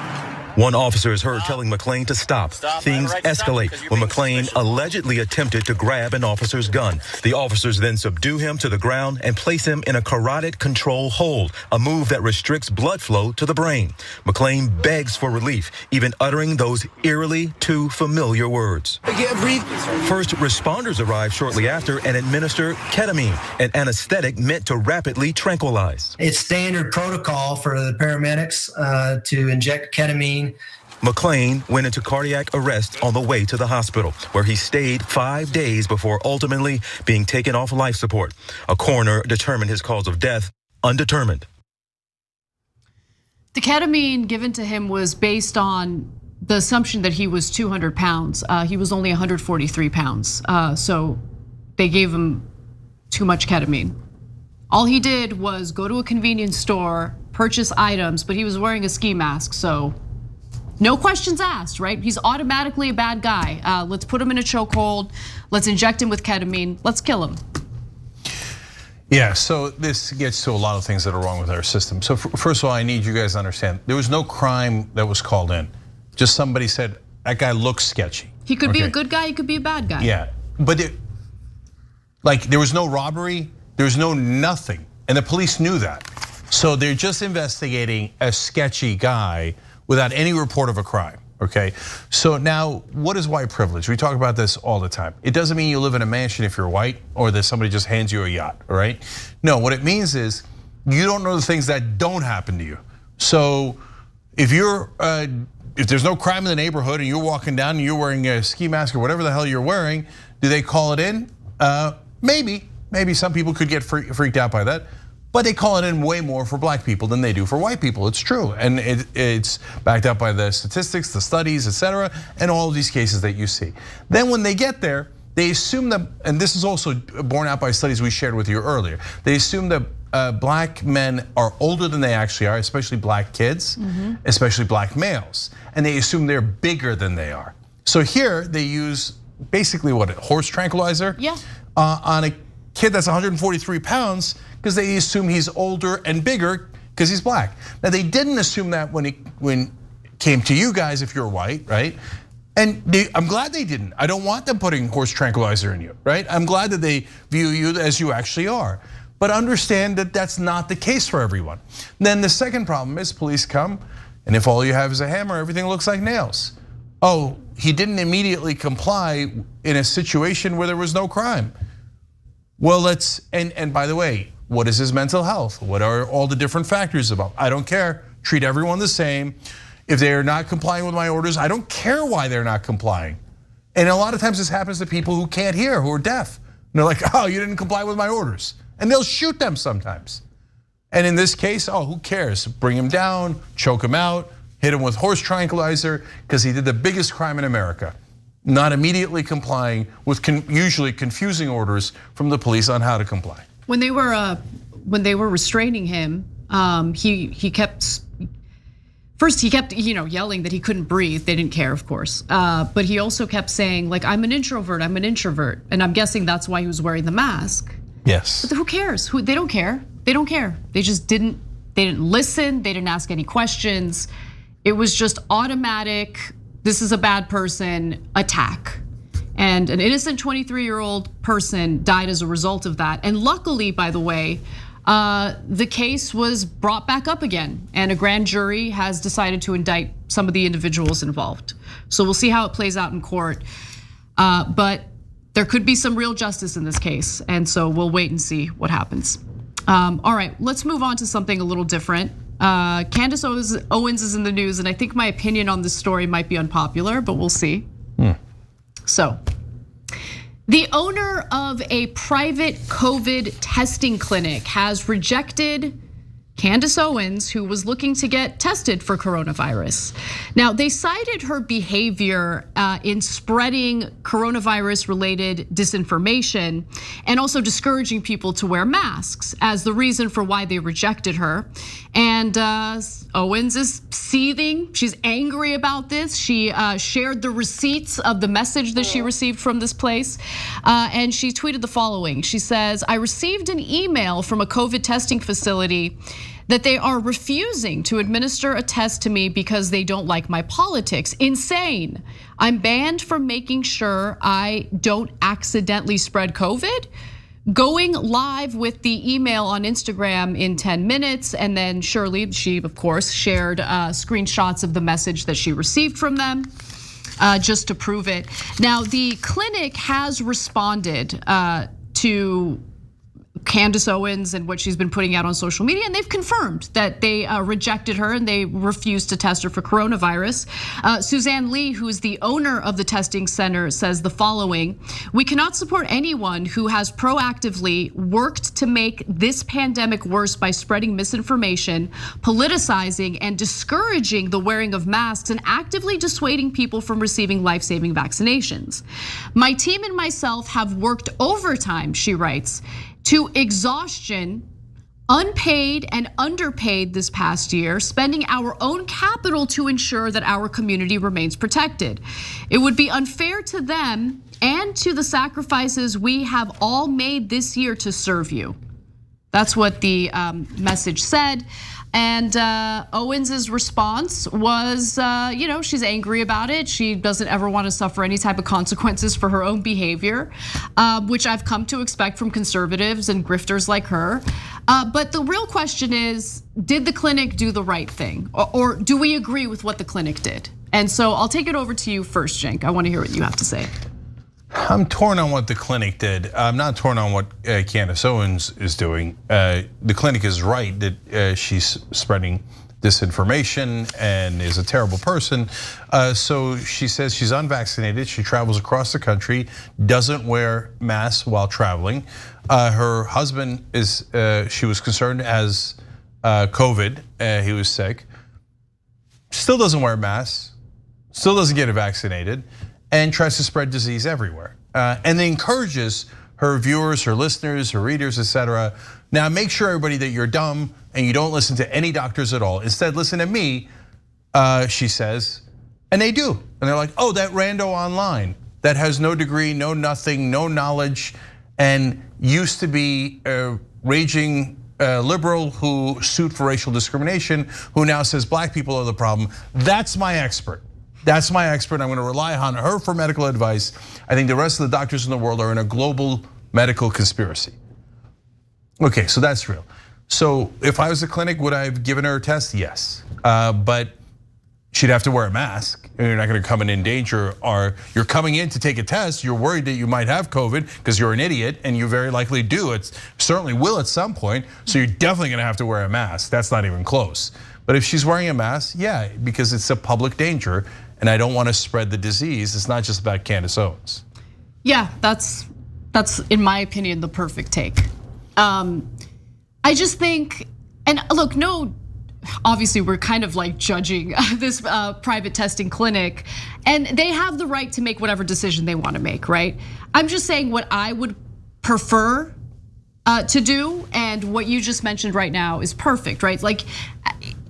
One officer is heard telling McClain to stop. Things escalate when McClain allegedly attempted to grab an officer's gun. The officers then subdue him to the ground and place him in a carotid control hold, a move that restricts blood flow to the brain. McClain begs for relief, even uttering those eerily too familiar words. First responders arrive shortly after and administer ketamine, an anesthetic meant to rapidly tranquilize. It's standard protocol for the paramedics to inject ketamine. McClain went into cardiac arrest on the way to the hospital, where he stayed 5 days before ultimately being taken off life support. A coroner determined his cause of death undetermined. The ketamine given to him was based on the assumption that he was 200 pounds. He was only 143 pounds. So they gave him too much ketamine. All he did was go to a convenience store, purchase items, but he was wearing a ski mask, so no questions asked, right? He's automatically a bad guy. Let's put him in a chokehold. Let's inject him with ketamine. Let's kill him. Yeah, so this gets to a lot of things that are wrong with our system. So first of all, I need you guys to understand, there was no crime that was called in. Just somebody said, that guy looks sketchy. He could be a good guy, he could be a bad guy. Yeah, but there was no robbery, there was no nothing, and the police knew that. So they're just investigating a sketchy guy without any report of a crime, okay? So now, what is white privilege? We talk about this all the time. It doesn't mean you live in a mansion if you're white or that somebody just hands you a yacht, all right? No, what it means is you don't know the things that don't happen to you. So if there's no crime in the neighborhood and you're walking down and you're wearing a ski mask or whatever the hell you're wearing, do they call it in? Maybe some people could get freaked out by that. But they call it in way more for black people than they do for white people. It's true, and it's backed up by the statistics, the studies, etc., and all of these cases that you see. Then when they get there, they assume that, and this is also borne out by studies we shared with you earlier, they assume that black men are older than they actually are, especially black kids, especially black males, and they assume they're bigger than they are. So here they use basically what, a horse tranquilizer? Yeah. On a kid that's 143 pounds, because they assume he's older and bigger because he's black. Now they didn't assume that when it came to you guys if you're white, right? And I'm glad they didn't. I don't want them putting horse tranquilizer in you, right? I'm glad that they view you as you actually are. But understand that that's not the case for everyone. Then the second problem is police come, and if all you have is a hammer, everything looks like nails. Oh, he didn't immediately comply in a situation where there was no crime. Well, and by the way, what is his mental health? What are all the different factors about? I don't care, treat everyone the same. If they're not complying with my orders, I don't care why they're not complying. And a lot of times this happens to people who can't hear, who are deaf. And they're like, oh, you didn't comply with my orders. And they'll shoot them sometimes. And in this case, oh, who cares? Bring him down, choke him out, hit him with horse tranquilizer, because he did the biggest crime in America. not immediately complying with usually confusing orders from the police on how to comply. When they were restraining him, he kept. First, he kept, yelling that he couldn't breathe. They didn't care, of course. But he also kept saying, like, I'm an introvert. And I'm guessing that's why he was wearing the mask. Yes. But who cares? They don't care. They don't care. They just didn't listen. They didn't ask any questions. It was just automatic, this is a bad person, attack. And an innocent 23-year-old person died as a result of that. And luckily, by the way, the case was brought back up again, and a grand jury has decided to indict some of the individuals involved. So we'll see how it plays out in court. But there could be some real justice in this case, and so we'll wait and see what happens. All right, let's move on to something a little different. Candace Owens is in the news, and I think my opinion on this story might be unpopular, but we'll see. So, the owner of a private COVID testing clinic has rejected Candace Owens, who was looking to get tested for coronavirus. Now, they cited her behavior in spreading coronavirus-related disinformation and also discouraging people to wear masks as the reason for why they rejected her. And Owens is seething. She's angry about this. She shared the receipts of the message that she received from this place. And she tweeted the following. She says, I received an email from a COVID testing facility that they are refusing to administer a test to me because they don't like my politics. Insane. I'm banned from making sure I don't accidentally spread COVID. Going live with the email on Instagram in 10 minutes. And then Shirley, she of course shared screenshots of the message that she received from them just to prove it. Now, the clinic has responded to Candace Owens and what she's been putting out on social media, and they've confirmed that they rejected her and they refused to test her for coronavirus. Suzanne Lee, who is the owner of the testing center, says the following: we cannot support anyone who has proactively worked to make this pandemic worse by spreading misinformation, politicizing, and discouraging the wearing of masks and actively dissuading people from receiving life-saving vaccinations. My team and myself have worked overtime, she writes, to exhaustion, unpaid and underpaid this past year, spending our own capital to ensure that our community remains protected. It would be unfair to them and to the sacrifices we have all made this year to serve you. That's what the message said. And Owens's response was, she's angry about it. She doesn't ever want to suffer any type of consequences for her own behavior, which I've come to expect from conservatives and grifters like her. But the real question is, did the clinic do the right thing? Or do we agree with what the clinic did? And so I'll take it over to you first, Cenk. I want to hear what you have to say. I'm torn on what the clinic did. I'm not torn on what Candace Owens is doing. The clinic is right that she's spreading disinformation and is a terrible person. So she says she's unvaccinated. She travels across the country, doesn't wear masks while traveling. Her husband she was concerned, has COVID. He was sick. Still doesn't wear masks. Still doesn't get vaccinated. And tries to spread disease everywhere. And then encourages her viewers, her listeners, her readers, etc. Now make sure, everybody, that you're dumb and you don't listen to any doctors at all. Instead, listen to me, she says, and they do. And they're like, oh, that rando online that has no degree, no nothing, no knowledge, and used to be a raging liberal who sued for racial discrimination, who now says black people are the problem. That's my expert. That's my expert. I'm going to rely on her for medical advice. I think the rest of the doctors in the world are in a global medical conspiracy. Okay, so that's real. So if I was a clinic, would I have given her a test? Yes, but she'd have to wear a mask. And you're not going to come in danger, or you're coming in to take a test. You're worried that you might have COVID because you're an idiot, and you very likely do. It certainly will at some point. So you're definitely going to have to wear a mask. That's not even close. But if she's wearing a mask, yeah, because it's a public danger. And I don't want to spread the disease. It's not just about Candace Owens. Yeah, that's in my opinion the perfect take. I just think, and look, no obviously we're kind of like judging this private testing clinic, and they have the right to make whatever decision they want to make, right? I'm just saying what I would prefer to do, and what you just mentioned right now is perfect, right? Like,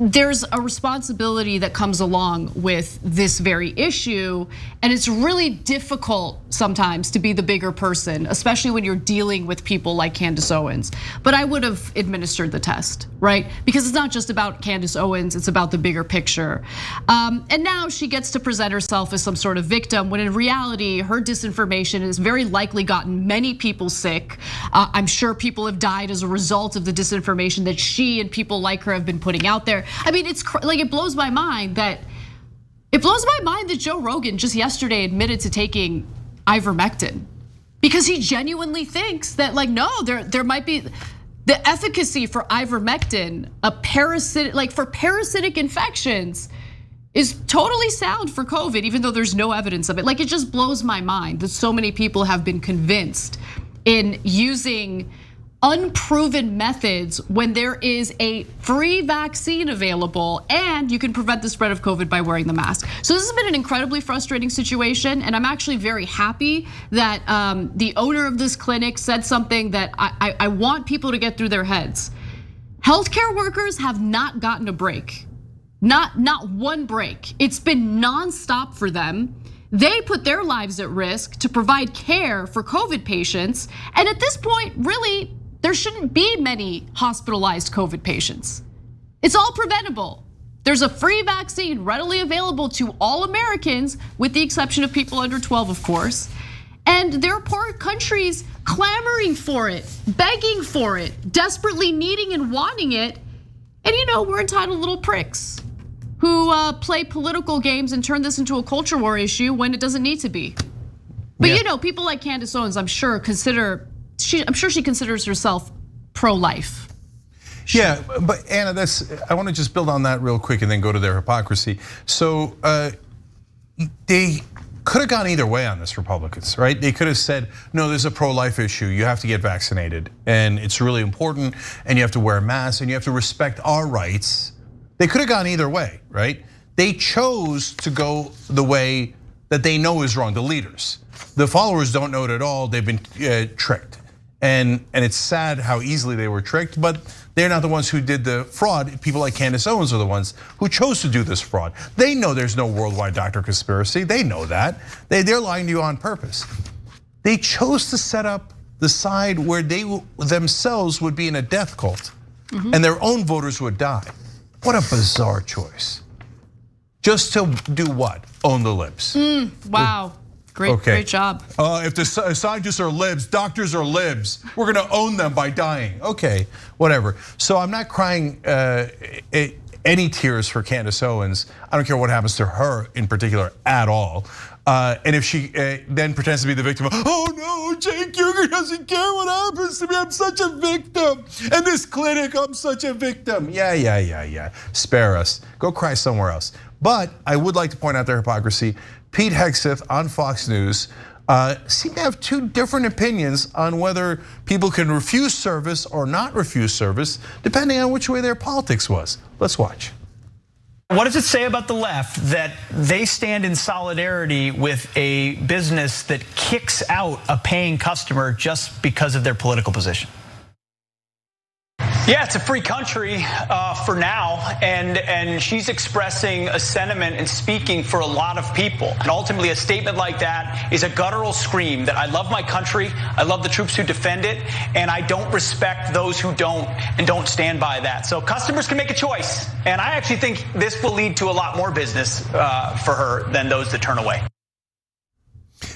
there's a responsibility that comes along with this very issue, and it's really difficult sometimes to be the bigger person, especially when you're dealing with people like Candace Owens. But I would have administered the test, right? Because it's not just about Candace Owens, it's about the bigger picture. And now she gets to present herself as some sort of victim, when in reality, her disinformation has very likely gotten many people sick. I'm sure people have died as a result of the disinformation that she and people like her have been putting out there. I mean, it's like, it blows my mind that Joe Rogan just yesterday admitted to taking ivermectin, because he genuinely thinks that, like, no, there might be the efficacy for ivermectin, for parasitic infections, is totally sound for COVID, even though there's no evidence of it. Like, it just blows my mind that so many people have been convinced in using unproven methods when there is a free vaccine available and you can prevent the spread of COVID by wearing the mask. So this has been an incredibly frustrating situation, and I'm actually very happy that the owner of this clinic said something that I want people to get through their heads. Healthcare workers have not gotten a break, not one break. It's been nonstop for them. They put their lives at risk to provide care for COVID patients, and at this point, really, there shouldn't be many hospitalized COVID patients. It's all preventable. There's a free vaccine readily available to all Americans, with the exception of people under 12, of course. And there are poor countries clamoring for it, begging for it, desperately needing and wanting it. And we're entitled little pricks who play political games and turn this into a culture war issue when it doesn't need to be. But people like Candace Owens, I'm sure she considers herself pro-life. Yeah, but Anna, I want to just build on that real quick and then go to their hypocrisy. So they could have gone either way on this, Republicans, right? They could have said, no, there's a pro-life issue. You have to get vaccinated, and it's really important, and you have to wear a mask, and you have to respect our rights. They could have gone either way, right? They chose to go the way that they know is wrong, the leaders. The followers don't know it at all. They've been tricked. And it's sad how easily they were tricked, but they're not the ones who did the fraud. People like Candace Owens are the ones who chose to do this fraud. They know there's no worldwide doctor conspiracy. They know that. They're lying to you on purpose. They chose to set up the side where they themselves would be in a death cult, and their own voters would die. What a bizarre choice. Just to do what? Own the libs. Wow. Great job. If the scientists are libs, doctors are libs, we're gonna own them by dying. Okay, whatever. So I'm not crying any tears for Candace Owens. I don't care what happens to her in particular at all. And if she then pretends to be the victim of, oh no, Cenk Uygur doesn't care what happens to me, I'm such a victim. And this clinic, I'm such a victim. Yeah. Spare us, go cry somewhere else. But I would like to point out their hypocrisy. Pete Hegseth on Fox News seemed to have two different opinions on whether people can refuse service or not refuse service, depending on which way their politics was. Let's watch. What does it say about the left that they stand in solidarity with a business that kicks out a paying customer just because of their political position? Yeah, it's a free country for now, and she's expressing a sentiment and speaking for a lot of people. And ultimately, a statement like that is a guttural scream that I love my country, I love the troops who defend it, and I don't respect those who don't and don't stand by that. So customers can make a choice, and I actually think this will lead to a lot more business for her than those that turn away.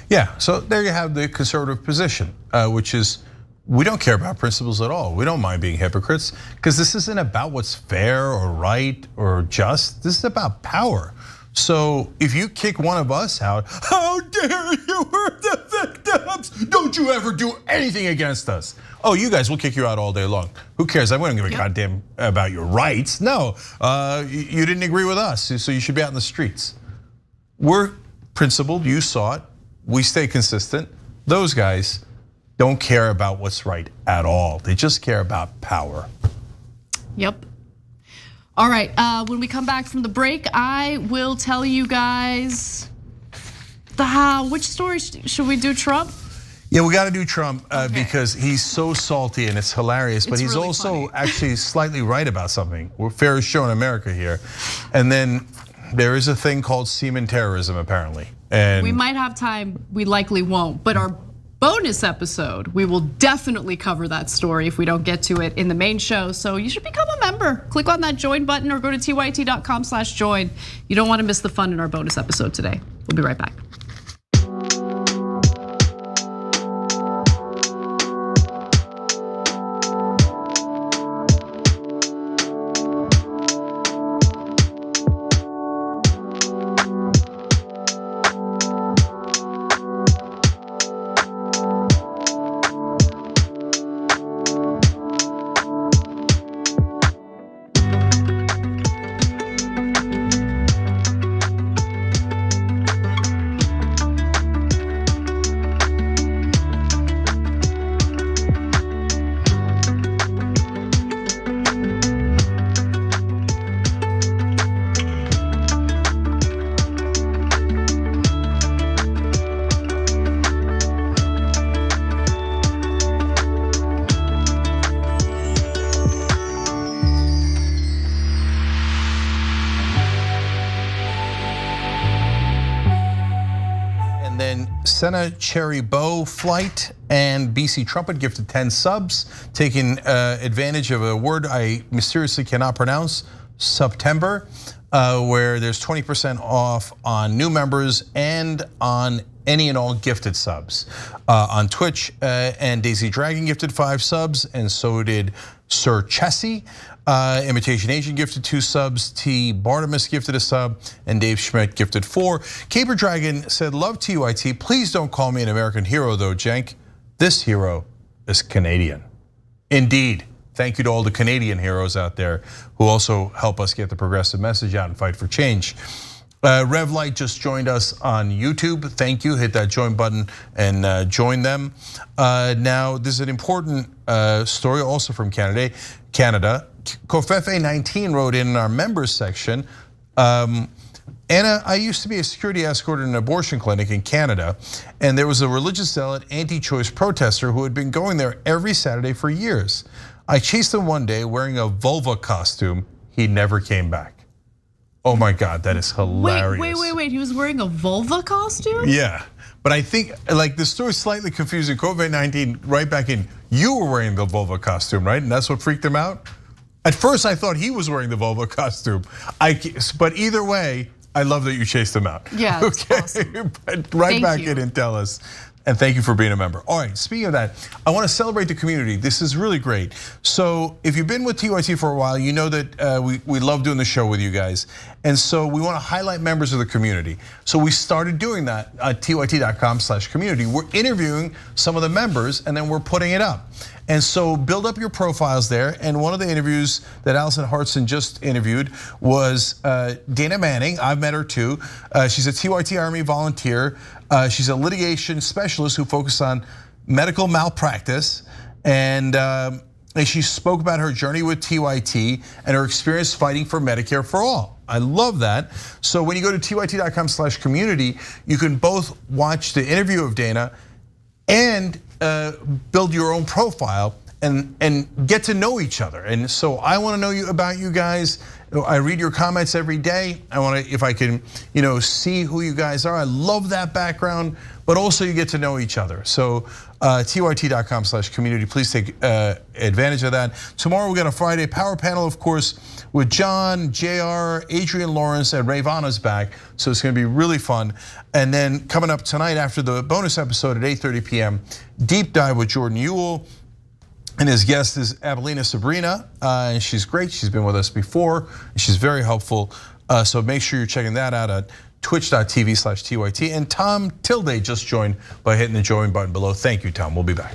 Yeah, so there you have the conservative position, which is, we don't care about principles at all. We don't mind being hypocrites, because this isn't about what's fair or right or just. This is about power. So if you kick one of us out, how dare you, we're the victims. Don't you ever do anything against us. Oh, you guys will kick you out all day long. Who cares? I wouldn't give a goddamn about your rights. No, you didn't agree with us, so you should be out in the streets. We're principled, you saw it. We stay consistent. Those guys don't care about what's right at all. They just care about power. Yep. All right, when we come back from the break, I will tell you guys which story should we do, Trump? Yeah, we got to do Trump because he's so salty and it's hilarious, but he's really also actually slightly right about something. We're fairest show in America here. And then there is a thing called semen terrorism, apparently. And we might have time, we likely won't, but our bonus episode, we will definitely cover that story if we don't get to it in the main show. So you should become a member. Click on that join button or go to tyt.com/join. You don't want to miss the fun in our bonus episode today. We'll be right back. Senna Cherry Bow Flight and BC Trumpet gifted 10 subs, taking advantage of a word I mysteriously cannot pronounce, September, where there's 20% off on new members and on any and all gifted subs. On Twitch, and Daisy Dragon gifted 5 subs, and so did Sir Chessie. Imitation Agent gifted 2 subs, T. Bartimus gifted a sub, and Dave Schmidt gifted 4. Caper Dragon said, love TYT, please don't call me an American hero though, Cenk. This hero is Canadian. Indeed, thank you to all the Canadian heroes out there who also help us get the progressive message out and fight for change. Rev Light just joined us on YouTube. Thank you, hit that join button and join them. Now, this is an important story also from Canada. Kofefe19 wrote in our members section, Anna, I used to be a security escort in an abortion clinic in Canada, and there was a religious zealot, anti-choice protester who had been going there every Saturday for years. I chased him one day wearing a vulva costume. He never came back. Oh my God, that is hilarious. Wait, he was wearing a vulva costume? Yeah, but I think like the story's slightly confusing. COVID-19 right back in, you were wearing the vulva costume, right? And that's what freaked him out? At first I thought he was wearing the vulva costume. But either way, I love that you chased him out. Yeah, okay, awesome. But right back in and tell us. And thank you for being a member. All right, speaking of that, I want to celebrate the community. This is really great. So if you've been with TYT for a while, you know that we love doing the show with you guys. And so we want to highlight members of the community. So we started doing that at tyt.com/community. We're interviewing some of the members and then we're putting it up. And so build up your profiles there. And one of the interviews that Allison Hartson just interviewed was Dana Manning. I've met her too. She's a TYT Army volunteer. She's a litigation specialist who focuses on medical malpractice. And she spoke about her journey with TYT and her experience fighting for Medicare for all. I love that. So when you go to tyt.com/community, you can both watch the interview of Dana and build your own profile and get to know each other. And so I want to know about you guys. I read your comments every day. I want to, if I can, see who you guys are. I love that background, but also you get to know each other. So tyt.com/community, please take advantage of that. Tomorrow we got a Friday Power Panel, of course, with John, JR, Adrian Lawrence, and Ravana's back. So it's going to be really fun. And then coming up tonight after the bonus episode at 8:30 p.m., Deep Dive with Jordan Ewell. And his guest is Adelina Sabrina, and she's great. She's been with us before. She's very helpful. So make sure you're checking that out at twitch.tv/TYT. And Tom Tilday just joined by hitting the join button below. Thank you, Tom. We'll be back.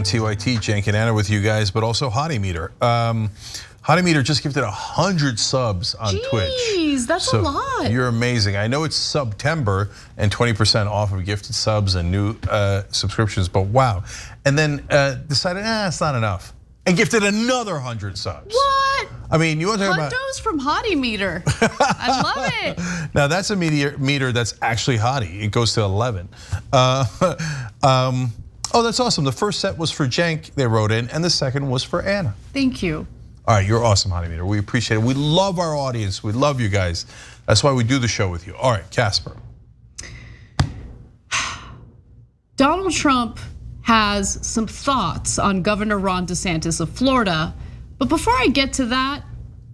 on TYT, Cenk and Anna with you guys, but also Hottie Meter. Hottie Meter just gifted 100 subs on Twitch. Jeez, that's a lot. You're amazing. I know it's September and 20% off of gifted subs and new subscriptions, but wow. And then decided, it's not enough. And gifted another 100 subs. What? I mean, you want to talk about Hundos from Hottie Meter. I love it. Now that's a meter that's actually Hottie. It goes to 11. Oh, that's awesome. The first set was for Cenk, they wrote in, and the second was for Anna. Thank you. All right, you're awesome, Hottie Meter. We appreciate it. We love our audience. We love you guys. That's why we do the show with you. All right, Casper. Donald Trump has some thoughts on Governor Ron DeSantis of Florida. But before I get to that,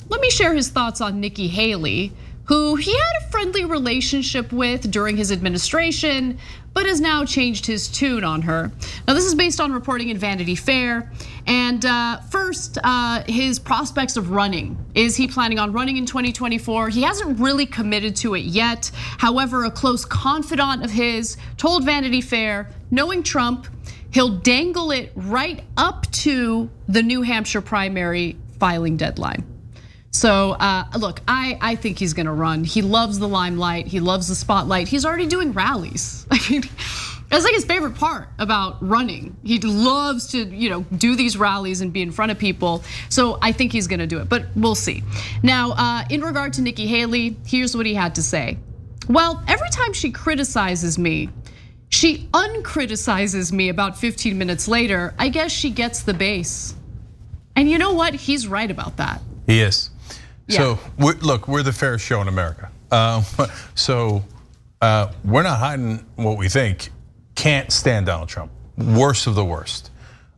let me share his thoughts on Nikki Haley, who he had a friendly relationship with during his administration, but has now changed his tune on her. Now, this is based on reporting in Vanity Fair. And first, his prospects of running. Is he planning on running in 2024? He hasn't really committed to it yet. However, a close confidant of his told Vanity Fair, knowing Trump, he'll dangle it right up to the New Hampshire primary filing deadline. So look, I think he's gonna run. He loves the limelight, he loves the spotlight. He's already doing rallies. I mean, that's like his favorite part about running. He loves to, do these rallies and be in front of people. So I think he's gonna do it, but we'll see. Now, in regard to Nikki Haley, here's what he had to say. Well, every time she criticizes me, she uncriticizes me about 15 minutes later. I guess she gets the base. And you know what? He's right about that. He is. Yeah. So look, we're the fairest show in America. So we're not hiding what we think. Can't stand Donald Trump. Worst of the worst.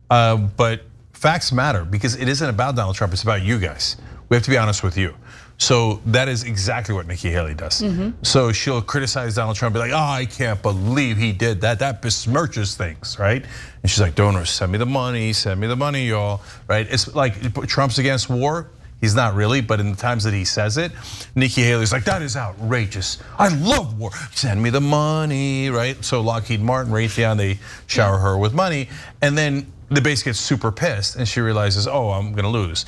But facts matter because it isn't about Donald Trump, it's about you guys. We have to be honest with you. So that is exactly what Nikki Haley does. So she'll criticize Donald Trump, be like, I can't believe he did that. That besmirches things, right? And she's like, donors, send me the money, y'all, right? It's like Trump's against war. He's not really, but in the times that he says it, Nikki Haley's like, that is outrageous. I love war. Send me the money, right? So Lockheed Martin, Raytheon, they shower her with money. And then the base gets super pissed and she realizes, I'm gonna lose.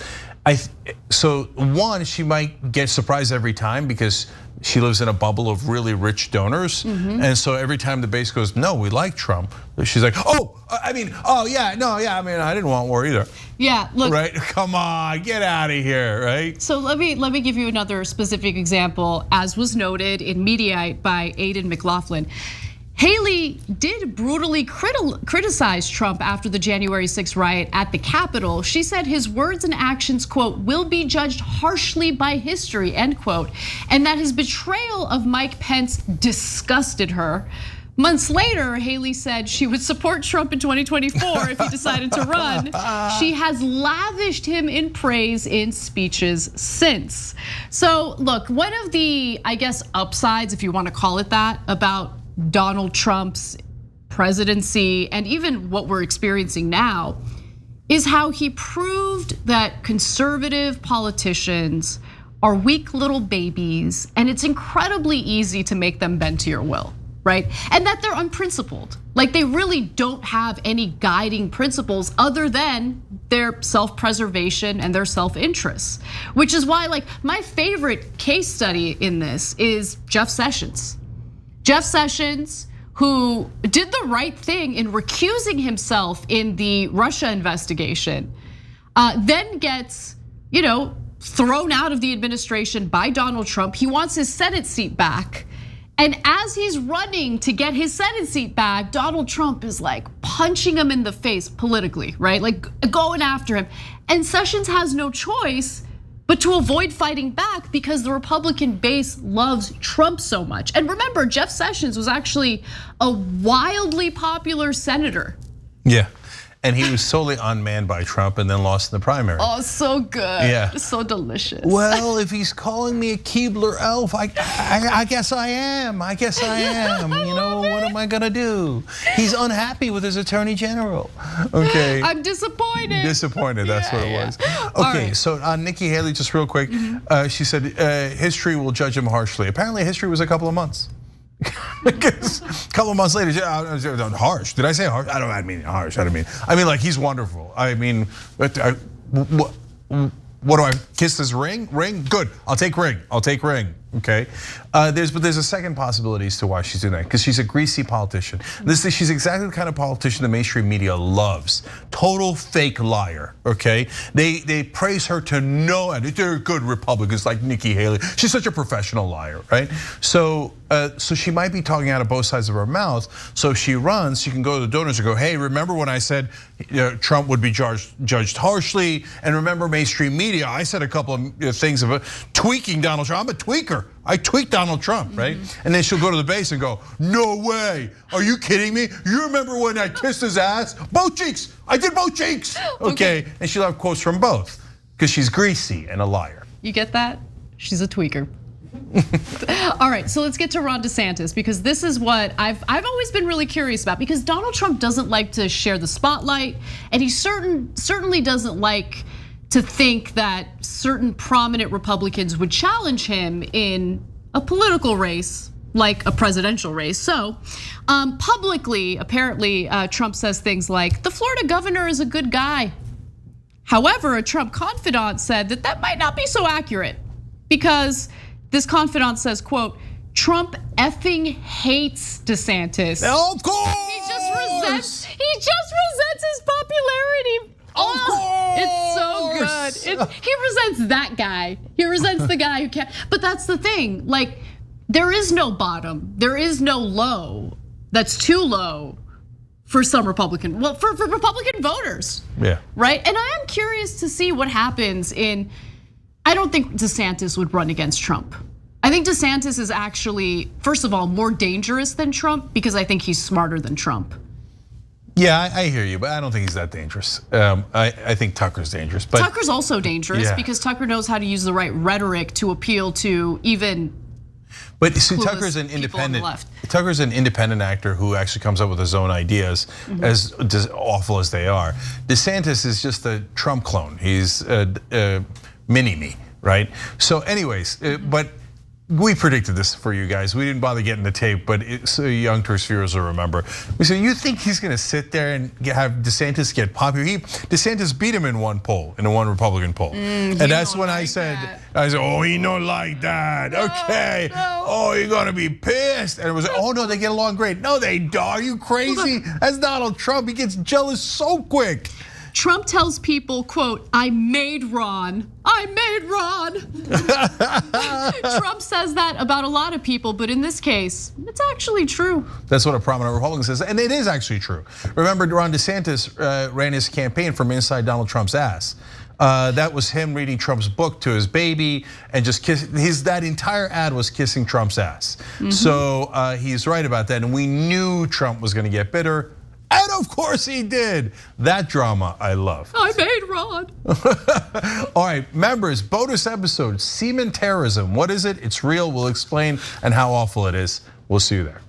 So one, she might get surprised every time because she lives in a bubble of really rich donors. And so every time the base goes, no, we like Trump, she's like, I didn't want war either. Yeah, look. Right, come on, get out of here, right? So let me give you another specific example, as was noted in Mediaite by Aidan McLaughlin. Haley did brutally criticize Trump after the January 6th riot at the Capitol. She said his words and actions, quote, will be judged harshly by history, end quote, and that his betrayal of Mike Pence disgusted her. Months later, Haley said she would support Trump in 2024 if he decided to run. She has lavished him in praise in speeches since. So look, one of the, I guess, upsides, if you want to call it that, about Donald Trump's presidency and even what we're experiencing now is how he proved that conservative politicians are weak little babies and it's incredibly easy to make them bend to your will, right? And that they're unprincipled. Like they really don't have any guiding principles other than their self-preservation and their self-interest, which is why like my favorite case study in this is Jeff Sessions. Jeff Sessions, who did the right thing in recusing himself in the Russia investigation, then gets, thrown out of the administration by Donald Trump. He wants his Senate seat back. And as he's running to get his Senate seat back, Donald Trump is like punching him in the face politically, right? Like going after him. And Sessions has no choice but to avoid fighting back because the Republican base loves Trump so much. And remember, Jeff Sessions was actually a wildly popular senator. Yeah, and he was solely unmanned by Trump and then lost in the primary. Oh, so good. Yeah. So delicious. Well, if he's calling me a Keebler elf, I guess I am. I guess I am. What am I gonna do? He's unhappy with his attorney general. Okay. I'm disappointed. Disappointed, that's what it was. Okay, so on Nikki Haley, just real quick, she said history will judge him harshly. Apparently history was a couple of months. Because a couple of months later, harsh. Did I say harsh? I don't mean harsh. I mean like he's wonderful. I mean, what do I kiss this ring? Ring? Good. I'll take ring. Okay. There's a second possibility as to why she's doing that, because she's a greasy politician. She's exactly the kind of politician the mainstream media loves. Total fake liar. Okay. They praise her to no end. They're good Republicans like Nikki Haley. She's such a professional liar, right? So she might be talking out of both sides of her mouth. So if she runs, she can go to the donors and go, hey, remember when I said Trump would be judged harshly? And remember mainstream media, I said a couple of things about tweaking Donald Trump. I'm a tweaker. I tweaked Donald Trump, right? And then she'll go to the base and go, no way, are you kidding me? You remember when I kissed his ass? Both cheeks, I did both cheeks. Okay, and she'll have quotes from both, because she's greasy and a liar. You get that? She's a tweaker. All right, so let's get to Ron DeSantis, because this is what I've always been really curious about, because Donald Trump doesn't like to share the spotlight, and he certainly doesn't like to think that certain prominent Republicans would challenge him in a political race, like a presidential race. So publicly, apparently, Trump says things like, the Florida governor is a good guy. However, a Trump confidant said that might not be so accurate, because this confidant says, quote, Trump effing hates DeSantis. Of course! He just resents his popularity. It's so good. He resents that guy. He resents the guy who can't. But that's the thing. Like, there is no bottom. There is no low that's too low for some Republican. Well, for Republican voters. Yeah. Right. And I am curious to see what happens in. I don't think DeSantis would run against Trump. I think DeSantis is actually, first of all, more dangerous than Trump, because I think he's smarter than Trump. Yeah, I hear you, but I don't think he's that dangerous. I think Tucker's dangerous. But Tucker's also dangerous because Tucker knows how to use the right rhetoric to appeal to even. But see, Tucker's an independent. Tucker's an independent actor who actually comes up with his own ideas, as awful as they are. DeSantis is just a Trump clone. He's a mini-me, right? So, anyways, but. We predicted this for you guys. We didn't bother getting the tape, but so Young Turks viewers will remember. We said, you think he's gonna sit there and have DeSantis get popular? DeSantis beat him in one poll, in one Republican poll. And that's when I said, oh, he don't like that. Okay. Oh, you're gonna be pissed. And it was, oh no, they get along great. No, they don't. Are you crazy? That's Donald Trump. He gets jealous so quick. Trump tells people, quote, I made Ron. Trump says that about a lot of people, but in this case, it's actually true. That's what a prominent Republican says, and it is actually true. Remember, Ron DeSantis ran his campaign from inside Donald Trump's ass. That was him reading Trump's book to his baby and just that entire ad was kissing Trump's ass. So he's right about that, and we knew Trump was gonna get bitter. And of course he did. That drama I love. I made Ron. All right, members, bonus episode, semen terrorism. What is it? It's real, we'll explain, and how awful it is. We'll see you there.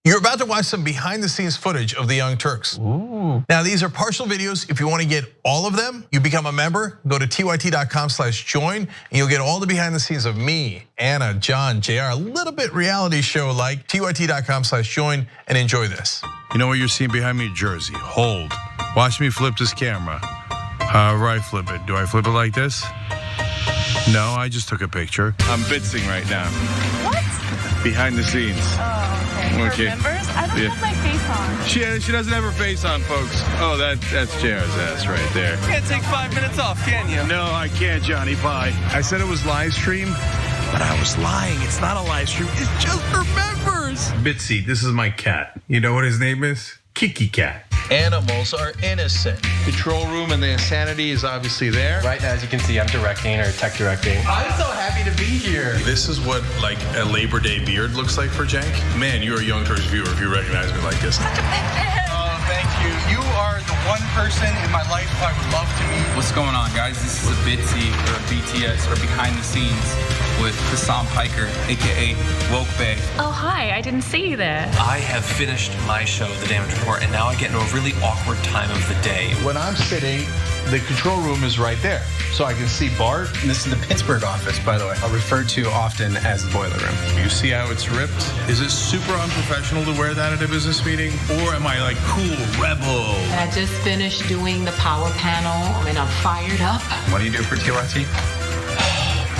You're about to watch some behind the scenes footage of the Young Turks. Ooh. Now these are partial videos. If you want to get all of them, you become a member, go to tyt.com/join, and you'll get all the behind the scenes of me, Anna, John, JR, a little bit reality show like. tyt.com/join and enjoy this. You know what you're seeing behind me? Jersey, hold. Watch me flip this camera. However I flip it. Do I flip it like this? No, I just took a picture. I'm bitzing right now. What? Behind the scenes. Oh, okay. For members? I don't have my face on. She doesn't have her face on, folks. Oh, that's JR's ass right there. You can't take 5 minutes off, can you? No, I can't, Johnny. Bye. I said it was live stream, but I was lying. It's not a live stream. It's just for members. Bitsy, this is my cat. You know what his name is? Kiki Cat. Animals are innocent. Control room and the insanity is obviously there. Right now, as you can see, I'm directing or tech directing. I'm so happy to be here. This is what like a Labor Day beard looks like for Cenk. Man, you're a Young Turks viewer if you recognize me like this. Thank you. You are the one person in my life I would love to meet. What's going on, guys? This is a Bitsy or a BTS or behind the scenes with Hassan Piker, aka Woke Bay. Oh, hi. I didn't see you there. I have finished my show, The Damage Report, and now I get into a really awkward time of the day. When I'm sitting, the control room is right there. So I can see Bart. This is the Pittsburgh office, by the way. I'll refer to often as the boiler room. You see how it's ripped? Is it super unprofessional to wear that at a business meeting? Or am I like cool rebel? I just finished doing the power panel and I'm fired up. What do you do for TYT?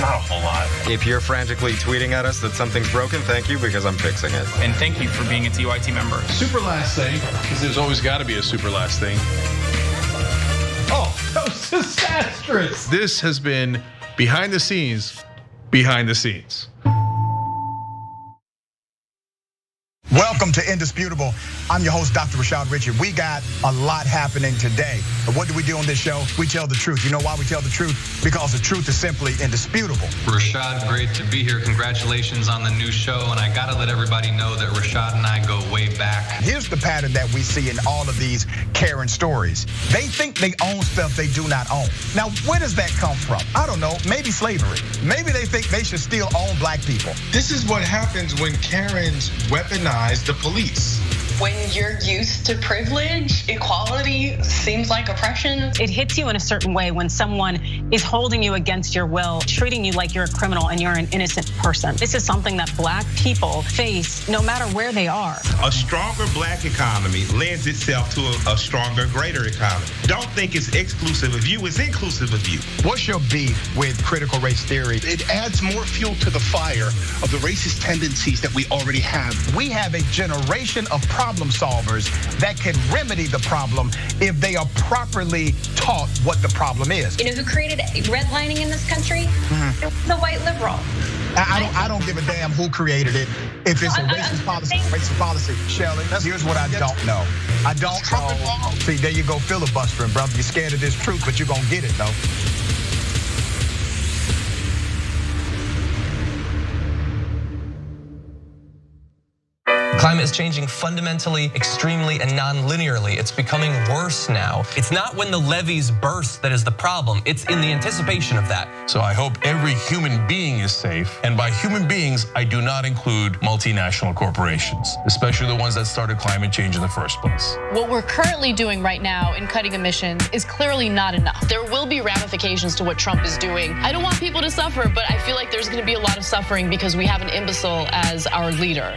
Not a whole lot. If you're frantically tweeting at us that something's broken, thank you, because I'm fixing it. And thank you for being a TYT member. Super last thing, because there's always got to be a super last thing. Oh, that was disastrous. This has been behind the scenes, behind the scenes. Welcome to Indisputable. I'm your host, Dr. Rashad Richey. We got a lot happening today. But what do we do on this show? We tell the truth. You know why we tell the truth? Because the truth is simply indisputable. Rashad, great to be here. Congratulations on the new show. And I gotta let everybody know that Rashad and I go way back. Here's the pattern that we see in all of these Karen stories. They think they own stuff they do not own. Now, where does that come from? I don't know, maybe slavery. Maybe they think they should still own black people. This is what happens when Karens weaponize the police. When you're used to privilege, equality seems like oppression. It hits you in a certain way when someone is holding you against your will, treating you like you're a criminal and you're an innocent person. This is something that black people face no matter where they are. A stronger black economy lends itself to a stronger, greater economy. Don't think it's exclusive of you, it's inclusive of you. What's your beef with critical race theory? It adds more fuel to the fire of the racist tendencies that we already have. We have a generation of problem solvers that can remedy the problem if they are properly taught what the problem is. You know who created redlining in this country? It was the white liberal. I don't give a damn who created it. If it's a racist policy, Shelley, here's what I don't know. I don't know. See, there you go filibustering, brother. You're scared of this truth, but you're gonna get it though. Climate is changing fundamentally, extremely, and non-linearly. It's becoming worse now. It's not when the levees burst that is the problem. It's in the anticipation of that. So I hope every human being is safe. And by human beings, I do not include multinational corporations, especially the ones that started climate change in the first place. What we're currently doing right now in cutting emissions is clearly not enough. There will be ramifications to what Trump is doing. I don't want people to suffer, but I feel like there's gonna be a lot of suffering because we have an imbecile as our leader.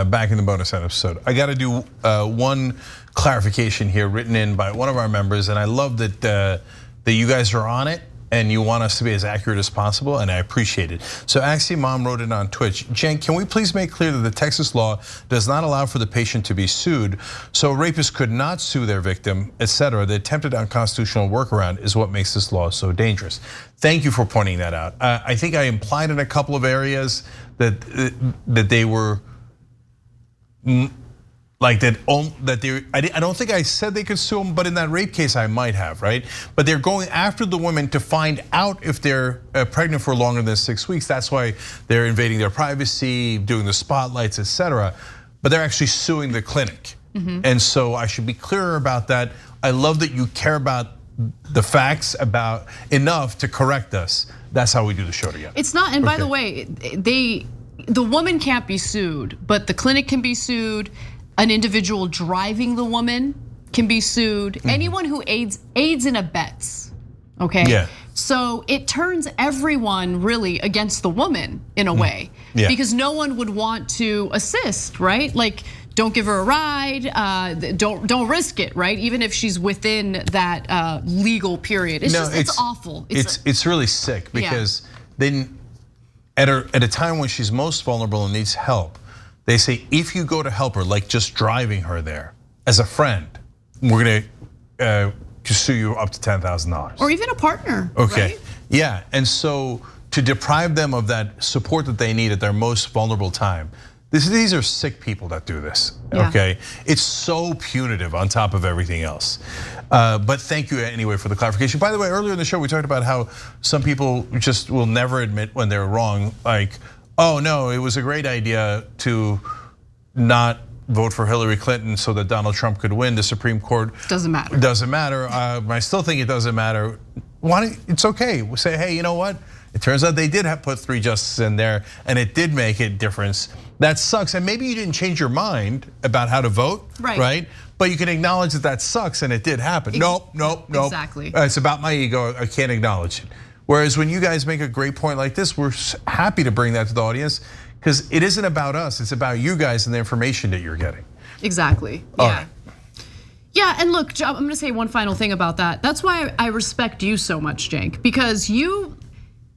Back in the bonus episode. I got to do one clarification here written in by one of our members, and I love that that you guys are on it and you want us to be as accurate as possible, and I appreciate it. So Axiom Mom wrote it on Twitch. Jen, can we please make clear that the Texas law does not allow for the patient to be sued, so rapists could not sue their victim, etc. The attempted unconstitutional workaround is what makes this law so dangerous. Thank you for pointing that out. I think I implied in a couple of areas that they were like that they, I don't think I said they could sue them, but in that rape case I might have, right? But they're going after the women to find out if they're pregnant for longer than 6 weeks. That's why they're invading their privacy, doing the spotlights, etc. But they're actually suing the clinic. And so I should be clearer about that. I love that you care about the facts about enough to correct us. That's how we do the show together. It's not, and by the way, the woman can't be sued, but the clinic can be sued. An individual driving the woman can be sued. Anyone who aids and abets okay? Yeah. So it turns everyone really against the woman in a way, because no one would want to assist, right? Like, don't give her a ride, don't risk it, right? Even if she's within that legal period. It's awful. It's really sick because then at a time when she's most vulnerable and needs help, they say, if you go to help her, like just driving her there as a friend, we're gonna sue you up to $10,000. Or even a partner, okay. Right? Yeah, and so to deprive them of that support that they need at their most vulnerable time, these are sick people that do this, okay? It's so punitive on top of everything else. But thank you anyway for the clarification. By the way, earlier in the show, we talked about how some people just will never admit when they're wrong. Like, oh no, it was a great idea to not vote for Hillary Clinton so that Donald Trump could win. The Supreme Court doesn't matter. Doesn't matter. I still think it doesn't matter. It's okay. We say, hey, you know what? It turns out they did have put 3 justices in there, and it did make a difference. That sucks, and maybe you didn't change your mind about how to vote, right? But you can acknowledge that that sucks, and it did happen. Nope. Exactly. It's about my ego. I can't acknowledge it. Whereas when you guys make a great point like this, we're happy to bring that to the audience. Because it isn't about us, it's about you guys and the information that you're getting. Exactly, yeah. Yeah, and look, I'm gonna say one final thing about that. That's why I respect you so much, Cenk, because you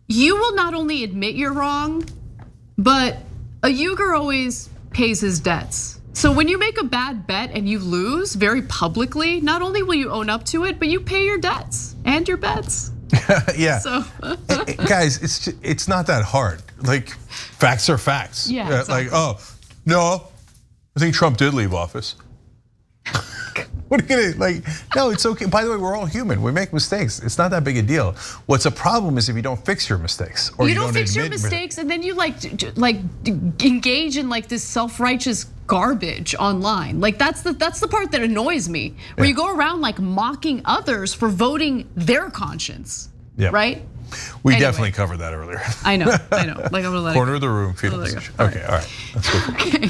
will not only admit you're wrong, but a Uyghur always pays his debts. So when you make a bad bet and you lose very publicly, not only will you own up to it, but you pay your debts and your bets. Yeah, so. Guys, it's not that hard. Like, facts are facts. Yeah, exactly. Like, oh, no, I think Trump did leave office. What are you gonna, like, no, it's okay. By the way, we're all human, we make mistakes. It's not that big a deal. What's a problem is if you don't fix your mistakes. Or you don't fix your mistakes and then you like engage in like this self-righteous garbage online. Like that's the part that annoys me. Where you go around like mocking others for voting their conscience, right? We definitely covered that earlier. I know. Like I'm gonna let Corner of the room, fetal position. Okay, all right. Let's go. Okay.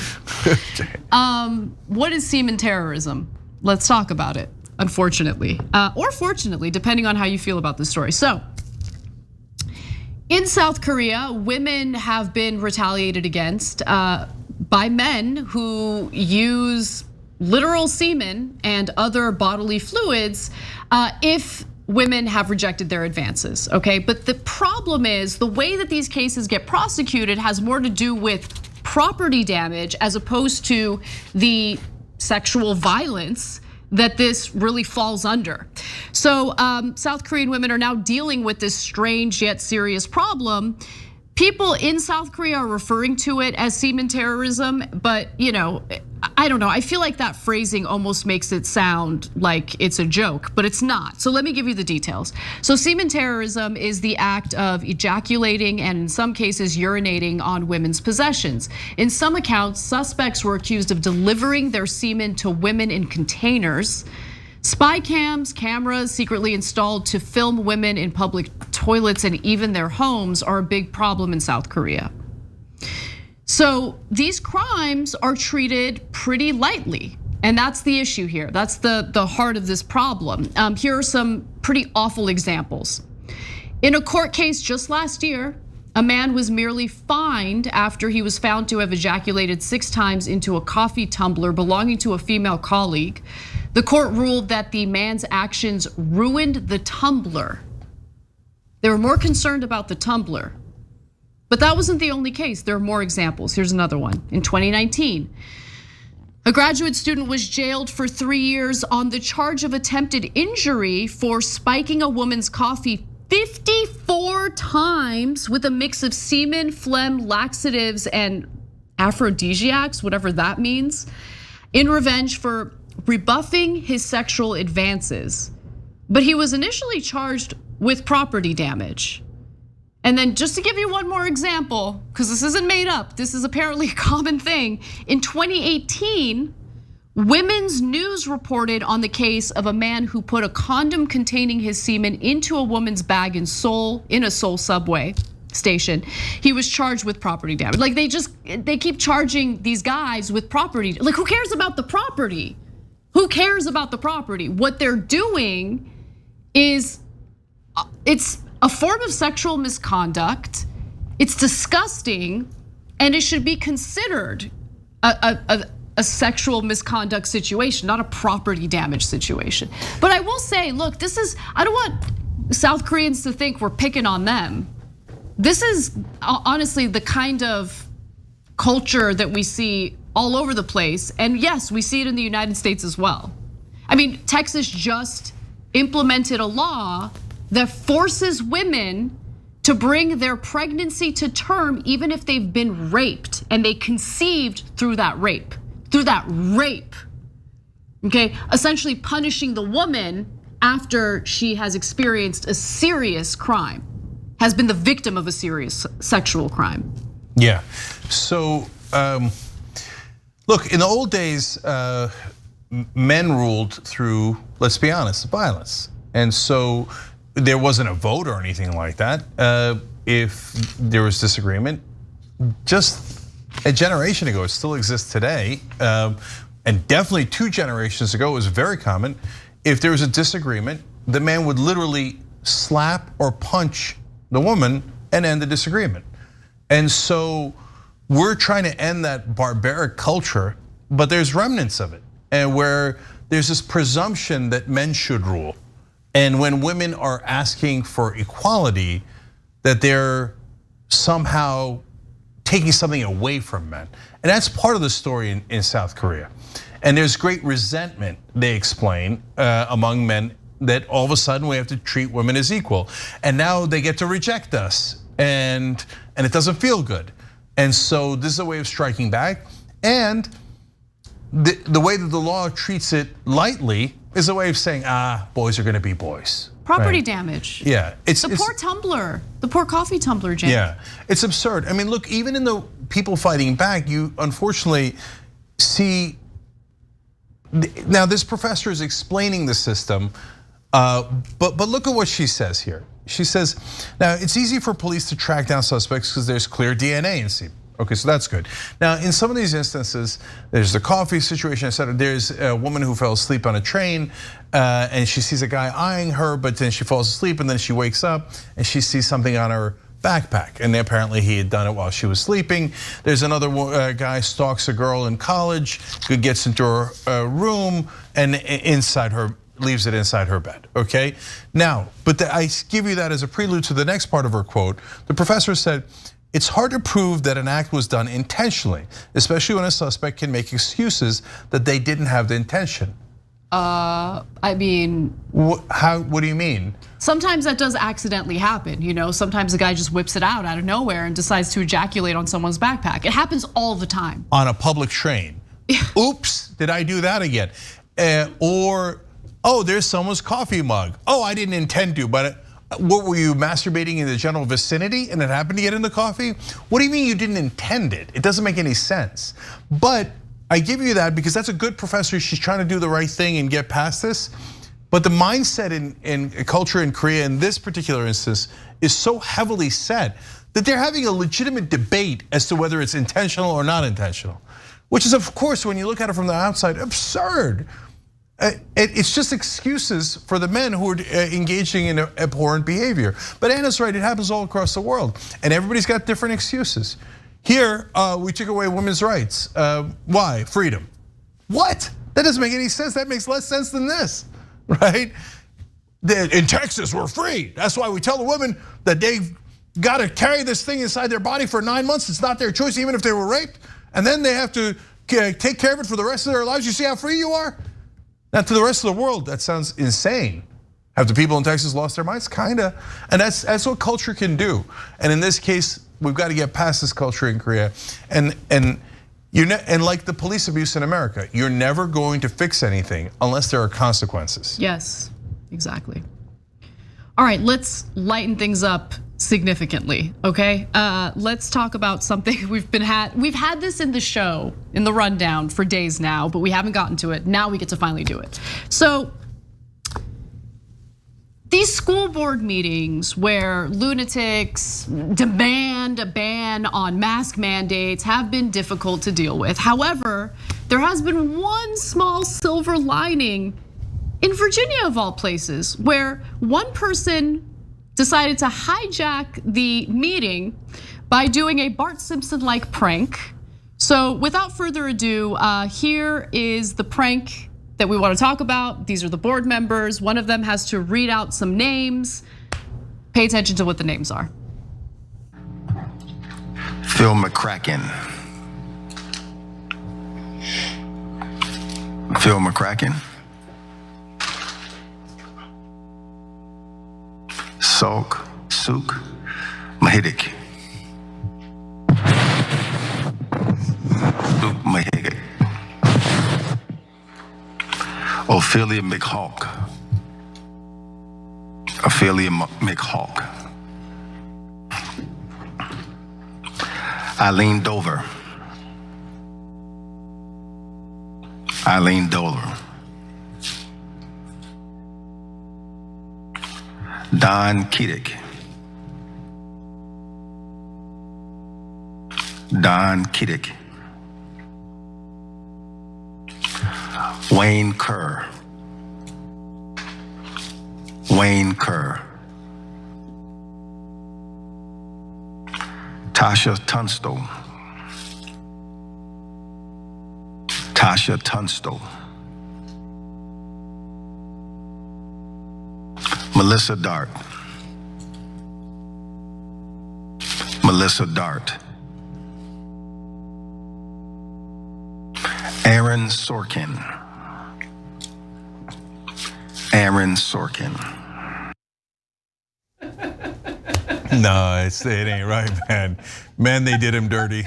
What is semen terrorism? Let's talk about it. Unfortunately, or fortunately, depending on how you feel about this story. So, in South Korea, women have been retaliated against by men who use literal semen and other bodily fluids if women have rejected their advances, okay? But the problem is the way that these cases get prosecuted has more to do with property damage as opposed to the sexual violence that this really falls under. So South Korean women are now dealing with this strange yet serious problem. People in South Korea are referring to it as semen terrorism, but I don't know. I feel like that phrasing almost makes it sound like it's a joke, but it's not. So let me give you the details. So semen terrorism is the act of ejaculating and in some cases urinating on women's possessions. In some accounts, suspects were accused of delivering their semen to women in containers. Spy cams, cameras secretly installed to film women in public toilets and even their homes are a big problem in South Korea. So these crimes are treated pretty lightly, and that's the issue here. That's the heart of this problem. Here are some pretty awful examples. In a court case just last year, a man was merely fined after he was found to have ejaculated 6 times into a coffee tumbler belonging to a female colleague. The court ruled that the man's actions ruined the tumbler. They were more concerned about the tumbler. But that wasn't the only case. There are more examples. Here's another one. In 2019, a graduate student was jailed for 3 years on the charge of attempted injury for spiking a woman's coffee 54 times with a mix of semen, phlegm, laxatives, and aphrodisiacs, whatever that means, in revenge for rebuffing his sexual advances. But he was initially charged with property damage. And then just to give you one more example, because this isn't made up, this is apparently a common thing. In 2018, Women's News reported on the case of a man who put a condom containing his semen into a woman's bag in Seoul, in a Seoul subway station. He was charged with property damage. Like they keep charging these guys with property. Like who cares about the property? Who cares about the property? What they're doing is it's a form of sexual misconduct. It's disgusting, and it should be considered a sexual misconduct situation, not a property damage situation. But I will say, look, I don't want South Koreans to think we're picking on them. This is honestly the kind of culture that we see all over the place. And yes, we see it in the United States as well. I mean, Texas just implemented a law that forces women to bring their pregnancy to term even if they've been raped and they conceived through that rape. Okay, essentially punishing the woman after she has experienced a serious crime, has been the victim of a serious sexual crime. Yeah, so look, in the old days, men ruled through, let's be honest, violence. And so there wasn't a vote or anything like that. If there was disagreement, just a generation ago, it still exists today, and definitely 2 generations ago, it was very common. If there was a disagreement, the man would literally slap or punch the woman and end the disagreement. And so we're trying to end that barbaric culture, but there's remnants of it, and where there's this presumption that men should rule. And when women are asking for equality, that they're somehow taking something away from men. And that's part of the story in South Korea. And there's great resentment, they explain, among men, that all of a sudden we have to treat women as equal. And now they get to reject us, and it doesn't feel good. And so this is a way of striking back. And the way that the law treats it lightly is a way of saying, boys are gonna be boys. Property damage. Yeah, it's the poor tumbler, the poor coffee tumbler, Jim. Yeah, it's absurd. I mean, look, even in the people fighting back, you unfortunately see. Now, this professor is explaining the system, but look at what she says here. She says, now it's easy for police to track down suspects because there's clear DNA in scene. Okay, so that's good. Now, in some of these instances, there's the coffee situation, etc. There's a woman who fell asleep on a train, and she sees a guy eyeing her, but then she falls asleep, and then she wakes up, and she sees something on her backpack, and apparently he had done it while she was sleeping. There's another guy stalks a girl in college, who gets into her room, and leaves it inside her bed, okay? Now, but I give you that as a prelude to the next part of her quote. The professor said, it's hard to prove that an act was done intentionally, especially when a suspect can make excuses that they didn't have the intention. I mean, what do you mean? Sometimes that does accidentally happen, you know. Sometimes the guy just whips it out of nowhere and decides to ejaculate on someone's backpack. It happens all the time. On a public train. Oops, did I do that again? Or, there's someone's coffee mug. I didn't intend to, but what, were you masturbating in the general vicinity and it happened to get in the coffee? What do you mean you didn't intend it? It doesn't make any sense. But I give you that because that's a good professor. She's trying to do the right thing and get past this. But the mindset in culture in Korea in this particular instance is so heavily set that they're having a legitimate debate as to whether it's intentional or not intentional. Which is, of course, when you look at it from the outside, absurd. It's just excuses for the men who are engaging in abhorrent behavior. But Anna's right, it happens all across the world. And everybody's got different excuses. Here, we took away women's rights. Why? Freedom. What? That doesn't make any sense. That makes less sense than this, right? In Texas, we're free. That's why we tell the women that they've got to carry this thing inside their body for 9 months. It's not their choice, even if they were raped. And then they have to take care of it for the rest of their lives. You see how free you are? Now, to the rest of the world, that sounds insane. Have the people in Texas lost their minds? Kinda. And that's what culture can do. And in this case, we've got to get past this culture in Korea. And like the police abuse in America, you're never going to fix anything unless there are consequences. Yes, exactly. All right, let's lighten things up significantly, okay? Let's talk about something we've had this in the show, in the rundown for days now, but we haven't gotten to it. Now we get to finally do it. So these school board meetings where lunatics demand a ban on mask mandates have been difficult to deal with. However, there has been one small silver lining in Virginia, of all places, where one person decided to hijack the meeting by doing a Bart Simpson-like prank. So without further ado, here is the prank that we want to talk about. These are the board members. One of them has to read out some names. Pay attention to what the names are. Phil McCracken. Phil McCracken. Sook Mahidic. Luke Mahidic. Ophelia McHawk. Eileen Dover. Don Kiddick. Wayne Kerr. Tasha Tunstall. Melissa Dart. Aaron Sorkin. No, it ain't right, man. Man, they did him dirty.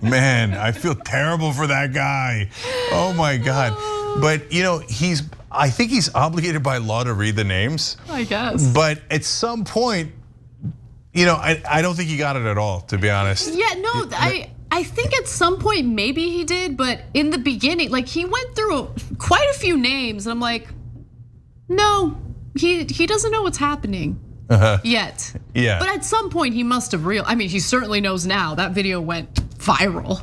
Man, I feel terrible for that guy. Oh my God. But I think he's obligated by law to read the names. I guess. But at some point, I don't think he got it at all, to be honest. Yeah, no, I think at some point maybe he did, but in the beginning, like he went through quite a few names, and I'm like, no, he doesn't know what's happening yet. Yeah. But at some point he must have he certainly knows now. That video went viral.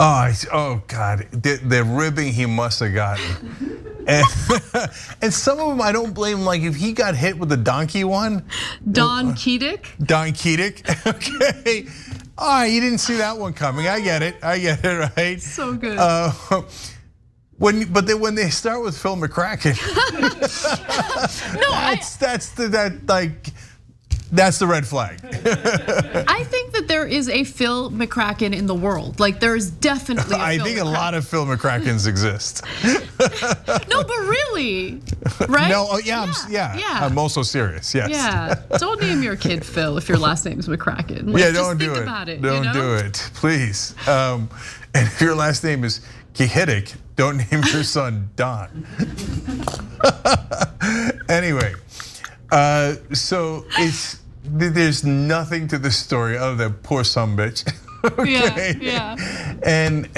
Oh God, the ribbing he must have gotten. And some of them I don't blame him. Like if he got hit with the donkey one. Don Kiddick. Okay. You didn't see that one coming. I get it, right? So good. But then when they start with Phil McCracken, that's the red flag. I think that there is a Phil McCracken in the world. Like there's definitely I think a lot of Phil McCrackens exist. No, but really, right? No, yeah. I'm also serious. Yes. Yeah. Don't name your kid Phil if your last name is McCracken. Don't do it. Think about it. Don't do it, please. And if your last name is Kihiddick, don't name your son Don. Anyway, so there's nothing to this story other than poor sumbitch. Okay? Yeah. And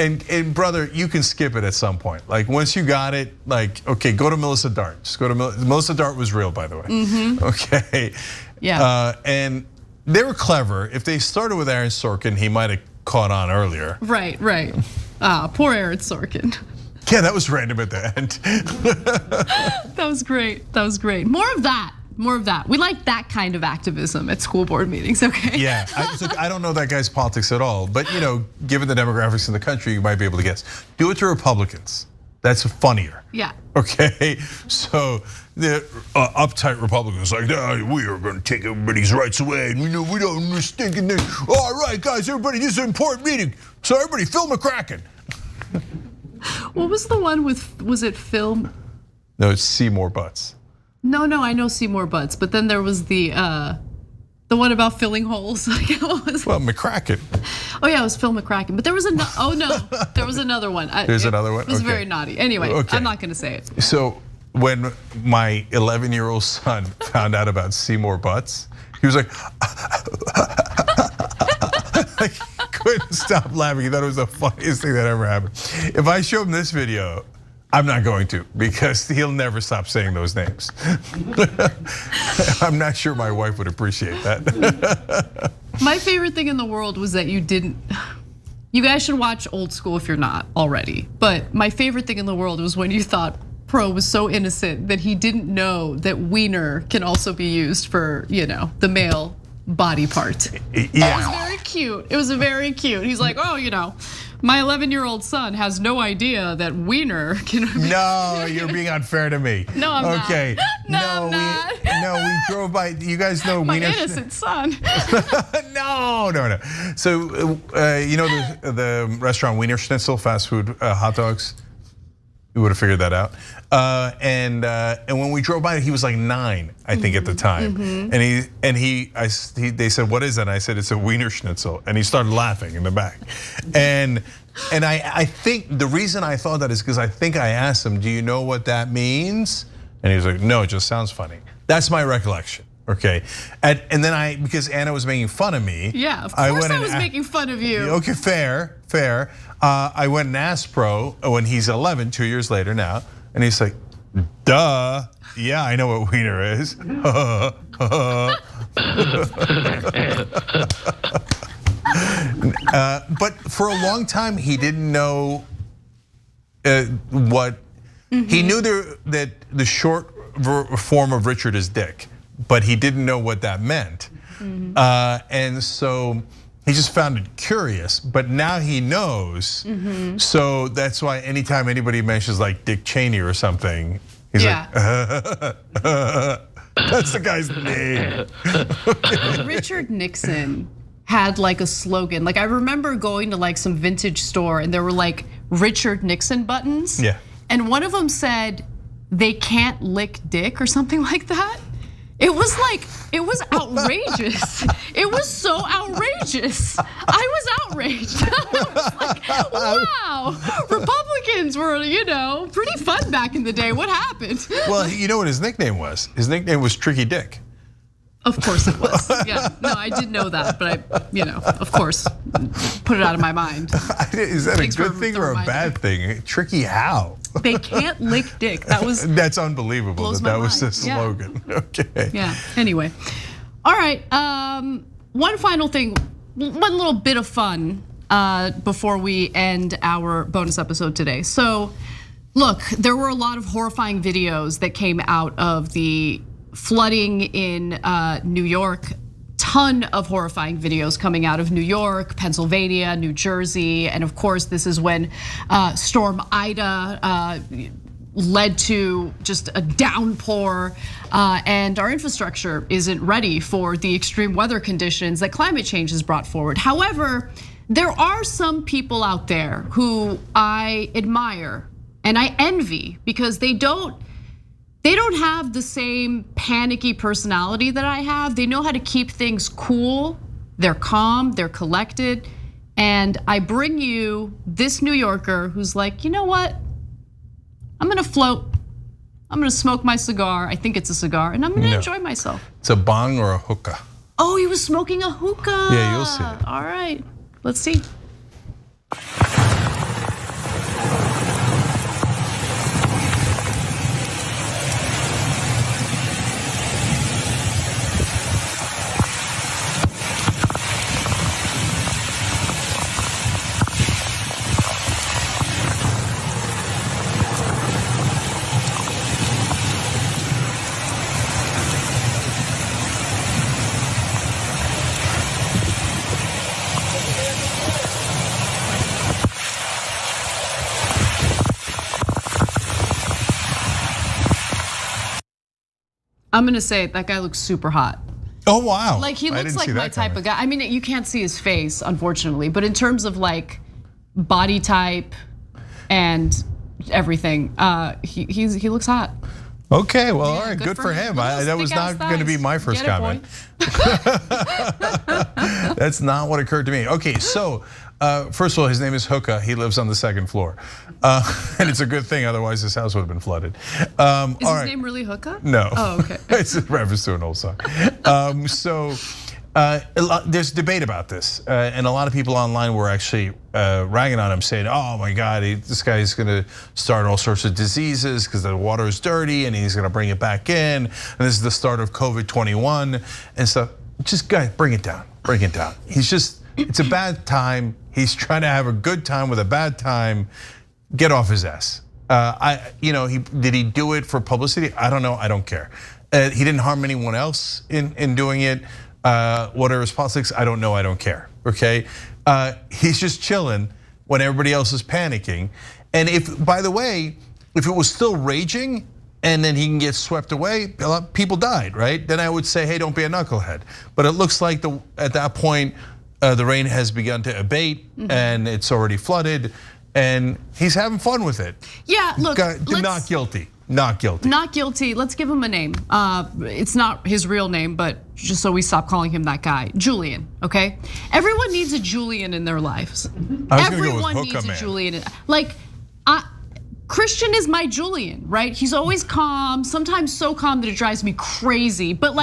brother, you can skip it at some point. Like once you got it, like okay, go to Melissa Dart. Just go to Melissa Dart was real, by the way. Okay. Yeah. And they were clever. If they started with Aaron Sorkin, he might have caught on earlier. Right. Poor Aaron Sorkin. Yeah, that was random at the end. That was great. More of that. We like that kind of activism at school board meetings, okay? Yeah, I don't know that guy's politics at all, but given the demographics in the country, you might be able to guess. Do it to Republicans. That's funnier. Yeah. Okay, so the uptight Republicans like, we are going to take everybody's rights away, and we don't understand this. All right, guys, everybody, this is an important meeting. So everybody, Phil McCracken. What was the one was it Phil? No, it's Seymour Butts. No, I know Seymour Butts, but then there was the one about filling holes. Well, McCracken. Oh yeah, it was Phil McCracken. But there was there was another one. There's another one? It was very naughty. Anyway, okay. I'm not gonna say it. So when my 11-year-old son found out about Seymour Butts, he was like, couldn't stop laughing. He thought it was the funniest thing that ever happened. If I show him this video, I'm not going to, because he'll never stop saying those names. I'm not sure my wife would appreciate that. My favorite thing in the world was that you didn't. You guys should watch Old School if you're not already. But my favorite thing in the world was when you thought Pro was so innocent that he didn't know that wiener can also be used for, the male body part. Yeah. It was very cute. It was very cute. He's like, oh, my 11-year-old son has no idea that wiener can. No, you're being unfair to me. No, I'm not. Okay. No, I'm not. No, we drove by. You guys know My wiener. innocent son. No. So the restaurant Wiener Schnitzel, fast food hot dogs. You would have figured that out. And when we drove by, he was like 9, I think, at the time. And they said, "What is that?" And I said, "It's a Wiener Schnitzel." And he started laughing in the back. And I think the reason I thought that is because I think I asked him, "Do you know what that means?" And he was like, "No, it just sounds funny." That's my recollection. Okay, and then because Anna was making fun of me. Yeah, of course I was making fun of you. Okay, fair. I went and asked Pro when he's 11, 2 years later now, and he's like, "Duh, yeah, I know what wiener is." But for a long time, he didn't know what. He knew that the short form of Richard is Dick, but he didn't know what that meant. And so he just found it curious, but now he knows. So that's why anytime anybody mentions like Dick Cheney or something, he's like, that's the guy's name. Richard Nixon had like a slogan. Like I remember going to like some vintage store and there were like Richard Nixon buttons. Yeah. And one of them said, "They can't lick dick," or something like that. It was outrageous. It was so outrageous. I was outraged. I was like, wow, Republicans were, pretty fun back in the day. What happened? Well, you know what his nickname was? His nickname was Tricky Dick. Of course it was. Yeah, no, I did know that, but I, of course, put it out of my mind. Is that a good thing or a bad thing? Tricky how? They can't lick dick. That's unbelievable that was the slogan. Yeah. Okay. Yeah. Anyway, all right. One final thing, one little bit of fun before we end our bonus episode today. So, look, there were a lot of horrifying videos that came out of the flooding in New York. Ton of horrifying videos coming out of New York, Pennsylvania, New Jersey, and of course, this is when Storm Ida led to just a downpour, and our infrastructure isn't ready for the extreme weather conditions that climate change has brought forward. However, there are some people out there who I admire and I envy because they don't have the same panicky personality that I have. They know how to keep things cool. They're calm, they're collected. And I bring you this New Yorker who's like, you know what? I'm gonna float. I'm gonna smoke my cigar. I think it's a cigar, and I'm gonna enjoy myself. It's a bong or a hookah? Oh, he was smoking a hookah. Yeah, you'll see. All right, let's see. I'm gonna say that guy looks super hot. Oh wow! Like he looks like my type of guy. I mean, you can't see his face, unfortunately, but in terms of like body type and everything, he looks hot. Okay, well, all right, good for him. That was not going to be my first comment. That's not what occurred to me. Okay, so first of all, his name is Hookah. He lives on the second floor, and it's a good thing. Otherwise, his house would have been flooded. Is his name really Hookah? No. Oh, okay. It's a reference to an old song. There's debate about this, and a lot of people online were actually ragging on him, saying, "Oh my God, this guy's going to start all sorts of diseases because the water is dirty, and he's going to bring it back in, and this is the start of COVID-21 and stuff." Just guys, bring it down, bring it down. It's a bad time. He's trying to have a good time with a bad time. Get off his ass. Did he do it for publicity? I don't know. I don't care. He didn't harm anyone else in doing it. What are his politics? I don't know. I don't care. Okay, he's just chilling when everybody else is panicking. And by the way, if it was still raging and then he can get swept away, a lot of people died, right? Then I would say, hey, don't be a knucklehead. But it looks like at that point, the rain has begun to abate and it's already flooded, and he's having fun with it. Yeah, look, not guilty. Not guilty. Not guilty. Let's give him a name. It's not his real name, but just so we stop calling him that guy, Julian. Okay, everyone needs a Julian in their lives. Everyone needs a Julian. Christian is my Julian, right? He's always calm, sometimes so calm that it drives me crazy. But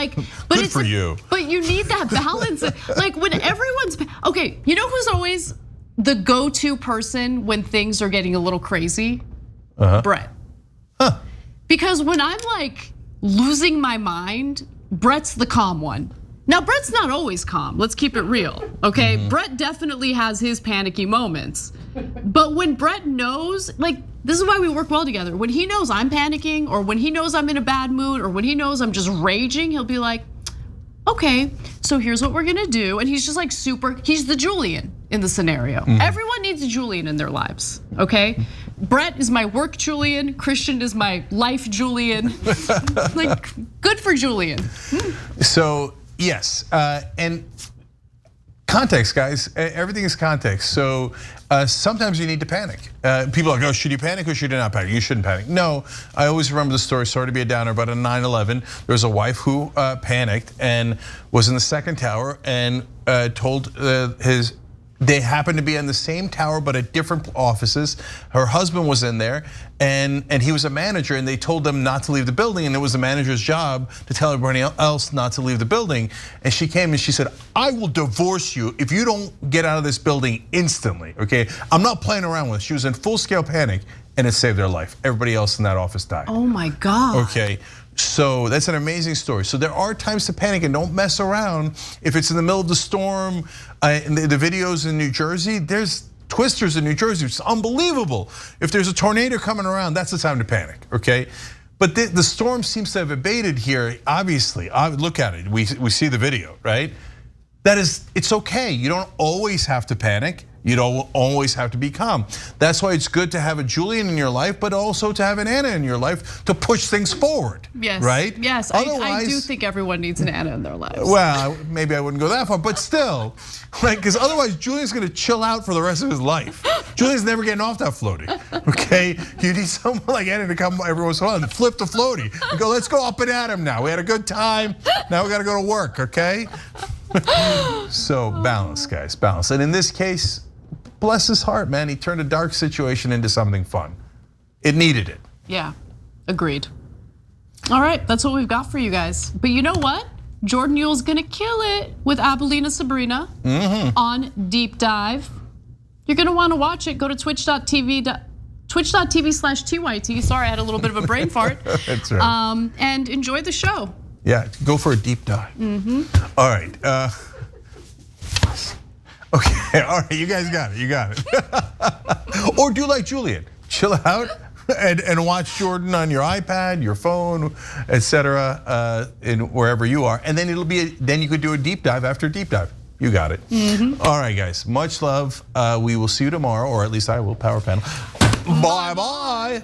good for you. But you need that balance. Like when everyone's okay, you know who's always the go-to person when things are getting a little crazy? Brett. Because when I'm like losing my mind, Brett's the calm one. Now, Brett's not always calm, let's keep it real, okay? Brett definitely has his panicky moments. But when Brett knows, this is why we work well together. When he knows I'm panicking, or when he knows I'm in a bad mood, or when he knows I'm just raging, he'll be like, okay, so here's what we're gonna do. And he's just like he's the Julian in the scenario. Everyone needs a Julian in their lives, okay? Brett is my work Julian, Christian is my life Julian. Good for Julian. So, yes, and context, guys, everything is context. So sometimes you need to panic. People are like, oh, should you panic or should you not panic? You shouldn't panic. No, I always remember the story, sorry to be a downer, but on 9/11, there was a wife who panicked and was in the second tower and told they happened to be in the same tower but at different offices. Her husband was in there and he was a manager, and they told them not to leave the building, and it was the manager's job to tell everybody else not to leave the building. And she came and she said, I will divorce you if you don't get out of this building instantly, okay? I'm not playing around with it. She was in full scale panic and it saved their life. Everybody else in that office died. Oh my God. Okay. So that's an amazing story. So there are times to panic and don't mess around. If it's in the middle of the storm, the videos in New Jersey, there's twisters in New Jersey, it's unbelievable. If there's a tornado coming around, that's the time to panic, okay? But the storm seems to have abated here, obviously. Look at it, we see the video, right? It's okay, you don't always have to panic. You don't always have to be calm. That's why it's good to have a Julian in your life, but also to have an Anna in your life to push things forward. Yes. Right? Yes. I do think everyone needs an Anna in their lives. Well, maybe I wouldn't go that far, but still, because otherwise Julian's gonna chill out for the rest of his life. Julian's never getting off that floaty. Okay? You need someone like Anna to come every once in a while and flip the floaty and go, let's go up and at him now. We had a good time. Now we gotta go to work, okay? So balance, guys, balance. And in this case, bless his heart, man. He turned a dark situation into something fun. It needed it. Yeah, agreed. All right, that's what we've got for you guys. But you know what? Jordan Yule's gonna kill it with Abelina Sabrina on Deep Dive. You're gonna wanna watch it. Go to twitch.tv/TYT. Sorry, I had a little bit of a brain fart. That's right. And enjoy the show. Yeah, go for a deep dive. All right. Okay, all right, you guys got it, you got it. Or do like Julian, chill out and watch Jordan on your iPad, your phone, etc., in wherever you are. And then then you could do a deep dive after deep dive. You got it. All right, guys, much love. We will see you tomorrow, or at least I will, Power Panel. Bye-bye.